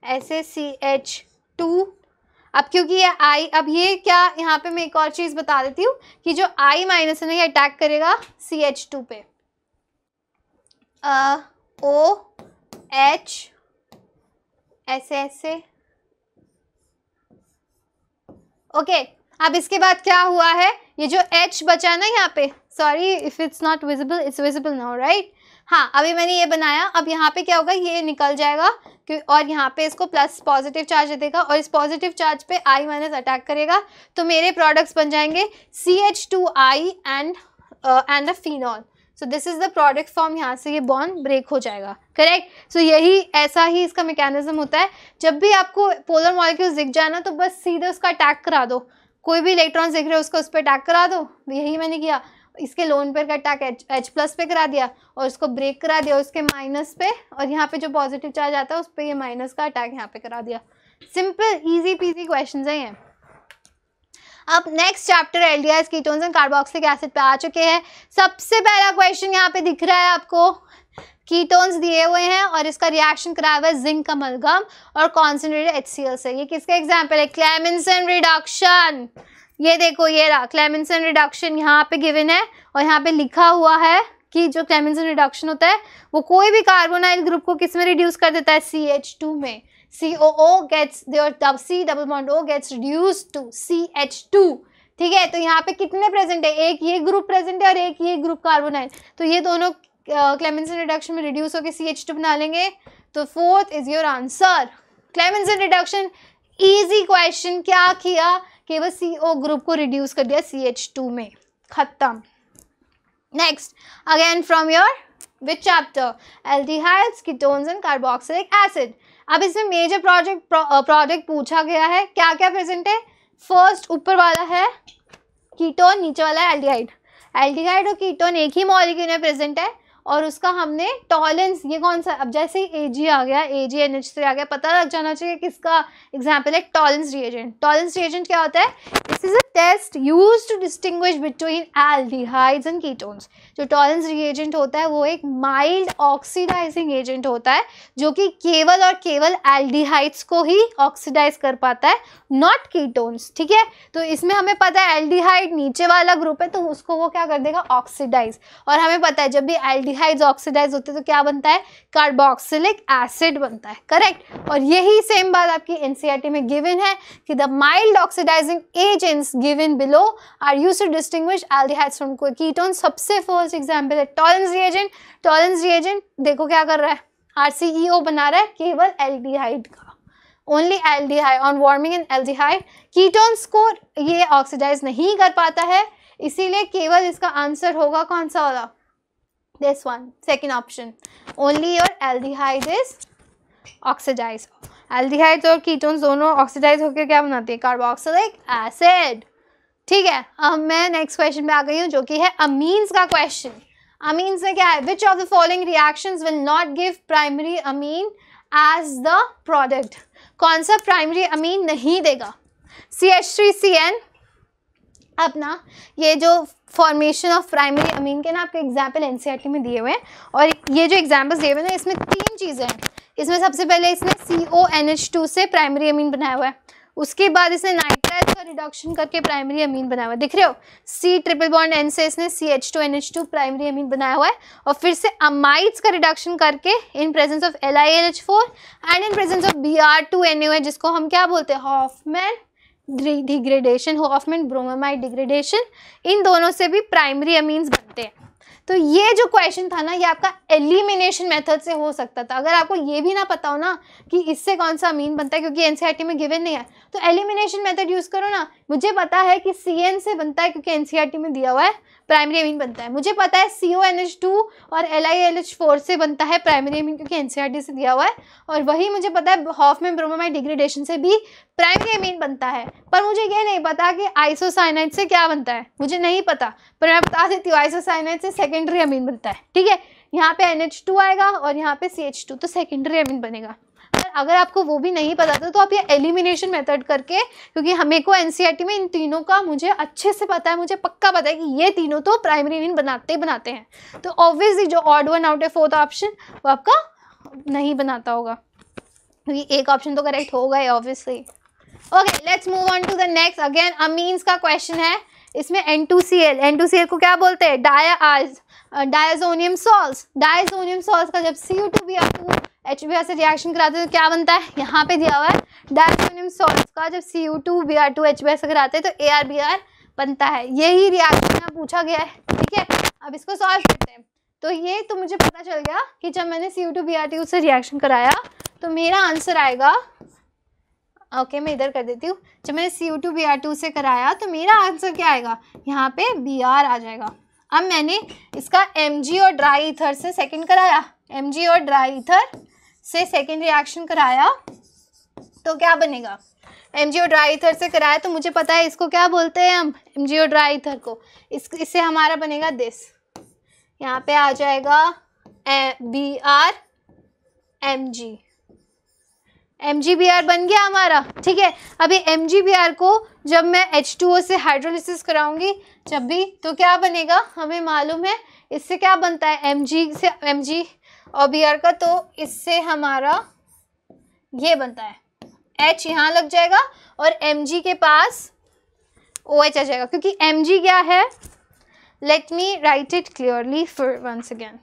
ऐसे CH2। अब क्योंकि ये I, अब ये क्या, यहाँ पे मैं एक और चीज़ बता देती हूँ कि जो I माइनस है ना ये अटैक करेगा CH2 पे, OH ऐसे ऐसे, ओके। अब इसके बाद क्या हुआ है, ये जो H बचा ना यहाँ पे, sorry if it's not visible, it's visible now, right. हाँ, अभी मैंने ये बनाया, अब यहाँ पे क्या होगा, ये निकल जाएगा और यहाँ पे इसको प्लस पॉजिटिव चार्ज देगा और इस पॉजिटिव चार्ज पे I माइनस अटैक करेगा, तो मेरे प्रोडक्ट्स बन जाएंगे CH2I and the phenol. So this is the product form, यहाँ से ये बॉन्ड ब्रेक हो जाएगा, करेक्ट। सो यही ऐसा ही इसका मैकेनिज्म होता है, जब भी आपको पोलर मॉलिक्यूल्स दिख जाए ना तो बस सीधे उसका अटैक करा दो, कोई भी इलेक्ट्रॉन्स दिख रहे हो उसको उस पर अटैक करा दो, यही मैंने किया। इसके लोन पेयर का अटैक H प्लस पे करा दिया और इसको ब्रेक करा दिया उसके माइनस पे, और यहाँ पे जो पॉजिटिव चार्ज आता है उस पर ये माइनस का अटैक यहाँ पे करा दिया। सिंपल इजी पीजी क्वेश्चंस हैं ये। अब next chapter aldehydes, ketones and carboxylic acid पे आ चुके हैं। सबसे पहला क्वेश्चन यहाँ पे दिख रहा है आपको, कीटोन्स दिए हुए हैं और इसका रिएक्शन कराया हुआ है जिंक अमलगम और कॉन्सेंट्रेटेड HCl से। ये किसका एग्जाम्पल है, क्लेमेंसन रिडक्शन। ये देखो ये रहा क्लेमेंसन रिडक्शन, यहाँ पे गिवन है और यहाँ पे लिखा हुआ है कि जो क्लेमेंसन रिडक्शन होता है वो कोई भी कार्बोनाइल ग्रुप को किस में रिड्यूस कर देता है, CH2 में। COO gets their C double bond O gets reduced to CH2, ठीक है, तो यहाँ पे कितने प्रेजेंट है, एक ये ग्रुप प्रेजेंट है और एक ये ग्रुप कार्बोनाइल, तो ये दोनों क्लेमेंसन रिडक्शन में रिड्यूस होकर CH2 बना लेंगे, तो 4th is your answer. Clemmensen reduction easy question, क्या किया, केवल CO ग्रुप को रिड्यूस कर दिया CH2 में, खत्म। Next again from your which chapter, aldehydes, ketones and carboxylic acid. अब इसमें मेजर प्रोडक्ट पूछा गया है, क्या क्या प्रेजेंट है, फर्स्ट ऊपर वाला है कीटोन, नीचे वाला है एल्डिहाइड। एल्डिहाइड और कीटोन एक ही मॉलिक्यूल में प्रेजेंट है और उसका हमने टॉलेंस, ये कौन सा, अब जैसे ही Ag आ गया, AgNH3 आ गया, पता लग जाना चाहिए किसका एग्जाम्पल है, टॉलेंस रिएजेंट। टॉलेंस रिएजेंट क्या होता है, this is a test used to distinguish between aldehydes and ketones. जो टॉलेंस रिएजेंट होता है वो एक माइल्ड ऑक्सीडाइजिंग एजेंट होता है जो कि केवल और केवल एल्डिहाइड्स को ही ऑक्सीडाइज कर पाता है, नॉट कीटोन्स। ठीक है, तो इसमें हमें पता है एल्डिहाइड नीचे वाला ग्रुप है तो उसको वो क्या कर देगा, ऑक्सीडाइज, और हमें पता है जब भी एल्डिहाइड्स ऑक्सीडाइज होते हैं तो क्या बनता है, कार्बोक्सिलिक एसिड बनता है, करेक्ट। और यही सेम बात आपकी एनसीईआरटी में गिवन है कि the mild oxidising agents given below are used to distinguish aldehydes from ketones. सबसे फर्स्ट एग्जांपल है टॉलेंस रिएजेंट। टॉलेंस रिएजेंट देखो क्या कर रहा है, RCEO बना रहा है केवल एल्डिहाइड का, only aldehyde, on warming in aldehyde. Ketones को ये ऑक्सीडाइज नहीं कर पाता है, इसीलिए केवल इसका आंसर होगा कौन सा वाला, this one, second option, only your aldehyde is oxidized। aldehydes और ketones दोनों ऑक्सीडाइज होकर क्या बनाते हैं, कार्बोक्सिलिक एसिड। ठीक है, अब मैं नेक्स्ट क्वेश्चन पे आ गई हूँ जो कि है अमीन्स का क्वेश्चन। अमीन्स में क्या है, which of the following reactions will not give primary amine as the product. कौन सा प्राइमरी अमीन नहीं देगा, CH3CN। अपना ये जो फॉर्मेशन ऑफ प्राइमरी अमीन के ना आपके एग्जाम्पल एनसीईआरटी में दिए हुए हैं, और ये जो एग्जाम्पल्स दिए हुए हैं इसमें 3 चीज़ें हैं। इसमें सबसे पहले इसने CONH2 से प्राइमरी अमीन बनाया हुआ है, उसके बाद इसने नाइट्राइल का रिडक्शन करके प्राइमरी अमीन बनाया हुआ है, दिख रहे हो, C ट्रिपल बॉन्ड N से इसने CH2NH2 प्राइमरी अमीन बनाया हुआ है, और फिर से अमाइड्स का रिडक्शन करके in presence of LiLH4 and in presence of Br2NaOH, जिसको हम क्या बोलते हैं, Hofmann degradation, Hofmann bromamide degradation, इन दोनों से भी प्राइमरी अमीन्स बनते हैं। तो ये जो क्वेश्चन था ना ये आपका एलिमिनेशन मेथड से हो सकता था। अगर आपको ये भी ना पता हो ना कि इससे कौन सा अमीन बनता है, क्योंकि एनसीईआरटी में गिवन नहीं है, तो एलिमिनेशन मेथड यूज करो ना। मुझे पता है कि CN से बनता है क्योंकि एनसीईआरटी में दिया हुआ है प्राइमरी अमीन बनता है, मुझे पता है CONH2 और LiLH4 से बनता है प्राइमरी अमीन क्योंकि एनसीईआरटी से दिया हुआ है, और वही मुझे पता है हॉफमैन ब्रोमामाइड डिग्रेडेशन से भी प्राइमरी अमीन बनता है। पर मुझे ये नहीं पता कि आइसोसाइनाइड से क्या बनता है, मुझे नहीं पता, पर मैं बता देती हूँ आइसोसाइनाइड से सेकेंडरी अमीन बनता है। ठीक है, यहाँ पे NH2 आएगा और यहाँ पे CH2, तो सेकेंडरी अमीन बनेगा। पर अगर आपको वो भी नहीं पता था तो आप ये एलिमिनेशन मेथड करके, क्योंकि हमें को एनसीईआरटी में इन तीनों का मुझे अच्छे से पता है, मुझे पक्का पता है कि ये तीनों तो प्राइमरी अमीन बनाते हैं, तो ऑब्वियसली जो ऑड वन आउट है 4th ऑप्शन वो आपका नहीं बनाता होगा, क्योंकि एक ऑप्शन तो करेक्ट होगा ही obviously. Okay, let's move on to the next. Again amines का क्वेश्चन है। इसमें N2Cl को क्या बोलते हैं, डायज़ोनियम सॉल्ट्स। डायज़ोनियम सॉल्ट्स का जब Cu2Br2 HBr से रिएक्शन कराते हैं तो क्या बनता है, यहाँ पे दिया हुआ है डायज़ोनियम सॉल्ट्स का जब Cu2Br2 HBr से कराते हैं तो ArBr बनता है। यही रिएक्शन यहाँ पूछा गया है। ठीक है, अब इसको सॉल्व करते हैं। तो ये तो मुझे पता चल गया कि जब मैंने Cu2Br2 से रिएक्शन कराया तो मेरा आंसर आएगा, ओके मैं इधर कर देती हूँ, जब मैंने Cu2Br2 से कराया तो मेरा आंसर क्या आएगा, यहाँ पे Br आ जाएगा। अब मैंने इसका Mg और ड्राई ईथर से सेकंड कराया, Mg और ड्राई ईथर से सेकंड रिएक्शन कराया तो क्या बनेगा, Mg और ड्राई ईथर से कराया तो मुझे पता है इसको क्या बोलते हैं हम, Mg और ड्राई ईथर को, इससे हमारा बनेगा दिस, यहाँ पे आ जाएगा Br Mg, MgBr बन गया हमारा। ठीक है, अभी MgBr को जब मैं H2O से हाइड्रोलिसिस कराऊंगी जब भी, तो क्या बनेगा, हमें मालूम है इससे क्या बनता है, Mg और Br का, तो इससे हमारा ये बनता है H यहाँ लग जाएगा और Mg के पास OH आ जाएगा, क्योंकि Mg क्या है, let me write it clearly for once again.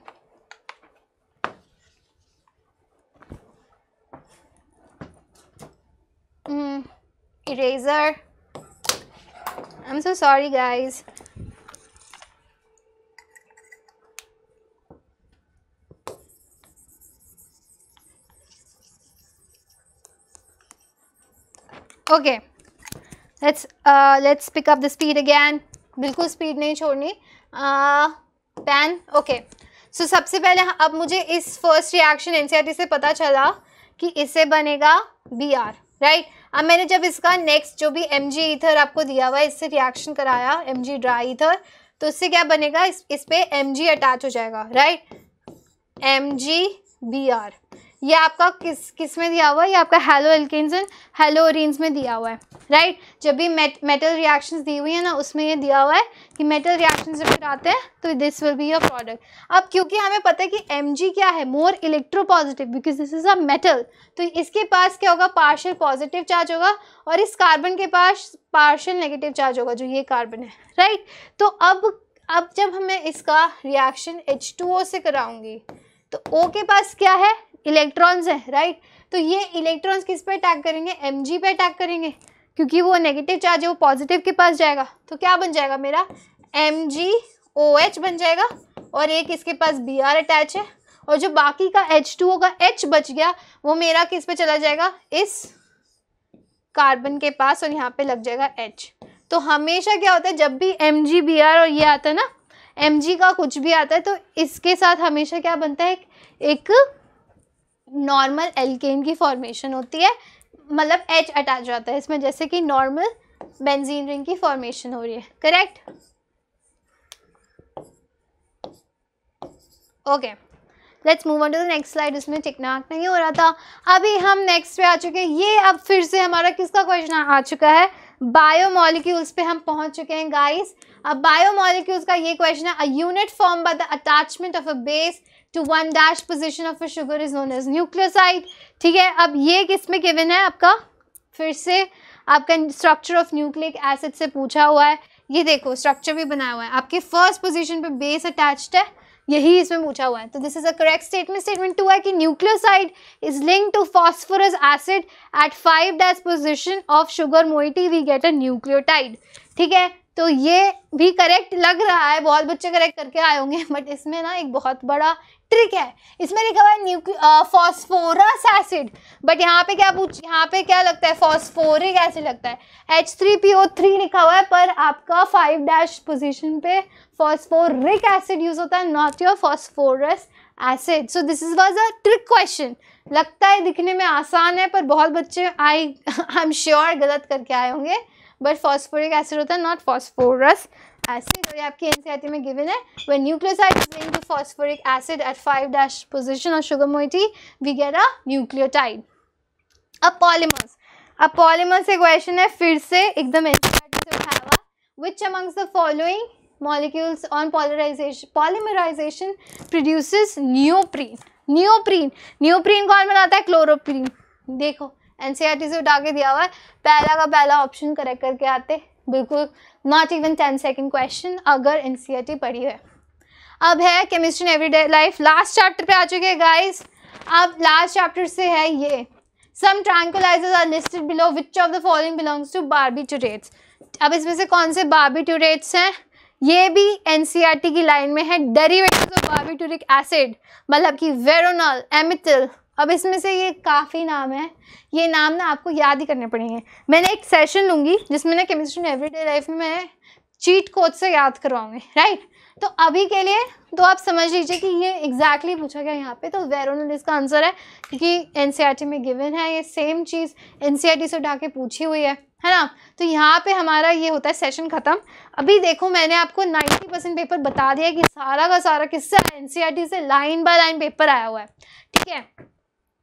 Eraser, I am so sorry guys. Okay, let's pick up the speed again. बिल्कुल स्पीड नहीं छोड़नी। Pen, okay. सो सबसे पहले अब मुझे इस फर्स्ट रिएक्शन एनसीईआरटी से पता चला कि इससे बनेगा Br, राइट। अब मैंने जब इसका नेक्स्ट जो भी Mg ईथर आपको दिया हुआ है इससे रिएक्शन कराया, Mg ड्राई ईथर, तो इससे क्या बनेगा, इस पे Mg अटैच हो जाएगा, राइट। MgBr, ये आपका किस में दिया हुआ है, ये आपका haloalkanes and haloarenes में दिया हुआ है, राइट। जब भी मेटल रिएक्शंस दी हुई है ना उसमें ये दिया हुआ है कि मेटल रिएक्शंस जब आते हैं तो this will be your product. अब क्योंकि हमें पता है कि Mg क्या है, more electropositive because this is a metal, तो इसके पास क्या होगा, पार्शियल पॉजिटिव चार्ज होगा और इस कार्बन के पास पार्शियल नेगेटिव चार्ज होगा, जो ये कार्बन है, राइट। तो अब जब हमें इसका रिएक्शन H2O से कराऊंगी तो O के पास क्या है, इलेक्ट्रॉन्स है, राइट। तो ये इलेक्ट्रॉन्स किस पे अटैक करेंगे, Mg पे अटैक करेंगे, क्योंकि वो नेगेटिव चार्ज है वो पॉजिटिव के पास जाएगा। तो क्या बन जाएगा मेरा, MgOH बन जाएगा और एक इसके पास Br अटैच है और जो बाकी का H2O का H बच गया वो मेरा किस पे चला जाएगा, इस कार्बन के पास और यहाँ पे लग जाएगा H। तो हमेशा क्या होता है जब भी MgBr और ये आता है ना, Mg का कुछ भी आता है तो इसके साथ हमेशा क्या बनता है, एक नॉर्मल एल्केन की फॉर्मेशन होती है, मतलब H अटैच जाता है इसमें, जैसे कि नॉर्मल बेंजीन रिंग की फॉर्मेशन हो रही है, correct. Okay, let's move on to the next slide. इसमें टिकनाक नहीं हो रहा था, अभी हम नेक्स्ट पे आ चुके हैं। ये अब फिर से हमारा किसका क्वेश्चन आ चुका है, बायोमोलिक्यूल्स पे हम पहुंच चुके हैं गाइस। अब बायोमोलिक्यूल्स का ये क्वेश्चन है, a unit form by the attachment of a base to one dash position of a sugar is known as nucleoside, ठीक है। अब ये किस में गिवन है आपका, फिर से आपका स्ट्रक्चर ऑफ न्यूक्लिक एसिड से पूछा हुआ है। ये देखो स्ट्रक्चर भी बनाया हुआ है, आपके फर्स्ट पोजीशन पे बेस अटैच्ड है, यही इसमें पूछा हुआ है। तो this is a correct statement. Statement 2 है कि nucleoside is linked to phosphorus acid at 5 dash position of sugar moiety we get a nucleotide, ठीक है। तो ये भी करेक्ट लग रहा है, बहुत बच्चे करेक्ट करके आए होंगे, बट इसमें ना एक बहुत बड़ा ट्रिक है। इसमें लिखा हुआ है फॉस्फोरस एसिड, बट यहाँ पे क्या लगता है, फॉस्फोरिक एसिड लगता है, H3PO3 लिखा हुआ है, पर आपका 5 डैश पोजीशन पे फॉस्फोरिक एसिड यूज होता है, not your phosphorous acid. So this is was a trick question. लगता है दिखने में आसान है पर बहुत बच्चे आई एम श्योर गलत करके आए होंगे, बट फॉस्फोरिक एसिड होता है, नॉट फॉस्फोरस एसिड। और ये आपकी एनसीईआरटी में गिवन है, when nucleoside is linked to phosphoric acid at 5 dash position of sugar moiety we get a nucleotide. अब पॉलीमर्स से क्वेश्चन है, फिर से एकदम एनसीईआरटी से उठाया हुआ, which amongst the following molecules on polymerization produces neoprene। Neoprene कौन बनाता है, क्लोरोप्रीन। देखो एनसीईआरटी से उठा के दिया हुआ है, पहला का पहला ऑप्शन करेक्ट करके आते, बिल्कुल नॉट इवन 10 सेकेंड क्वेश्चन अगर एनसीईआरटी पढ़ी है। अब है chemistry in everyday life, last chapter पे आ चुके हैं गाइस। अब लास्ट चैप्टर से है ये, some tranquilizers are listed below, which of the following belongs to barbiturates. अब इसमें से कौन से बार्बिट्यूरेट्स हैं, ये भी एनसीईआरटी की लाइन में है, डेरिवेटिव्स ऑफ बार्बिट्यूरिक एसिड, मतलब कि वेरोनॉल, एमिथिल। अब इसमें से ये काफ़ी नाम है, ये नाम ना आपको याद ही करने पड़ेंगे। मैंने एक सेशन लूँगी जिसमें ना केमिस्ट्री इन एवरीडे लाइफ में मैं चीट कोड से याद करवाऊंगी, राइट। तो अभी के लिए तो आप समझ लीजिए कि ये एग्जैक्टली पूछा गया यहाँ पे, तो वेरोनॉल इसका आंसर है, क्योंकि एनसीईआरटी में गिवन है, ये सेम चीज़ एनसीईआरटी से उठा के पूछी हुई है ना। तो यहाँ पे हमारा ये होता है सेशन ख़त्म। अभी देखो मैंने आपको 90% पेपर बता दिया कि सारा का सारा किससे एनसीईआरटी से लाइन बाय लाइन पेपर आया हुआ है, ठीक है।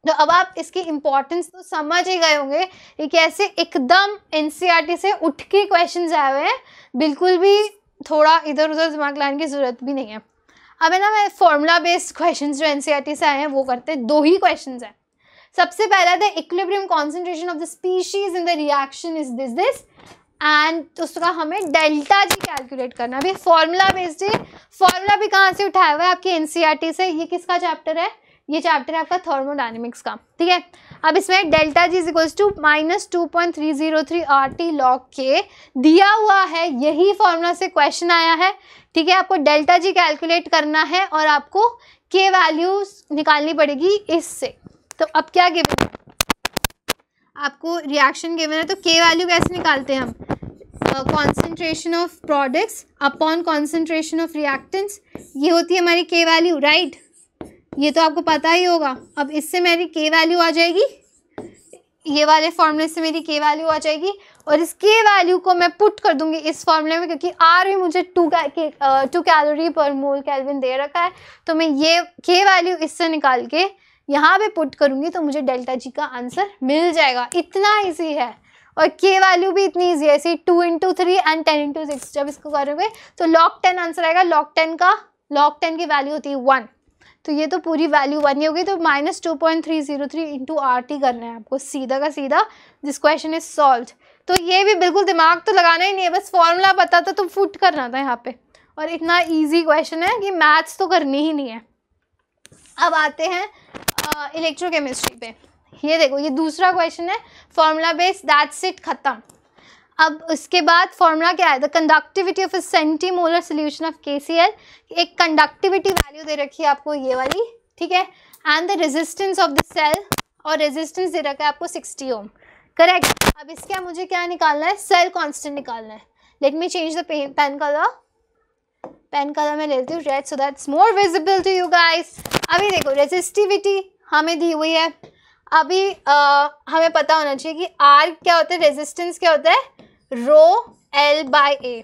तो अब आप इसकी इम्पोर्टेंस तो समझ ही गए होंगे, ये कैसे एकदम एनसीईआरटी से उठ के क्वेश्चन आए हुए हैं, बिल्कुल भी थोड़ा इधर उधर दिमाग लाने की ज़रूरत भी नहीं है। अब है ना, मैं फॉर्मूला बेस्ड क्वेश्चंस जो एनसीईआरटी से आए हैं वो करते हैं, 2 ही क्वेश्चंस हैं। सबसे पहला the equilibrium concentration of the species in the reaction is this and उसका हमें डेल्टा जी कैलकुलेट करना। अभी फॉर्मूला बेस्ड है, फॉर्मूला भी कहाँ से उठाया हुआ है आपकी एनसीईआरटी से, ये किसका चैप्टर है, ये चैप्टर है आपका थर्मोडायनेमिक्स का, ठीक है। अब इसमें delta G equals to -2.303 RT log K दिया हुआ है, यही फॉर्मूला से क्वेश्चन आया है, ठीक है। आपको डेल्टा जी कैलकुलेट करना है और आपको K वैल्यूज निकालनी पड़ेगी इससे। तो अब क्या गिवन है आपको, रिएक्शन गिवन है, तो K वैल्यू कैसे निकालते हैं हम, concentration of products upon concentration of reactants, ये होती है हमारी K वैल्यू, राइट। ये तो आपको पता ही होगा। अब इससे मेरी K वैल्यू आ जाएगी, ये वाले फॉर्मूले से मेरी K वैल्यू आ जाएगी और इस K वैल्यू को मैं पुट कर दूंगी इस फॉर्मूले में, क्योंकि R भी मुझे 2 कैलोरी पर मोल केल्विन दे रखा है। तो मैं ये K वैल्यू इससे निकाल के यहाँ पे पुट करूंगी तो मुझे डेल्टा जी का आंसर मिल जाएगा। इतना ईजी है और K वैल्यू भी इतनी ईजी है, ऐसे 2 × 3 एंड 10 × 6 जब इसको करोगे तो log 10 आंसर आएगा। log 10 की वैल्यू होती है 1, तो ये तो पूरी वैल्यू 1 ही होगी। तो -2.303 इंटू RT करना है आपको, सीधा का सीधा। This question is solved. तो ये भी बिल्कुल दिमाग तो लगाना ही नहीं है, बस फॉर्मूला पता था तो फुट करना था यहाँ पे, और इतना इजी क्वेश्चन है कि मैथ्स तो करनी ही नहीं है। अब आते हैं इलेक्ट्रोकेमिस्ट्री पे। ये देखो, ये दूसरा क्वेश्चन है, फॉर्मूला बेस, दैट्स इट, खत्म। अब उसके बाद फॉर्मूला क्या है, the conductivity of a centimolar solution of KCl, एक कंडक्टिविटी वैल्यू दे रखी है आपको ये वाली, ठीक है, and the resistance of the cell, और रेजिस्टेंस दे रखा है आपको 60 ओम, करेक्ट। अब इसका मुझे क्या निकालना है, सेल कांस्टेंट निकालना है। Let me change the pen colour मैं लेती हूँ red so that's more visible to you guys. अभी देखो, रेजिस्टिविटी हमें दी हुई है, अभी हमें पता होना चाहिए कि R क्या होता है, रेजिस्टेंस क्या होता है, रो L/A,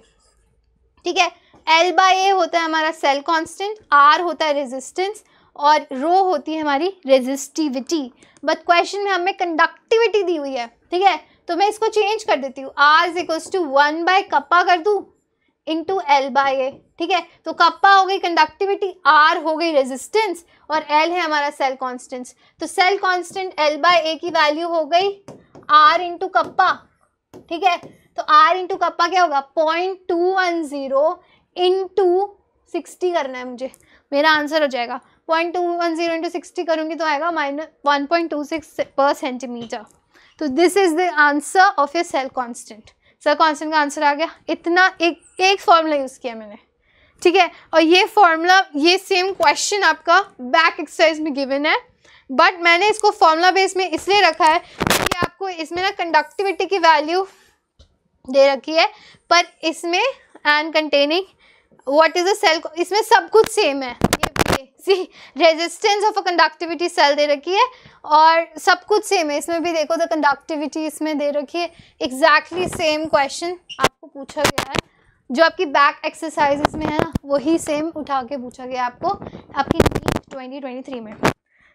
ठीक है। L/A होता है हमारा सेल कांस्टेंट, R होता है रेजिस्टेंस और रो होती है हमारी रेजिस्टिविटी। बट क्वेश्चन में हमें कंडक्टिविटी दी हुई है, ठीक है, तो मैं इसको चेंज कर देती हूँ, R = 1/कप्पा कर दूँ इंटू L/A, ठीक है। तो कप्पा हो गई कंडक्टिविटी, R हो गई रेजिस्टेंस और L है हमारा सेल कांस्टेंट। तो सेल कांस्टेंट L/A की वैल्यू हो गई R इंटू कप्पा, ठीक है। तो R इंटू कप्पा क्या होगा, 0.210 इंटू 60 करना है मुझे, मेरा आंसर हो जाएगा 0.210 इंटू 60 करूँगी तो आएगा -1.26 पर सेंटीमीटर। तो this is the answer of your cell constant. Cell constant का आंसर आ गया। इतना एक फॉर्मूला यूज़ किया मैंने, ठीक है। और ये फॉर्मूला, ये सेम क्वेश्चन आपका बैक एक्सरसाइज में गिवन है, बट मैंने इसको फॉर्मूला बेस में इसलिए रखा है कि आपको इसमें ना कंडक्टिविटी की वैल्यू दे रखी है, पर इसमें and containing what is a cell, इसमें सब कुछ सेम है। See resistance of a conductivity cell दे रखी है और सब कुछ सेम है। इसमें भी देखो, द कंडक्टिविटी इसमें दे रखी है, एग्जैक्टली सेम क्वेश्चन आपको पूछा गया है, जो आपकी बैक एक्सरसाइजेस में है ना, वही सेम उठा के पूछा गया आपको आपकी नीट 2023 में।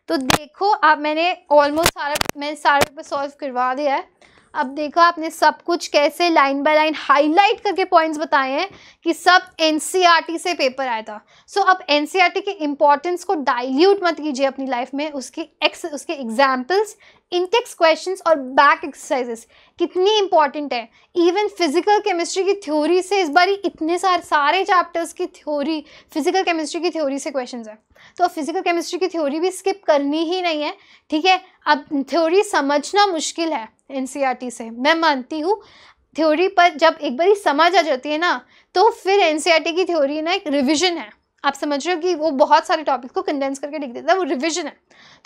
तो देखो, आप मैंने ऑलमोस्ट सारा पेपर सॉल्व करवा दिया है। अब देखो आपने सब कुछ कैसे लाइन बाय लाइन हाईलाइट करके पॉइंट्स बताए हैं कि सब एनसीईआरटी से पेपर आया था। सो अब एनसीईआरटी के इम्पोर्टेंस को डाइल्यूट मत कीजिए अपनी लाइफ में। उसके एग्जाम्पल्स, इंटेक्स क्वेश्चंस और बैक एक्सरसाइजेस कितनी इंपॉर्टेंट है। इवन फिजिकल केमिस्ट्री की थ्योरी से इस बार इतने सारे चैप्टर्स की थ्योरी, फिजिकल केमिस्ट्री की थ्योरी से क्वेश्चंस है, तो फिजिकल केमिस्ट्री की थ्योरी भी स्किप करनी ही नहीं है, ठीक है। अब थ्योरी समझना मुश्किल है एनसीईआरटी से, मैं मानती हूँ। थ्योरी पर जब एक बार समझ आ जाती है ना, तो फिर एनसीईआरटी की थ्योरी ना एक रिविजन है। आप समझ रहे हो कि वो बहुत सारे टॉपिक्स को कंडेंस करके लिख देता है, वो रिविजन है।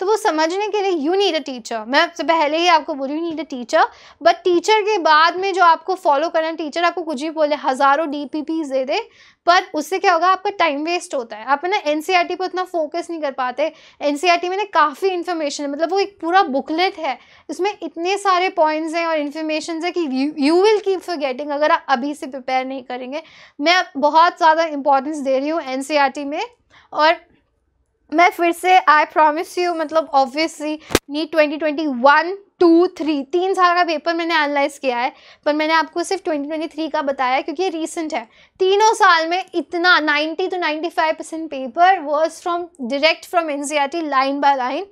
तो वो समझने के लिए यू नीड अ टीचर। मैं सबसे पहले ही आपको बोली you need a teacher, but teacher के बाद में जो आपको फॉलो करना, टीचर आपको कुछ भी बोले, हज़ारों DPPs दे दे, पर उससे क्या होगा, आपका टाइम वेस्ट होता है। आप ना एनसीईआरटी पर उतना फोकस नहीं कर पाते। एनसीईआरटी में ना काफ़ी इन्फॉर्मेशन है, मतलब वो एक पूरा बुकलेट है, इसमें इतने सारे पॉइंट्स हैं और इन्फॉर्मेशन है कि यू विल कीप फॉरगेटिंग अगर आप अभी से प्रिपेयर नहीं करेंगे। मैं बहुत ज़्यादा इंपॉर्टेंस दे रही हूँ एनसीईआरटी में, और मैं फिर से आई प्रॉमिस यू, मतलब ऑब्वियसली नीट 2021, 2, 3 3 साल का पेपर मैंने एनालाइज किया है, पर मैंने आपको सिर्फ 2023 का बताया क्योंकि ये रीसेंट है। तीनों साल में इतना 90 to 95% paper was direct from NCERT, line by line.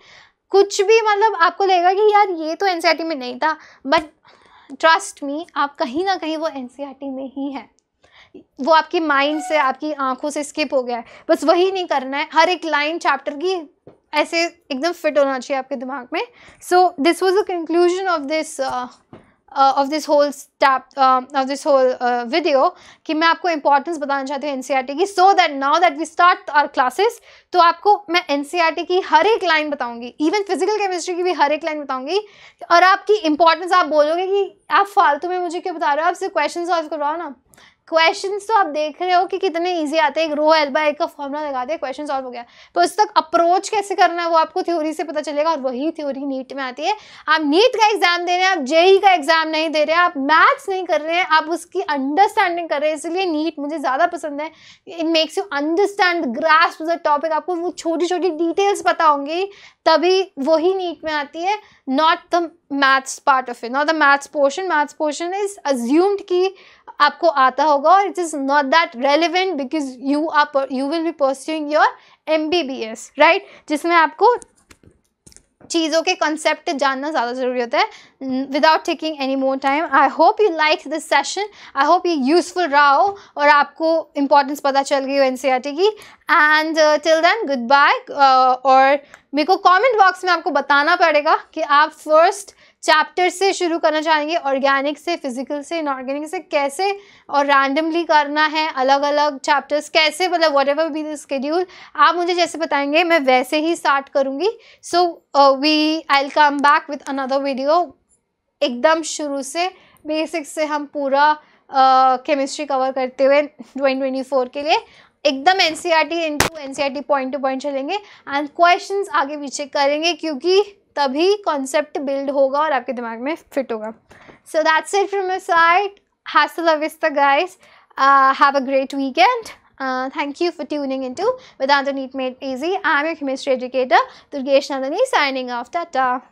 कुछ भी मतलब आपको लगेगा कि यार ये तो एनसीईआरटी में नहीं था, बट ट्रस्ट मी, आप कहीं ना कहीं वो एनसीईआरटी में ही है। वो आपकी माइंड से, आपकी आंखों से स्किप हो गया है, बस वही नहीं करना है। हर एक लाइन चैप्टर की ऐसे एकदम फिट होना चाहिए आपके दिमाग में. So this was the conclusion of this whole video कि मैं आपको इंपॉर्टेंस बताना चाहती हूँ एनसीईआरटी की. So that now that we start our classes, तो आपको मैं एनसीईआरटी की हर एक लाइन बताऊंगी, इवन फिजिकल केमिस्ट्री की भी हर एक लाइन बताऊंगी. और आपकी इंपॉर्टेंस, आप बोलोगे कि आप फालतू में मुझे क्यों बता रहे हो, आप सिर्फ क्वेश्चन सॉल्व करवाओ ना. क्वेश्चंस तो आप देख रहे हो कि कितने इजी आते हैं, एक रो एल बाय का फॉर्मूला लगाते हैं, क्वेश्चन सॉल्व हो गया. तो उस तक अप्रोच कैसे करना है वो आपको थ्योरी से पता चलेगा, और वही थ्योरी नीट में आती है. आप नीट का एग्जाम दे रहे हैं, आप जेई का एग्जाम नहीं दे रहे हैं, आप मैथ्स नहीं कर रहे हैं, आप उसकी अंडरस्टैंडिंग कर रहे हैं. इसलिए नीट मुझे ज़्यादा पसंद है. It makes you understand grasp the topic. आपको वो छोटी छोटी डिटेल्स पता होंगी, तभी वही नीट में आती है. Not the maths part of it, not the maths portion. Maths portion is assumed कि आपको आता होगा, और it is not that relevant because you will be pursuing your MBBS, right, जिसमें आपको चीज़ों के कॉन्सेप्ट जानना ज़्यादा ज़रूरी होता है. Without taking any more time, I hope you like this session. I hope ये यूजफुल रहा हो और आपको इंपॉर्टेंस पता चल गई हो एनसीईआरटी की. And till then goodbye. और मेरे को कमेंट बॉक्स में आपको बताना पड़ेगा कि आप फर्स्ट चैप्टर से शुरू करना चाहेंगे, ऑर्गेनिक से, फिजिकल से, इनऑर्गेनिक से, कैसे, और रैंडमली करना है अलग अलग चैप्टर्स कैसे, मतलब whatever be the schedule, आप मुझे जैसे बताएंगे मैं वैसे ही स्टार्ट करूँगी. So I will come back with another video एकदम शुरू से, बेसिक से हम पूरा केमिस्ट्री कवर करते हुए 2024 के लिए एकदम NCERT into NCERT point two point चलेंगे. एंड क्वेश्चंस आगे पीछे करेंगे, क्योंकि तभी कॉन्सेप्ट बिल्ड होगा और आपके दिमाग में फिट होगा. So that's it from my side. Hasta la vista, guys. Have a great weekend. Thank you for tuning into Vedanta NEET Made Easy. I'm your chemistry educator, Durgesh Nandani, signing off. Tata.